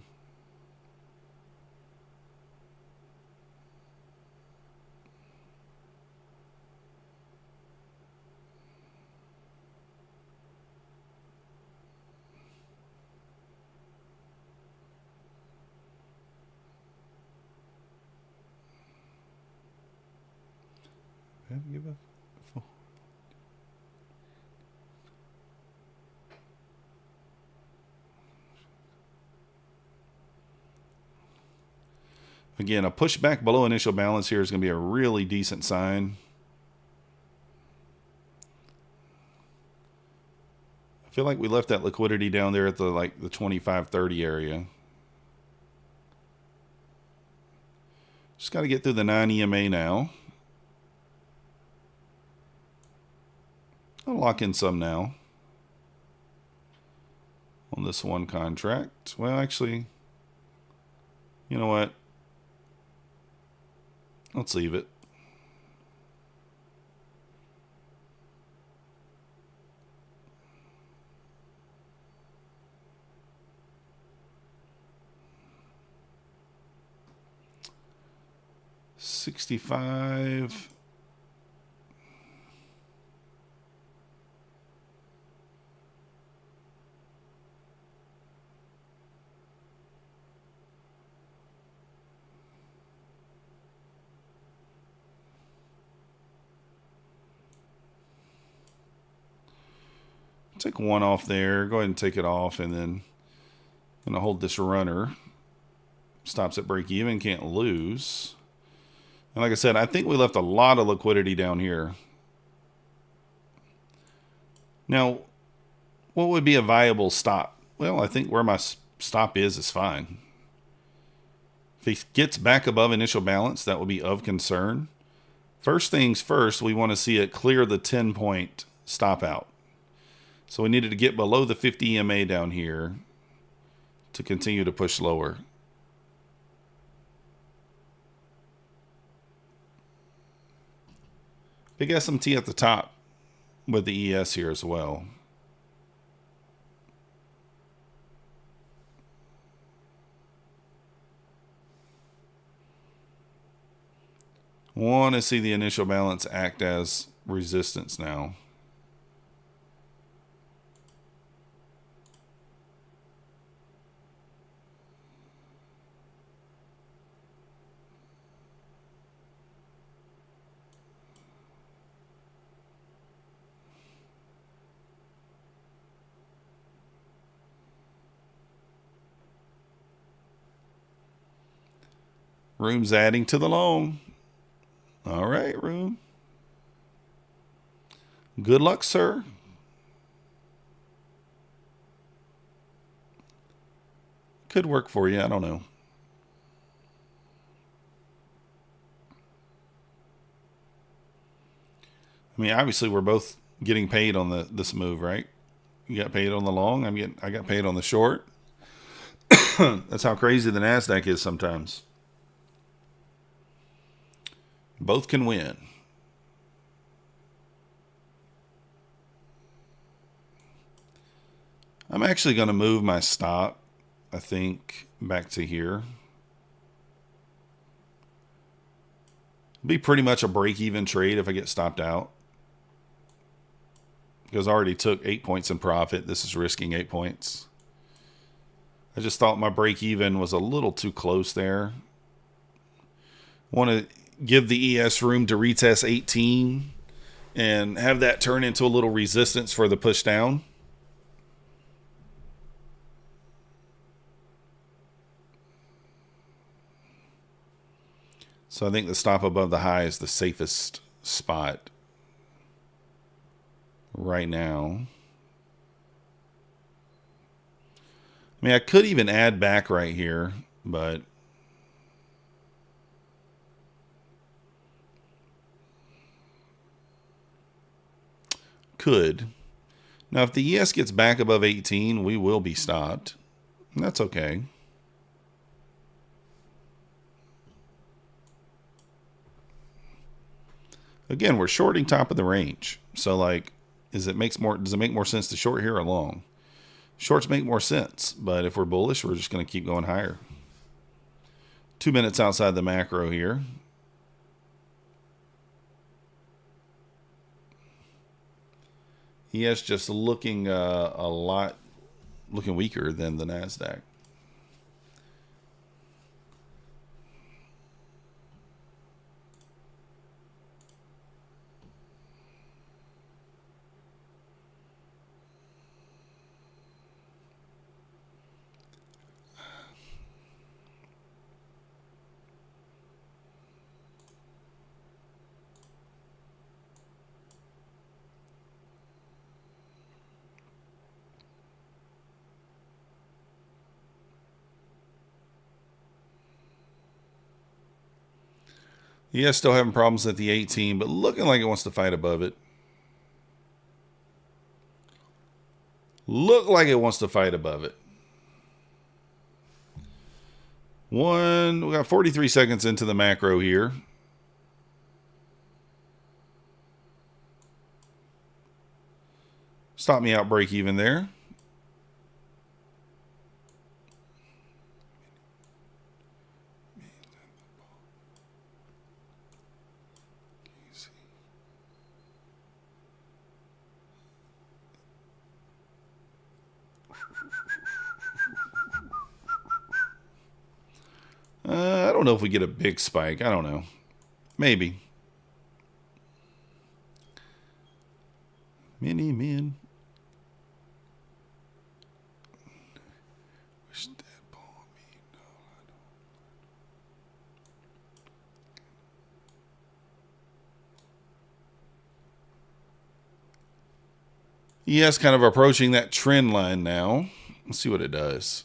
Give a Again, a push back below initial balance here is going to be a really decent sign. I feel like we left that liquidity down there at the the 25-30 area. Just got to get through the 9 EMA now. I'll lock in some now on this one contract. Well, actually, you know what? Let's leave it. 65. Take one off there. Go ahead and take it off, and then I'm going to hold this runner. Stops at break even, can't lose. And like I said, I think we left a lot of liquidity down here. Now, what would be a viable stop? Well, I think where my stop is fine. If he gets back above initial balance, that would be of concern. First things first, we want to see it clear the 10-point stop out. So we needed to get below the 50 EMA down here to continue to push lower. Big SMT at the top with the ES here as well. Want to see the initial balance act as resistance now. Room's adding to the long. All right, Room. Good luck, sir. Could work for you. I don't know. I mean, obviously, we're both getting paid on this move, right? You got paid on the long. I got paid on the short. That's how crazy the Nasdaq is sometimes. Both can win. I'm actually going to move my stop, I think, back to here. Be pretty much a break-even trade if I get stopped out. Because I already took 8 points in profit. This is risking 8 points. I just thought my break-even was a little too close there. Want to give the ES room to retest 18 and have that turn into a little resistance for the push down. So I think the stop above the high is the safest spot right now. I mean, I could even add back right here, but could. Now, if the ES gets back above 18, we will be stopped. That's okay. Again, we're shorting top of the range. So, like, does it make more sense to short here or long? Shorts make more sense, but if we're bullish, we're just going to keep going higher. 2 minutes outside the macro here. ES just looking looking weaker than the Nasdaq. Yeah, still having problems at the 18, but looking like it wants to fight above it. Look like it wants to fight above it. We got 43 seconds into the macro here. Stop me out break even there. don't know if we get a big spike. I don't know. Maybe. Mini min. Wish that upon me. No, I don't. ES kind of approaching that trend line now. Let's see what it does.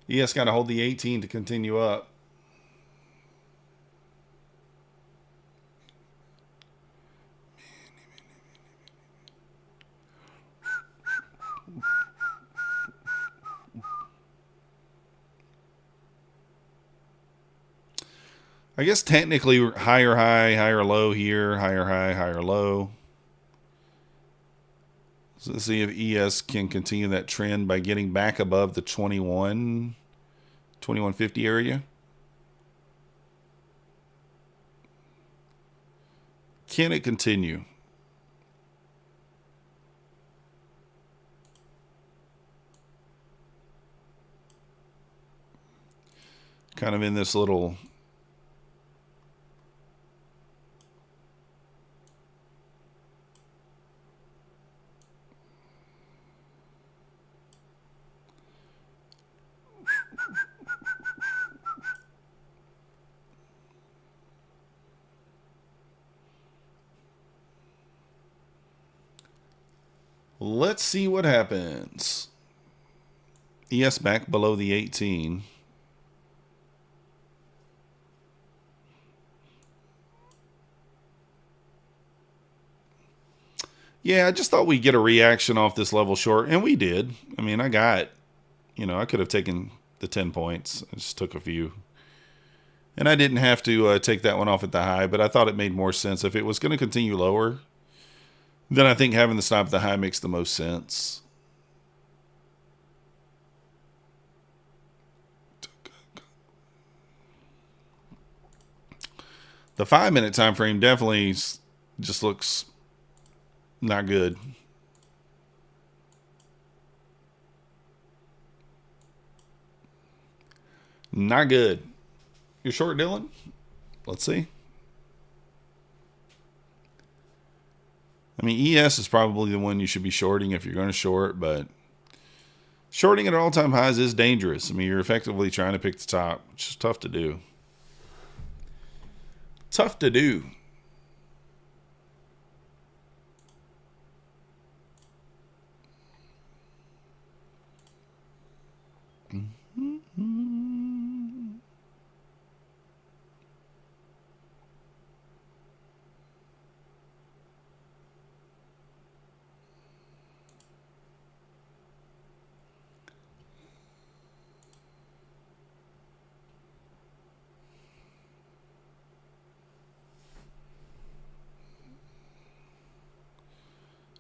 ES got to hold the 18 to continue up. I guess technically higher high, higher low here, higher high, higher low. So let's see if ES can continue that trend by getting back above the 2150 area. Can it continue? Kind of in this little let's see what happens. ES back below the 18. Yeah, I just thought we'd get a reaction off this level short, and we did. I mean, I got, I could have taken the 10 points. I just took a few. And I didn't have to take that one off at the high, but I thought it made more sense. If it was going to continue lower, then I think having the stop at the high makes the most sense. The 5-minute time frame definitely just looks not good. Not good. You're short, Dylan? Let's see. I mean, ES is probably the one you should be shorting if you're going to short, but shorting at all-time highs is dangerous. I mean, you're effectively trying to pick the top, which is tough to do. Tough to do.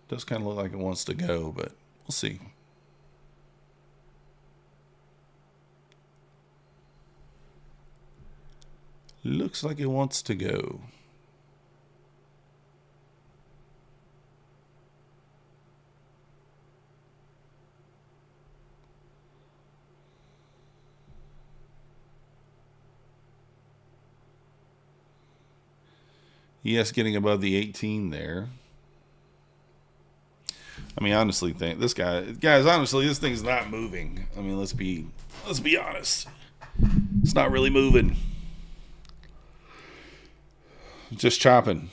Does kind of look like it wants to go, but we'll see. Looks like it wants to go. Yes, getting above the 18 there. I mean, honestly, guys, honestly, this thing's not moving. I mean, let's be honest. It's not really moving. Just chopping.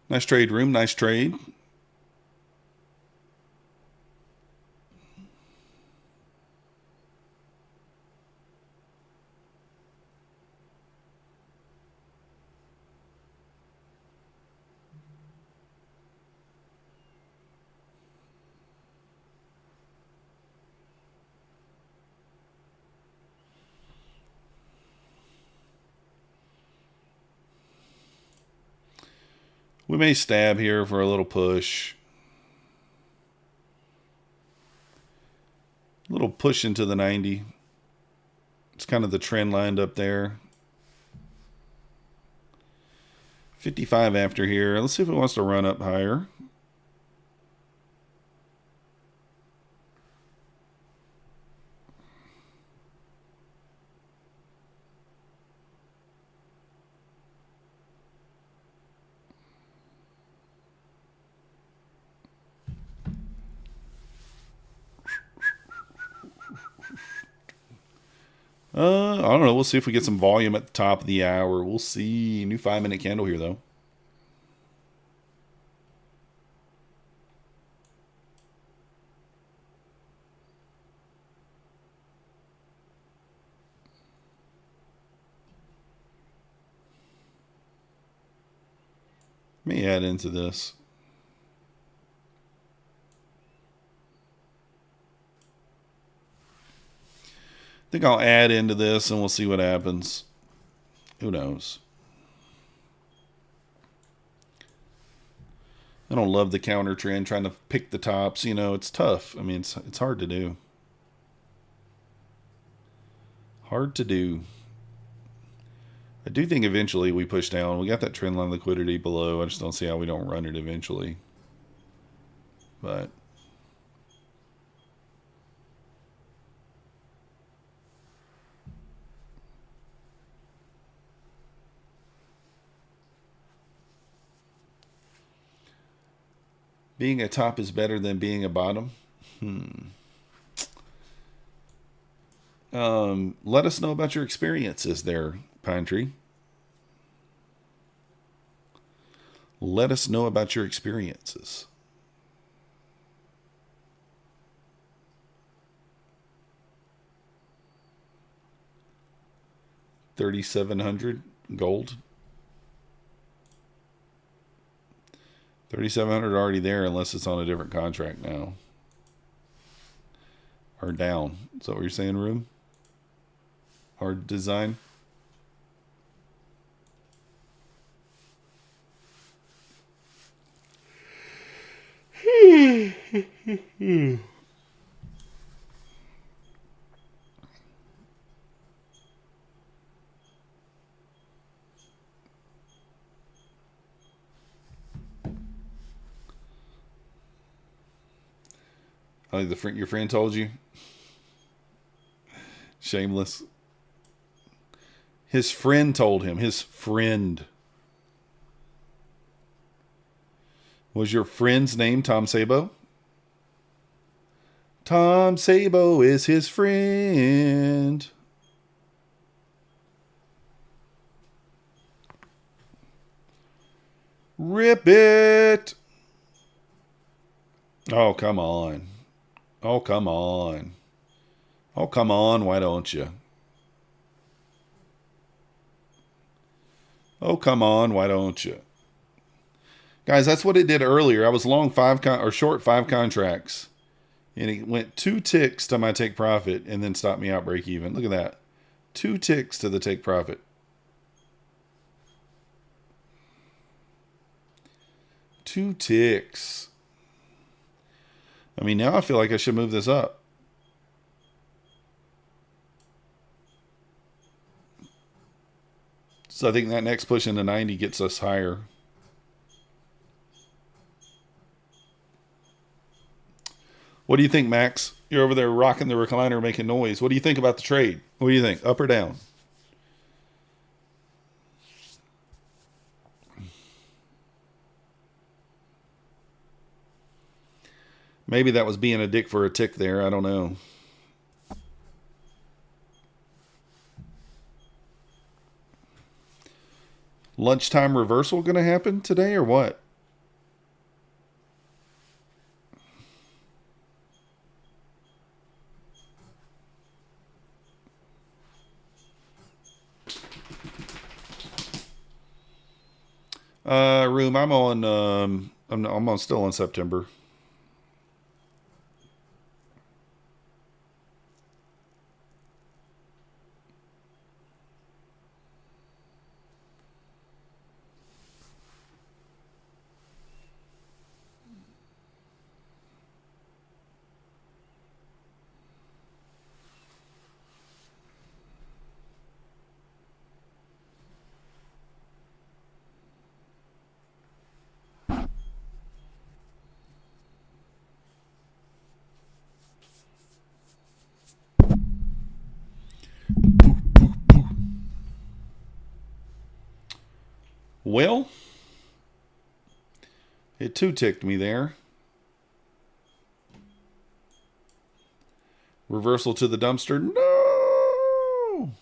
Nice trade, room. Nice trade. We may stab here for a little push. A little push into the 90. It's kind of the trend lined up there. 55 after here. Let's see if it wants to run up higher. I don't know. We'll see if we get some volume at the top of the hour. We'll see. New 5-minute candle here, though. Let me add into this. I think I'll add into this and we'll see what happens. Who knows? I don't love the counter trend, trying to pick the tops. You know, it's tough. I mean, it's hard to do. Hard to do. I do think eventually we push down. We got that trend line liquidity below. I just don't see how we don't run it eventually. But being a top is better than being a bottom. Let us know about your experiences there, Pine Tree. Let us know about your experiences. $3,700 gold. 3,700 already there unless it's on a different contract now. Or down. Is that what you're saying, Room? Hard design? Oh, your friend told you? Shameless. His friend told him. His friend. Was your friend's name Tom Sabo? Tom Sabo is his friend. Rip it. Oh, come on. Oh, come on. Oh, come on. Why don't you? Oh, come on. Why don't you? Guys, that's what it did earlier. I was long short 5 contracts. And it went 2 ticks to my take profit and then stopped me out break even. Look at that. 2 ticks to the take profit. 2 ticks. I mean, now I feel like I should move this up. So I think that next push into 90 gets us higher. What do you think, Max? You're over there rocking the recliner, making noise. What do you think about the trade? What do you think? Up or down? Maybe that was being a dick for a tick there. I don't know. Lunchtime reversal going to happen today or what? Room. I'm on. I'm on still in September. Well, it two-ticked me there. Reversal to the dumpster. No!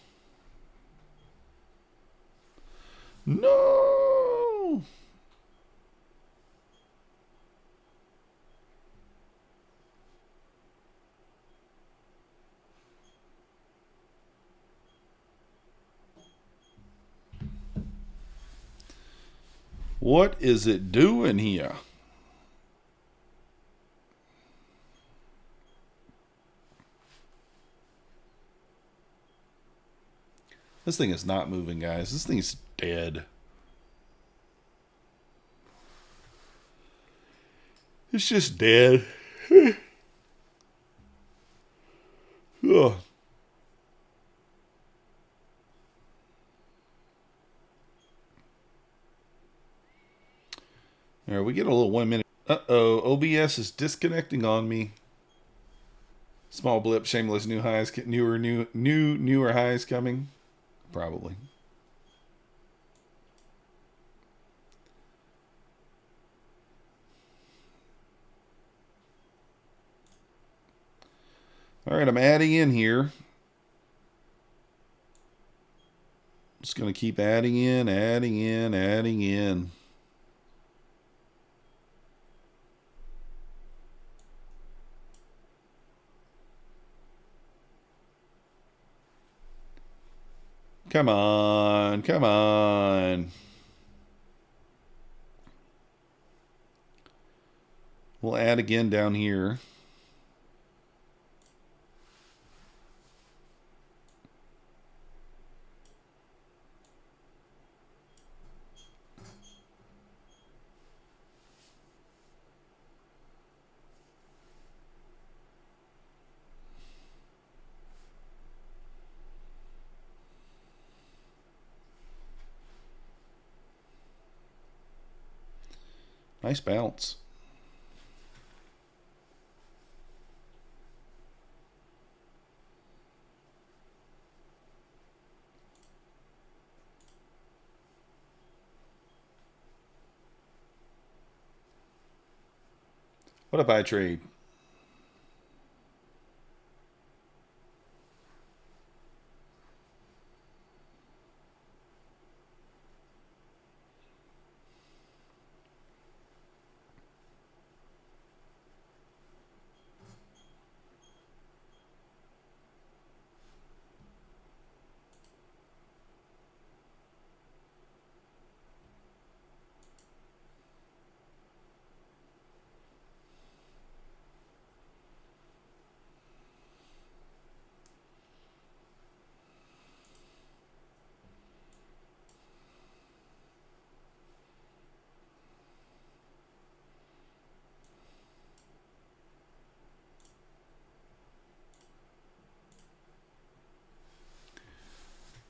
No! What is it doing here? This thing is not moving, guys. This thing's dead. It's just dead. Ugh. All right, we get a little 1 minute. Uh-oh, OBS is disconnecting on me. Small blip, shameless new highs, newer highs coming. Probably. All right, I'm adding in here. Just going to keep adding in, adding in, adding in. Come on, come on. We'll add again down here. Nice bounce. What if I trade?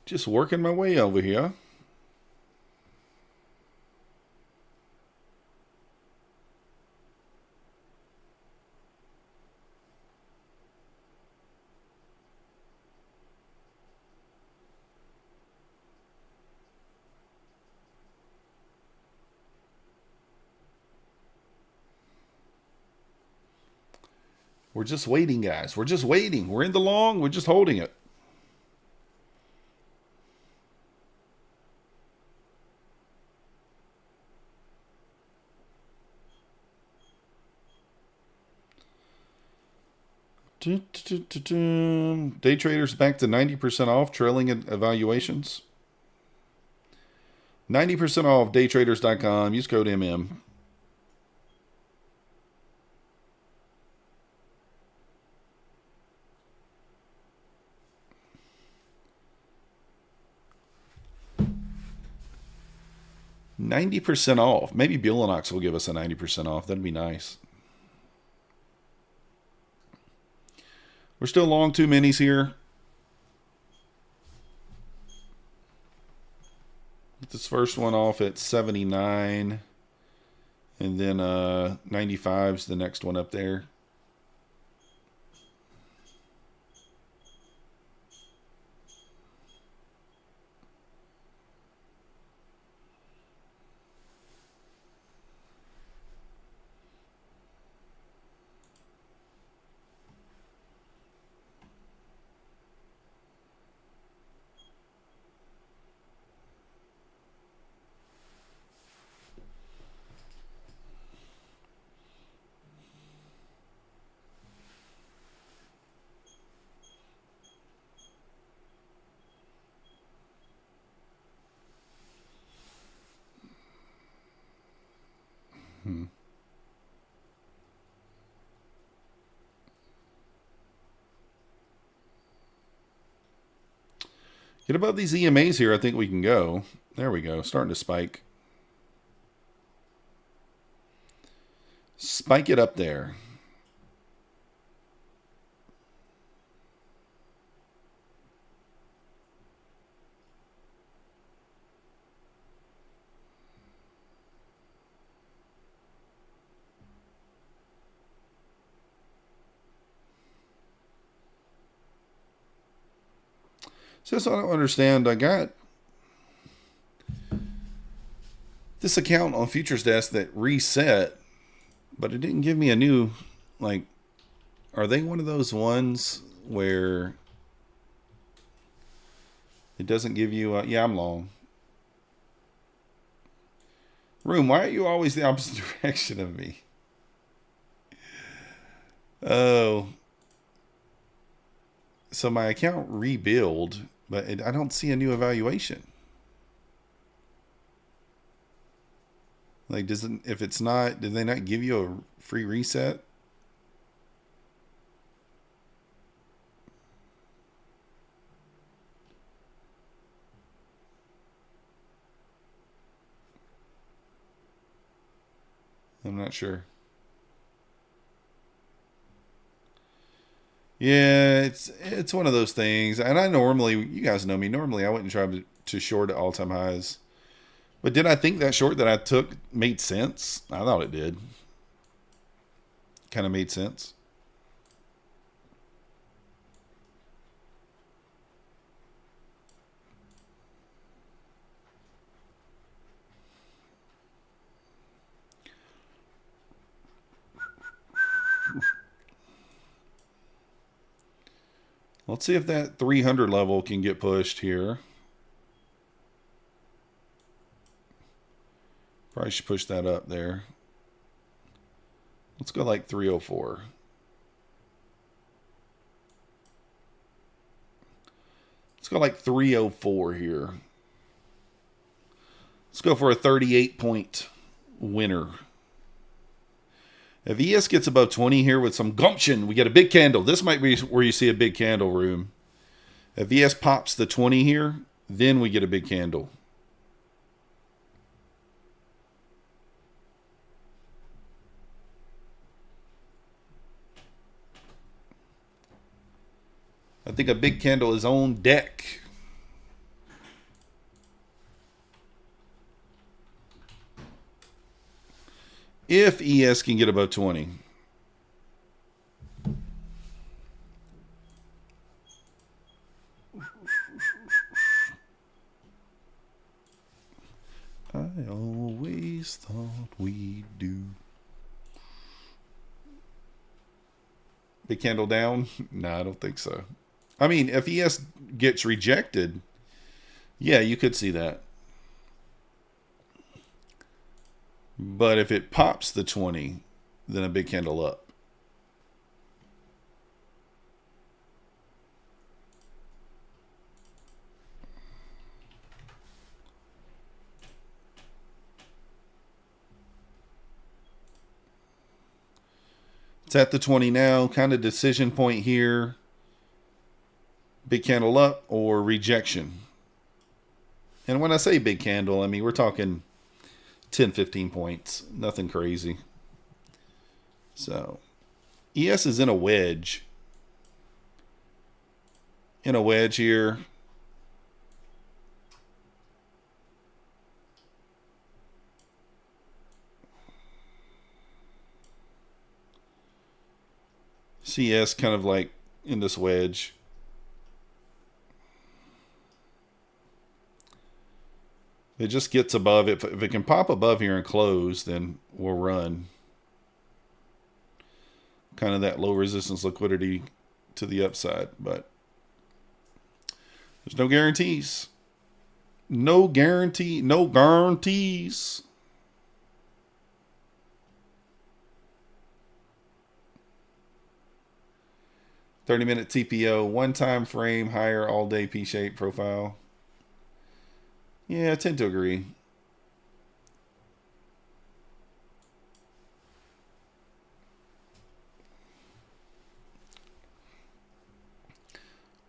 Just working my way over here. We're just waiting, guys. We're just waiting. We're in the long. We're just holding it. Day traders back to 90% off, trailing evaluations. 90% off daytraders.com. Use code MM. $90 off. Maybe Bulenox will give us a 90% off. That'd be nice. We're still long 2 minis here. Get this first one off at 79. And then 95 is the next one up there. Get above these EMAs here, I think we can go. There we go, starting to spike. Spike it up there. So that's what I don't understand. I got this account on Futures Desk that reset, but it didn't give me a new, like, are they one of those ones where it doesn't give you, yeah, I'm long. Room, why are you always the opposite direction of me? Oh. So my account rebuild, but I don't see a new evaluation. Like, if it's not, did they not give you a free reset? I'm not sure. Yeah, it's one of those things. And I normally, you guys know me, normally I wouldn't try to short at all-time highs. But did I think that short that I took made sense? I thought it did. Kind of made sense. Let's see if that 300 level can get pushed here. Probably should push that up there. Let's go like 304. Let's go like 304 here. Let's go for a 38-point winner. If ES gets above 20 here with some gumption, we get a big candle. This might be where you see a big candle, Room. If ES pops the 20 here, then we get a big candle. I think a big candle is on deck. If ES can get above 20. I always thought we'd do. Big candle down? No, I don't think so. I mean, if ES gets rejected, yeah, you could see that. But if it pops the 20, then a big candle up. It's at the 20 now, kind of decision point here. Big candle up or rejection. And when I say big candle, I mean, we're talking 10, 15 points. Nothing crazy. So, ES is in a wedge. In a wedge here. CS kind of like in this wedge. It just gets above it. If it can pop above here and close, then we'll run. Kind of that low resistance liquidity to the upside, but there's no guarantees. No guarantee, no guarantees. $30-minute TPO, one time frame, higher all day P-shape profile. Yeah, I tend to agree.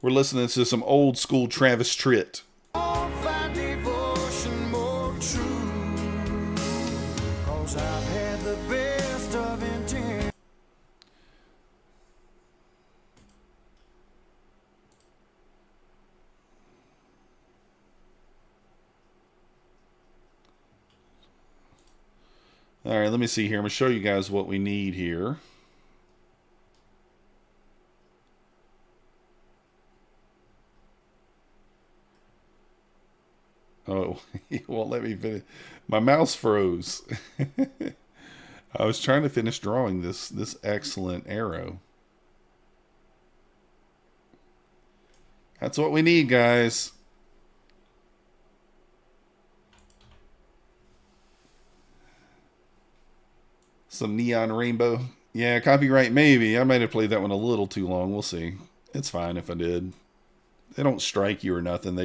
We're listening to some old school Travis Tritt. Find devotion more true, 'cause I've had the best of intent. All right, let me see here. I'm going to show you guys what we need here. Oh, he won't let me finish. My mouse froze. I was trying to finish drawing this excellent arrow. That's what we need, guys. Some neon rainbow. Yeah, copyright maybe. I might have played that one a little too long. We'll see. It's fine if I did. They don't strike you or nothing.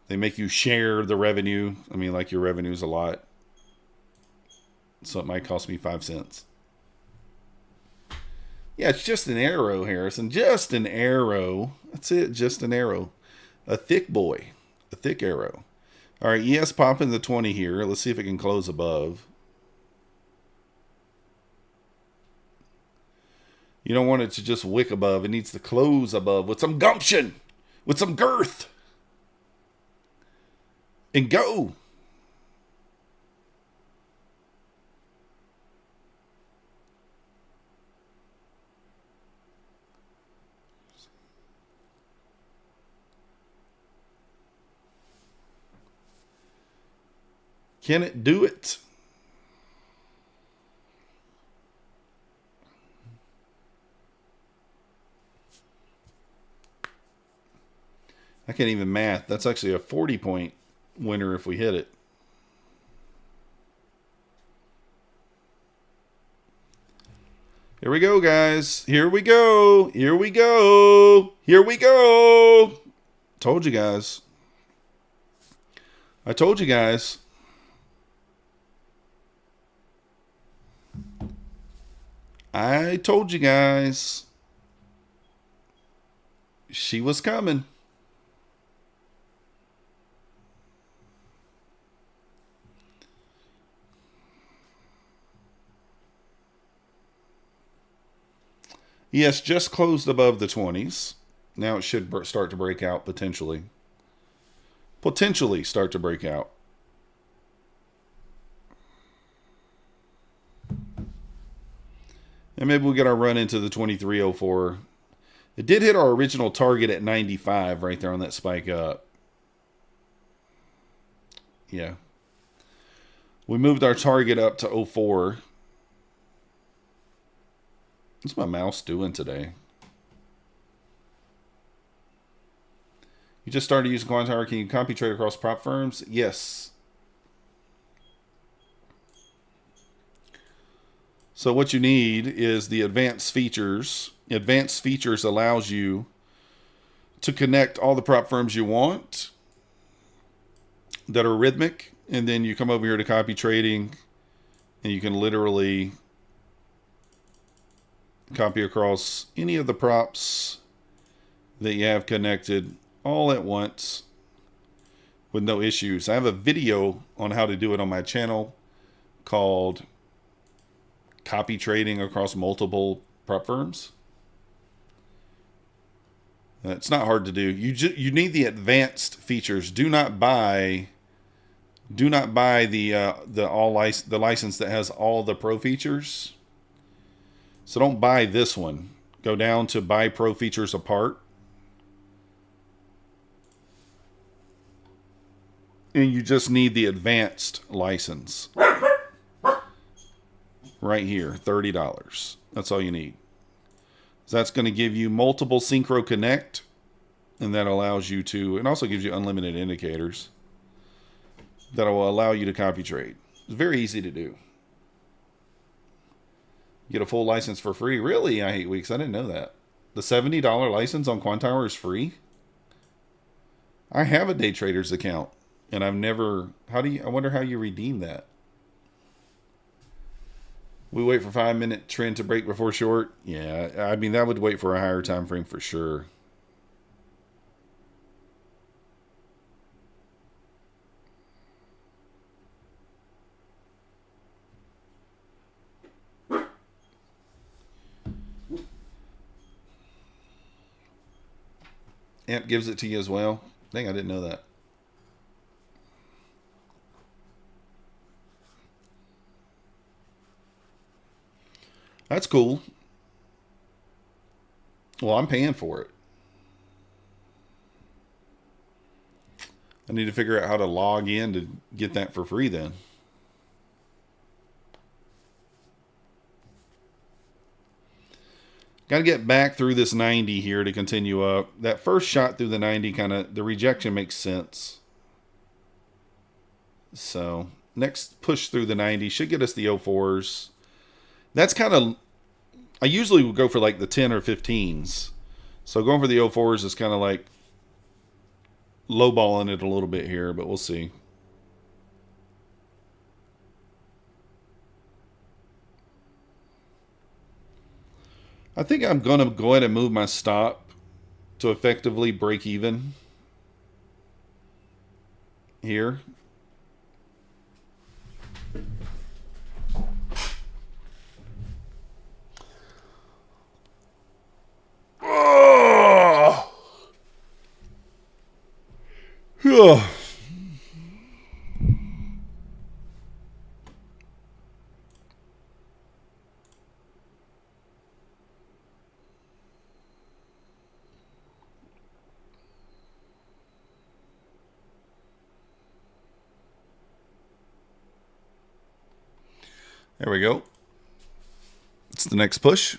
They make you share the revenue. I mean, like your revenue's a lot. So it might cost me 5 cents. Yeah, it's just an arrow, Harrison. Just an arrow. That's it. Just an arrow. A thick boy. A thick arrow. All right, ES popping the 20 here. Let's see if it can close above. You don't want it to just wick above. It needs to close above with some gumption, with some girth. And go. Can it do it? I can't even math. That's actually a 40-point winner if we hit it. Here we go, guys. Here we go. Here we go. Here we go. Told you guys. I told you guys. I told you guys. She was coming. Yes, just closed above the 20s. Now it should start to break out potentially. Potentially start to break out. And maybe we'll get our run into the 2304. It did hit our original target at 95 right there on that spike up. Yeah. We moved our target up to 04. What's my mouse doing today? You just started using Quantower. Can you copy trade across prop firms? Yes. So what you need is the advanced features. Advanced features allows you to connect all the prop firms you want that are rhythmic. And then you come over here to copy trading and you can literally copy across any of the props that you have connected all at once with no issues. I have a video on how to do it on my channel called Copy Trading Across Multiple Prop Firms. It's not hard to do. You need the advanced features. Do not buy the license that has all the pro features. So don't buy this one. Go down to buy pro features apart. And you just need the advanced license. Right here, $30. That's all you need. So that's going to give you multiple synchro connect. And that allows you to, and also gives you unlimited indicators. That will allow you to copy trade. It's very easy to do. Get a full license for free. Really? I hate weeks. I didn't know that. The $70 license on Quantower is free? I have a day trader's account. And I've never... I wonder how you redeem that. We wait for 5-minute trend to break before short. Yeah, I mean, that would wait for a higher time frame for sure. Amp gives it to you as well. Dang, I didn't know that. That's cool. Well, I'm paying for it. I need to figure out how to log in to get that for free then. Got to get back through this 90 here to continue up. That first shot through the 90 kind of, the rejection makes sense. So next push through the 90 should get us the 04s. That's kind of, I usually would go for like the 10 or 15s. So going for the 04s is kind of like lowballing it a little bit here, but we'll see. I think I'm going to go ahead and move my stop to effectively break even here. Oh! There we go. It's the next push.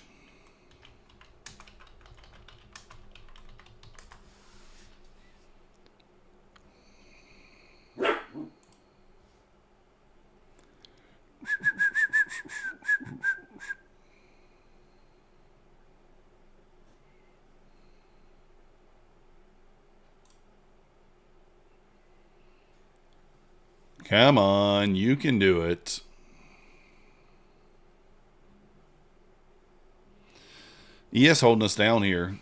Come on, you can do it. ES holding us down here.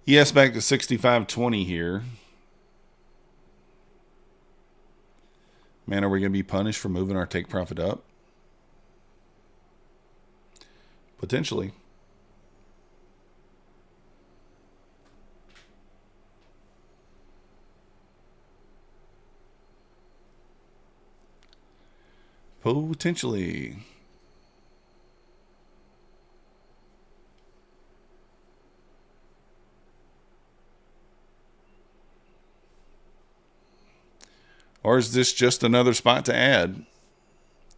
ES back to 65.20 here. Man, are we going to be punished for moving our take profit up? Potentially. Potentially. Or is this just another spot to add?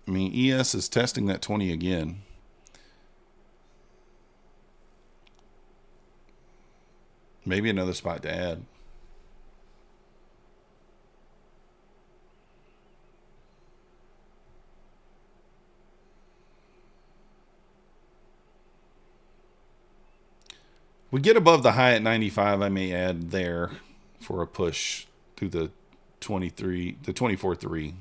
I mean, ES is testing that 20 again. Maybe another spot to add. We get above the high at 95, I may add there for a push through the 24.3.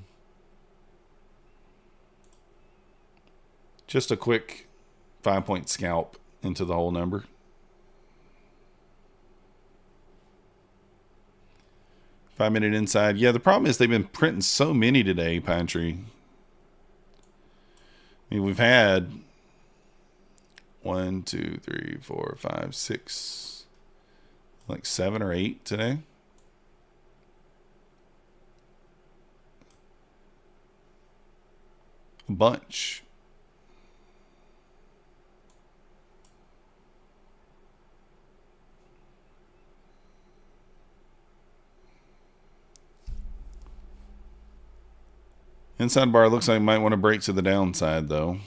Just a quick 5-point scalp into the whole number. Five-minute inside. Yeah, the problem is they've been printing so many today, Pine Tree. I mean, we've had 1, 2, 3, 4, 5, 6, like 7 or 8 today. A bunch. Inside bar looks like it might want to break to the downside, though.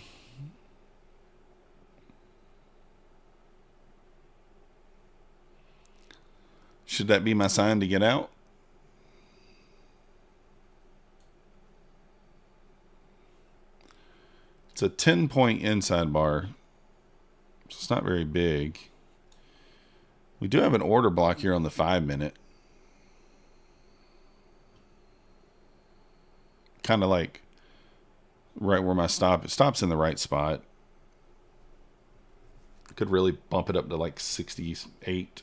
Should that be my sign to get out? It's a 10-point inside bar. So it's not very big. We do have an order block here on the 5-minute. Kind of like right where my stop. It stops in the right spot. Could really bump it up to like 68.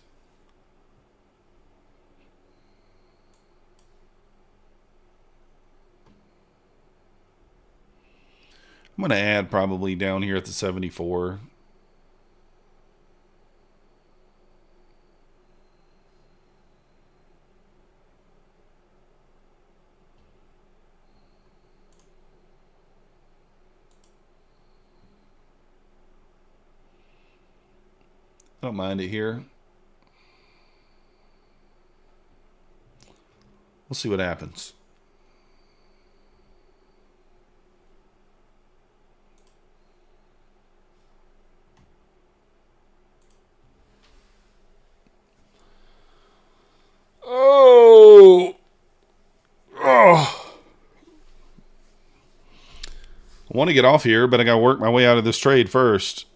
I'm going to add probably down here at the 74. Don't mind it here. We'll see what happens. Oh. Oh. I want to get off here, but I got to work my way out of this trade first.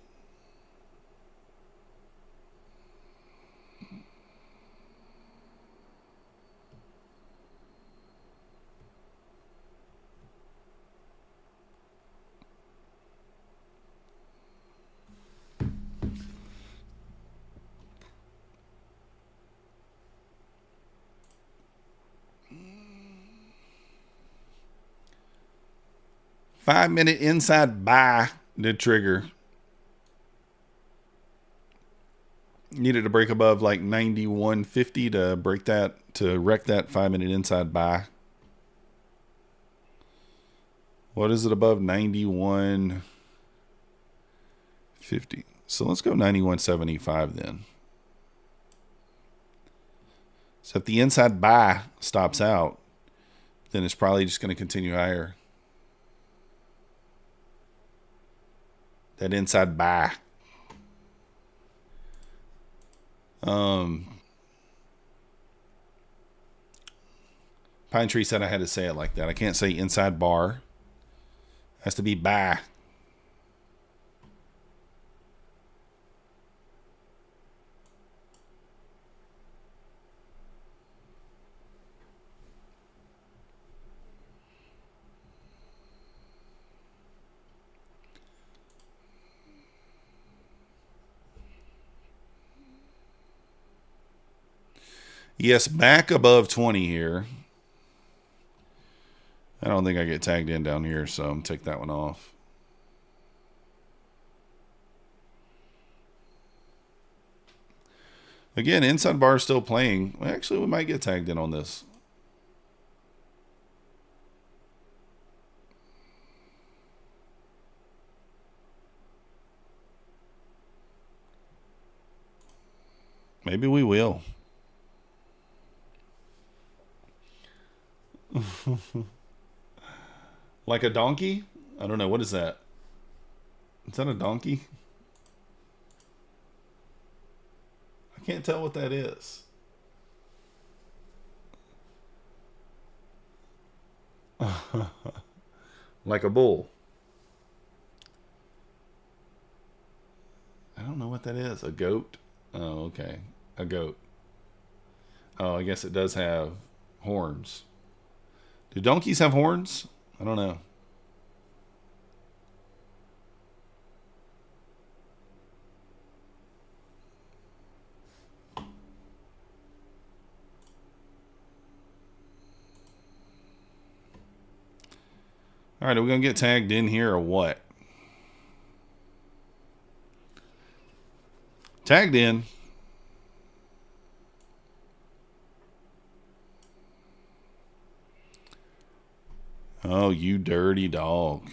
Five-minute inside buy did trigger. Needed to break above like 91.50 to break that, to wreck that 5-minute inside buy. What is it above 91.50? So let's go 91.75 then. So if the inside buy stops out, then it's probably just going to continue higher. That inside buy. Pine Tree said I had to say it like that. I can't say inside bar. It has to be buy. Yes, back above 20 here. I don't think I get tagged in down here, so I'm going to take that one off. Again, inside bar is still playing. Actually, we might get tagged in on this. Maybe we will. Like a donkey? I don't know. What is that? Is that a donkey? I can't tell what that is. Like a bull. I don't know what that is. A goat? Oh, okay. A goat. Oh, I guess it does have horns. Do donkeys have horns? I don't know. All right, are we going to get tagged in here or what? Tagged in. Oh, you dirty dog.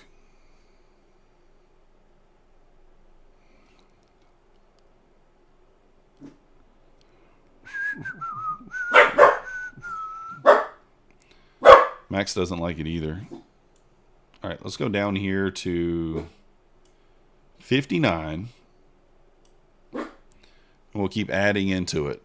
Max doesn't like it either. All right, let's go down here to 59. We'll keep adding into it.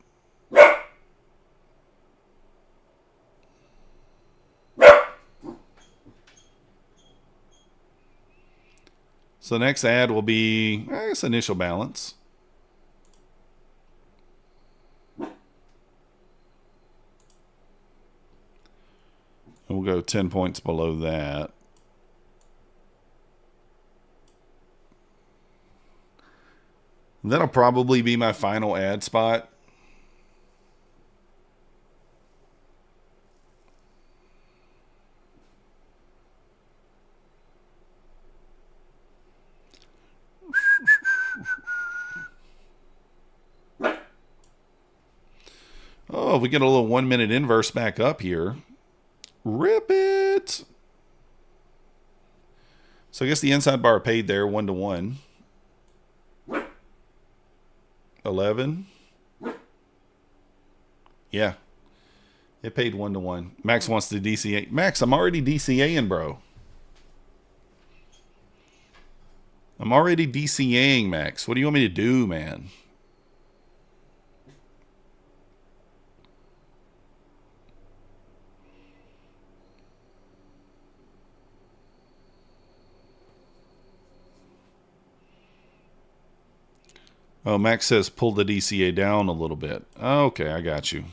So the next ad will be, I guess, initial balance. And we'll go 10 points below that. That'll probably be my final ad spot. Oh, if we get a little 1 minute inverse back up here. Rip it. So I guess the inside bar paid there 1 to 1. 11. Yeah. It paid 1 to 1. Max wants to DCA. Max, I'm already DCAing, bro. I'm already DCAing, Max. What do you want me to do, man? Oh, Max says pull the DCA down a little bit. Okay, I got you.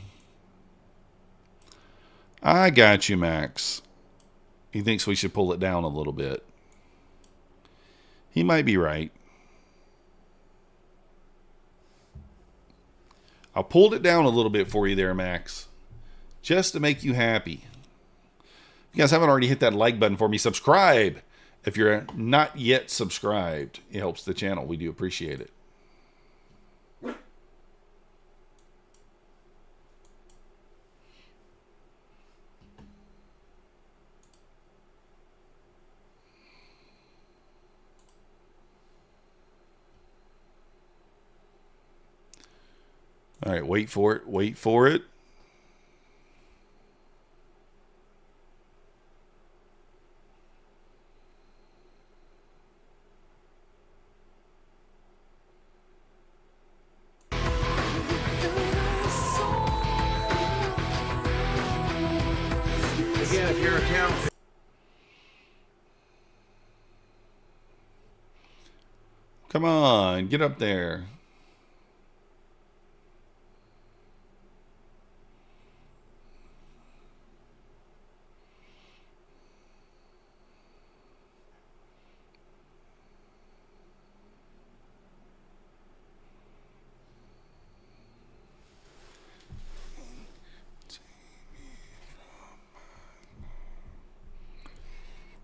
I got you, Max. He thinks we should pull it down a little bit. He might be right. I pulled it down a little bit for you there, Max. Just to make you happy. If you guys haven't already hit that like button for me, subscribe. If you're not yet subscribed, it helps the channel. We do appreciate it. All right, wait for it. Wait for it. Again, if your account. Come on, get up there.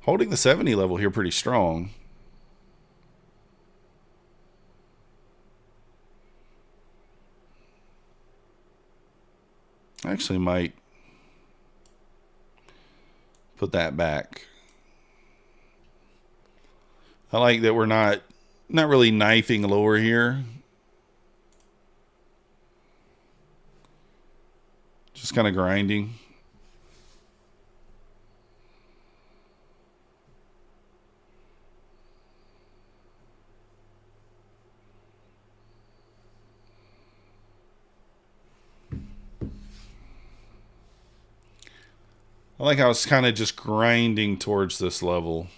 Holding the 70 level here pretty strong. Actually might put that back. I like that we're not really knifing lower here. Just kind of grinding. I like how it's kind of just grinding towards this level.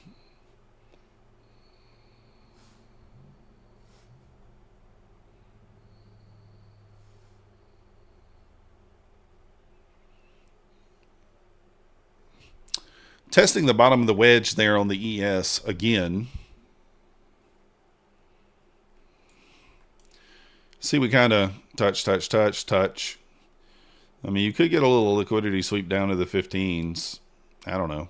Testing the bottom of the wedge there on the ES again. See, we kind of touch. I mean, you could get a little liquidity sweep down to the 15s. I don't know.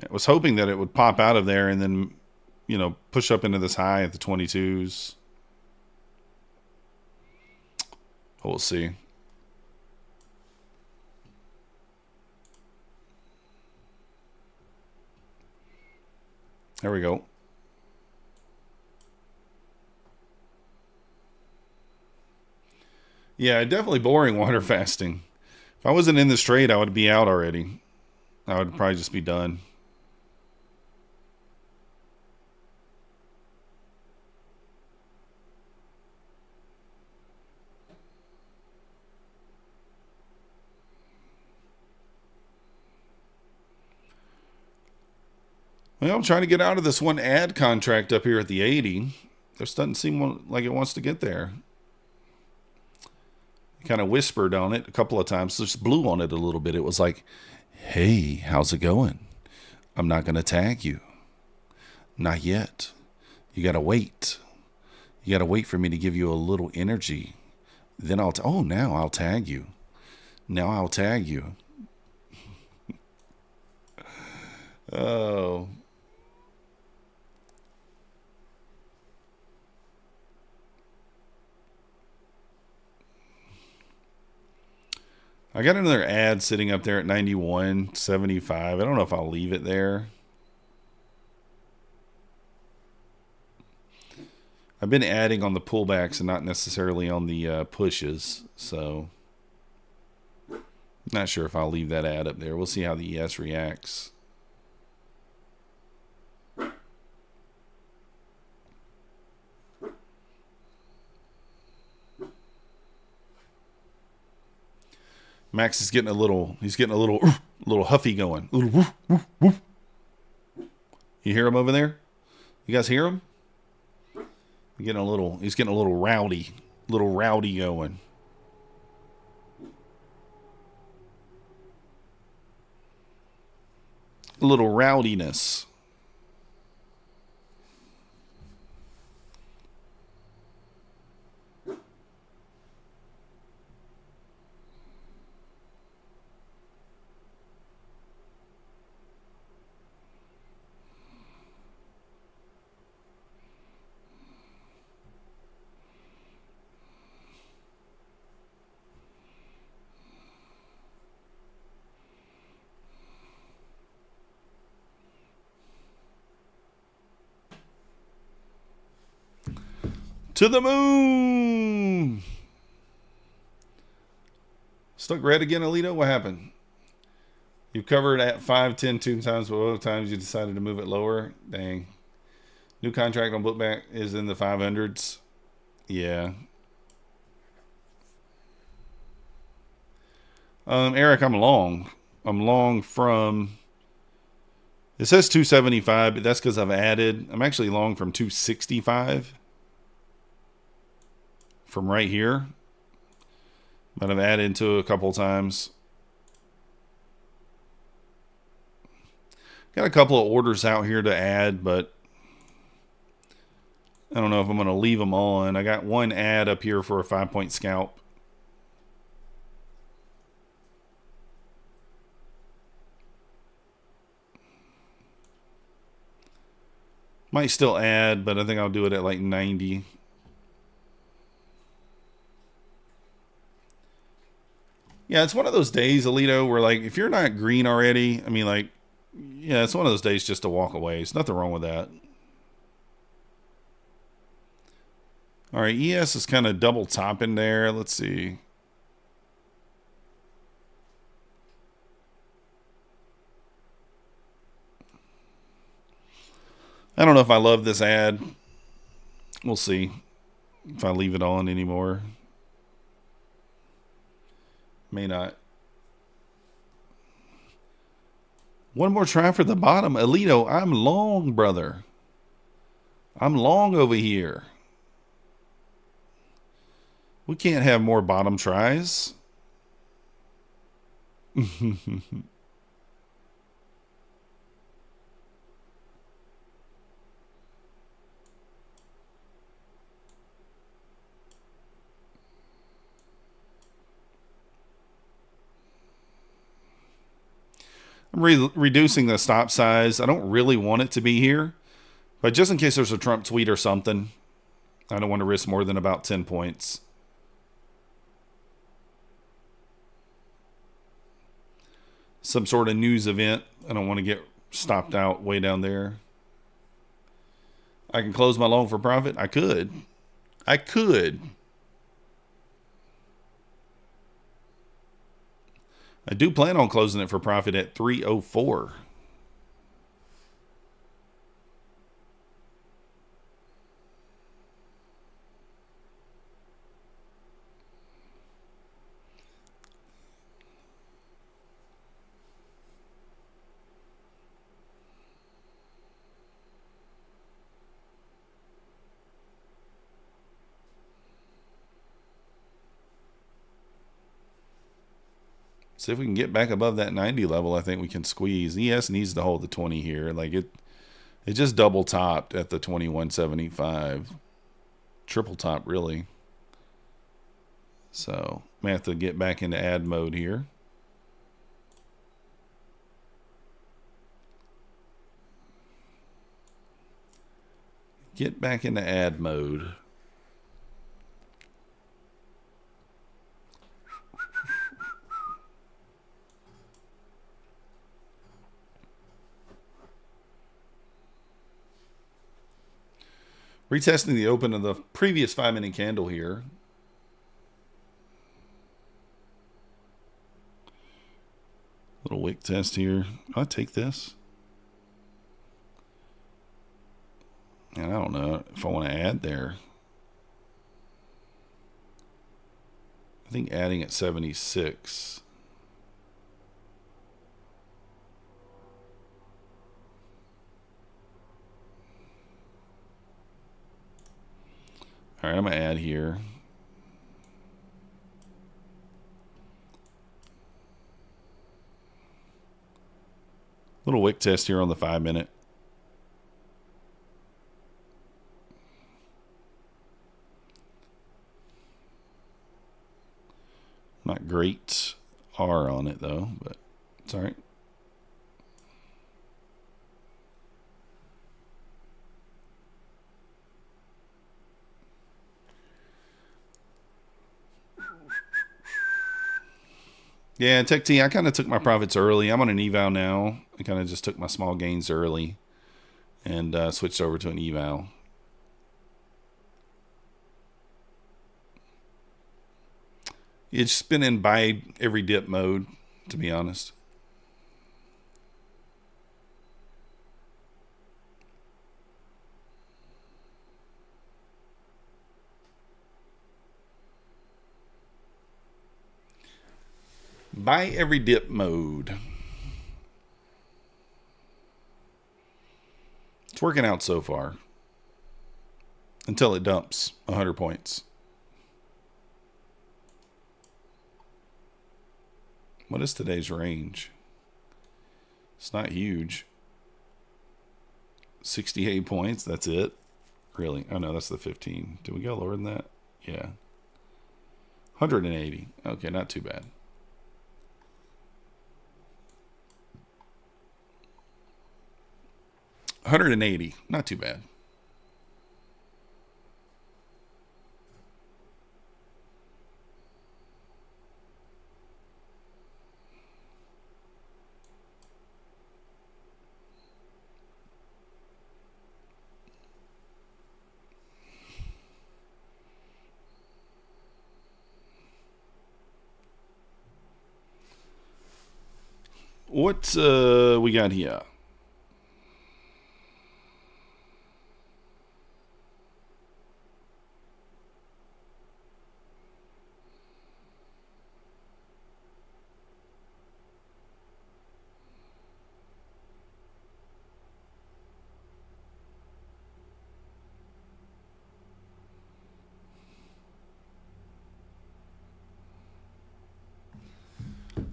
I was hoping that it would pop out of there and then, you know, push up into this high at the 22s. We'll see. There we go. Yeah, definitely boring water fasting. If I wasn't in this trade, I would be out already. I would probably just be done. Well, I'm trying to get out of this one ad contract up here at the 80. This doesn't seem like it wants to get there. Kind of whispered on it a couple of times. Just blew on it a little bit. It was like, hey, how's it going? I'm not going to tag you. Not yet. You got to wait. You got to wait for me to give you a little energy. Then now I'll tag you. Now I'll tag you. Oh. I got another ad sitting up there at 91.75. I don't know if I'll leave it there. I've been adding on the pullbacks and not necessarily on the pushes, so not sure if I'll leave that ad up there. We'll see how the ES reacts. Max is getting a little little huffy going. You hear him over there? You guys hear him? He's getting a little rowdy going. A little rowdiness. To the moon. Stuck red again, Alito? What happened? You covered at 510 two times, but both times you decided to move it lower. Dang. New contract on bookback is in the 500s. Yeah. Eric, I'm long. I'm long from... It says 275, but that's because I've added... I'm actually long from 265. From right here. But I've added into a couple times. Got a couple of orders out here to add, but I don't know if I'm going to leave them on. I got one ad up here for a 5-point scalp. Might still add, but I think I'll do it at like 90. Yeah, it's one of those days, Alito, where like if you're not green already, I mean like, yeah, it's one of those days just to walk away. There's nothing wrong with that. All right, ES is kind of double topping there. Let's see. I don't know if I love this ad. We'll see if I leave it on anymore. May not. One more try for the bottom. Alito, I'm long, brother. I'm long over here. We can't have more bottom tries. I'm reducing the stop size. I don't really want it to be here, but just in case there's a Trump tweet or something, I don't want to risk more than about 10 points. Some sort of news event. I don't want to get stopped out way down there. I can close my long for profit. I could. I do plan on closing it for profit at 304. See if we can get back above that 90 level. I think we can squeeze. ES needs to hold the 20 here. Like it just double topped at the 2175. Triple top, really. So, may have to get back into ad mode here. Get back into ad mode. Retesting the open of the previous 5-minute candle here. Little wick test here. I'll take this. And I don't know if I want to add there. I think adding at 76. All right, I'm going to add here. Little wick test here on the 5-minute. Not great R on it though, but it's all right. Yeah, Tech T, I kind of took my profits early. I'm on an eval now. I kind of just took my small gains early and switched over to an eval. It's been in buy every dip mode, to be honest. Buy every dip mode. It's working out so far. Until it dumps 100 points. What is today's range? It's not huge. 68 points, that's it. Really? Oh no, that's the 15. Did we go lower than that? Yeah. 180. Okay, not too bad. $180, not too bad. What we got here?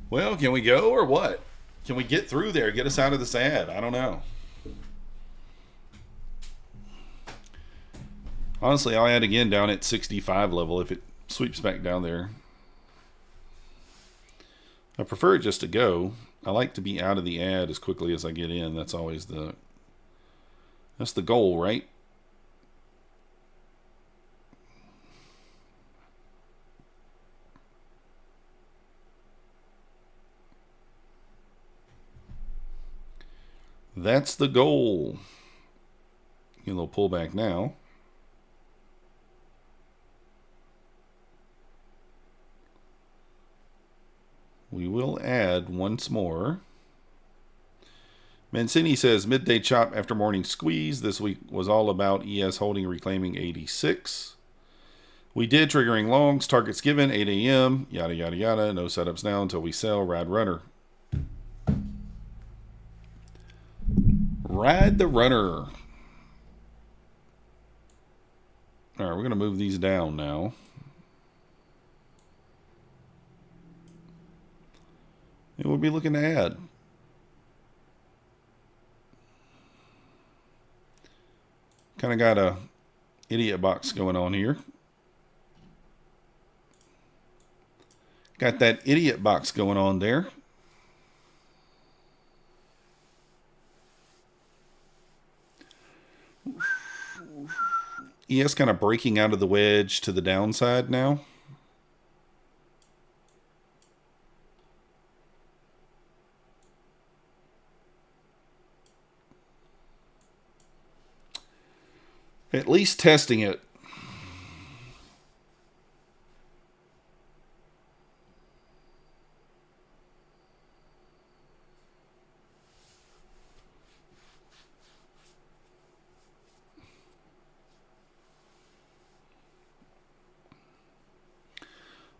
Well, can we go or what? Can we get through there? Get us out of this ad? I don't know. Honestly, I'll add again down at 65 level if it sweeps back down there. I prefer it just to go. I like to be out of the ad as quickly as I get in. That's always that's the goal, right? That's the goal. Get a little pullback now. We will add once more. Mancini says, midday chop after morning squeeze. This week was all about ES holding, reclaiming 86. We did triggering longs, targets given, 8 a.m., yada, yada, yada. No setups now until we sell. Ride runner. Ride the runner. All right, we're going to move these down now. It would be looking to add. Kind of got a idiot box going on here. Got that idiot box going on there. ES kind of breaking out of the wedge to the downside now. At least testing it.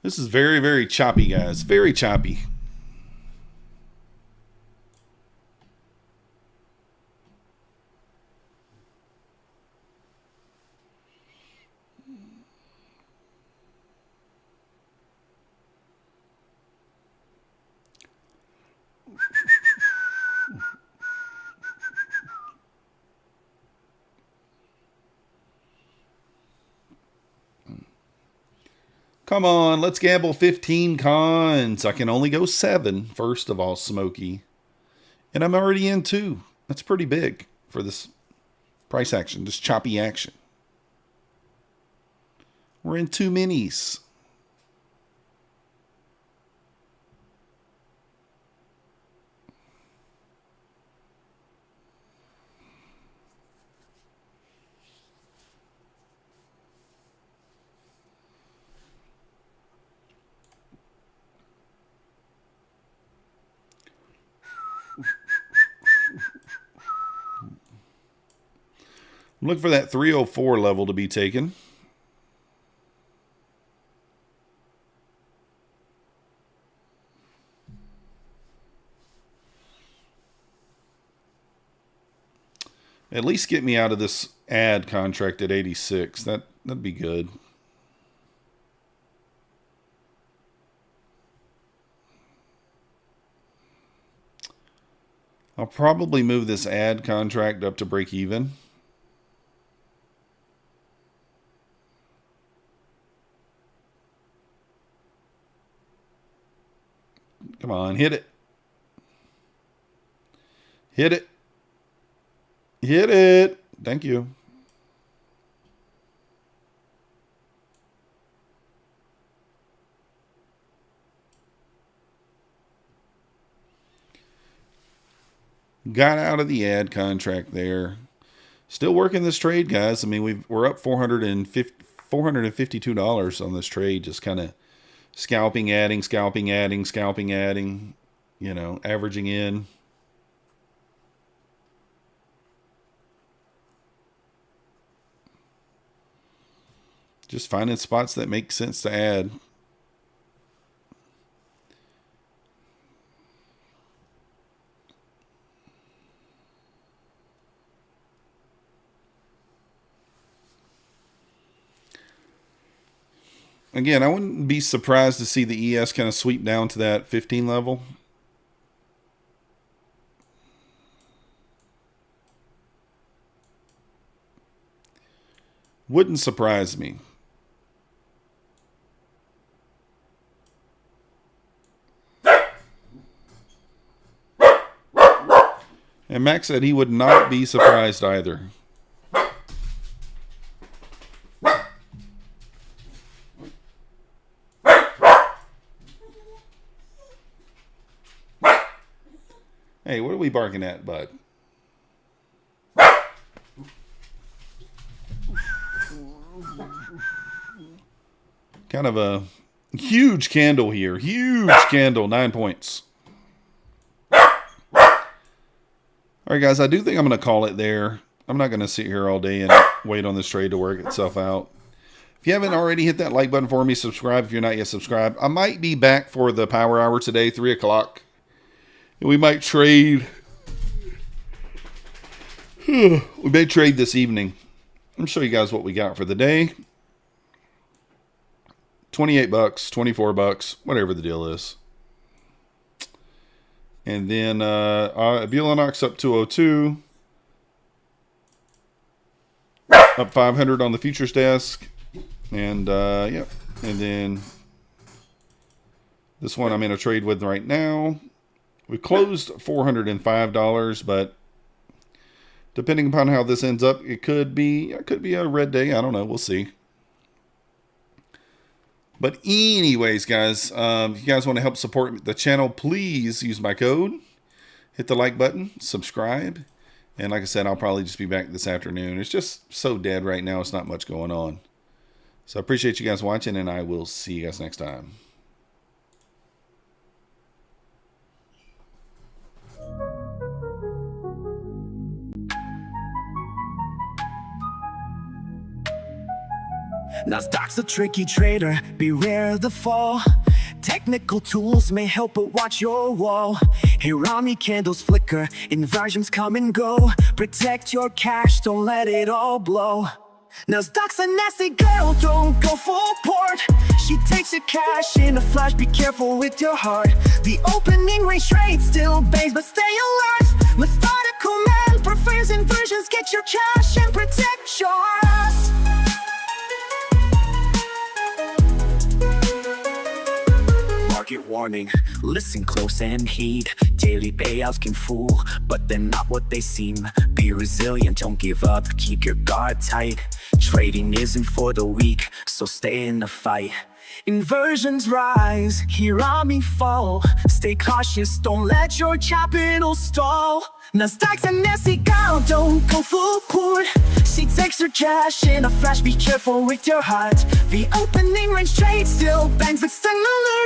This is very, very choppy, guys. Very choppy. Come on, let's gamble 15 cons. I can only go 7, first of all, Smokey. And I'm already in 2. That's pretty big for this price action, this choppy action. We're in 2 minis. Look for that 304 level to be taken. At least get me out of this ad contract at 86. That'd be good. I'll probably move this ad contract up to break even. Come on, hit it. Hit it. Hit it. Thank you. Got out of the ad contract there. Still working this trade, guys. I mean, we're up $452 on this trade, just kind of scalping, adding, scalping, adding, scalping, adding, you know, averaging in. Just finding spots that make sense to add. Again, I wouldn't be surprised to see the ES kind of sweep down to that 15 level. Wouldn't surprise me. And Max said he would not be surprised either. Hey, what are we barking at, bud? Kind of a huge candle here. Huge candle, 9 points. All right, guys, I do think I'm going to call it there. I'm not going to sit here all day and wait on this trade to work itself out. If you haven't already, hit that like button for me. Subscribe if you're not yet subscribed. I might be back for the power hour today, 3 o'clock. We might trade. We may trade this evening. Let me show you guys what we got for the day. 28 bucks, 24 bucks, whatever the deal is. And then Bulanox up 202. Up 500 on the futures desk. And, yep. And then this one I'm in a trade with right now. We closed $405, but depending upon how this ends up, it could be a red day. I don't know. We'll see. But anyways, guys, if you guys want to help support the channel, please use my code. Hit the like button, subscribe. And like I said, I'll probably just be back this afternoon. It's just so dead right now. It's not much going on. So I appreciate you guys watching, and I will see you guys next time. Nasdaq's a tricky trader, beware the fall. Technical tools may help, but watch your wall. Hirami candles flicker, inversions come and go. Protect your cash, don't let it all blow. Nasdaq's a nasty girl, don't go full port. She takes your cash in a flash, be careful with your heart. The opening range trade still bangs, but stay alert. Methodical man prefers inversions, get your cash and protect yours. Market warning, listen close and heed. Daily payouts can fool, but they're not what they seem. Be resilient, don't give up, keep your guard tight. Trading isn't for the weak, so stay in the fight. Inversions rise, Hirami fall. Stay cautious, don't let your capital stall. Nasdaq's a nasty girl, don't go full port. She takes her cash in a flash, be careful with your heart. The opening range trade still bangs, but stay alert.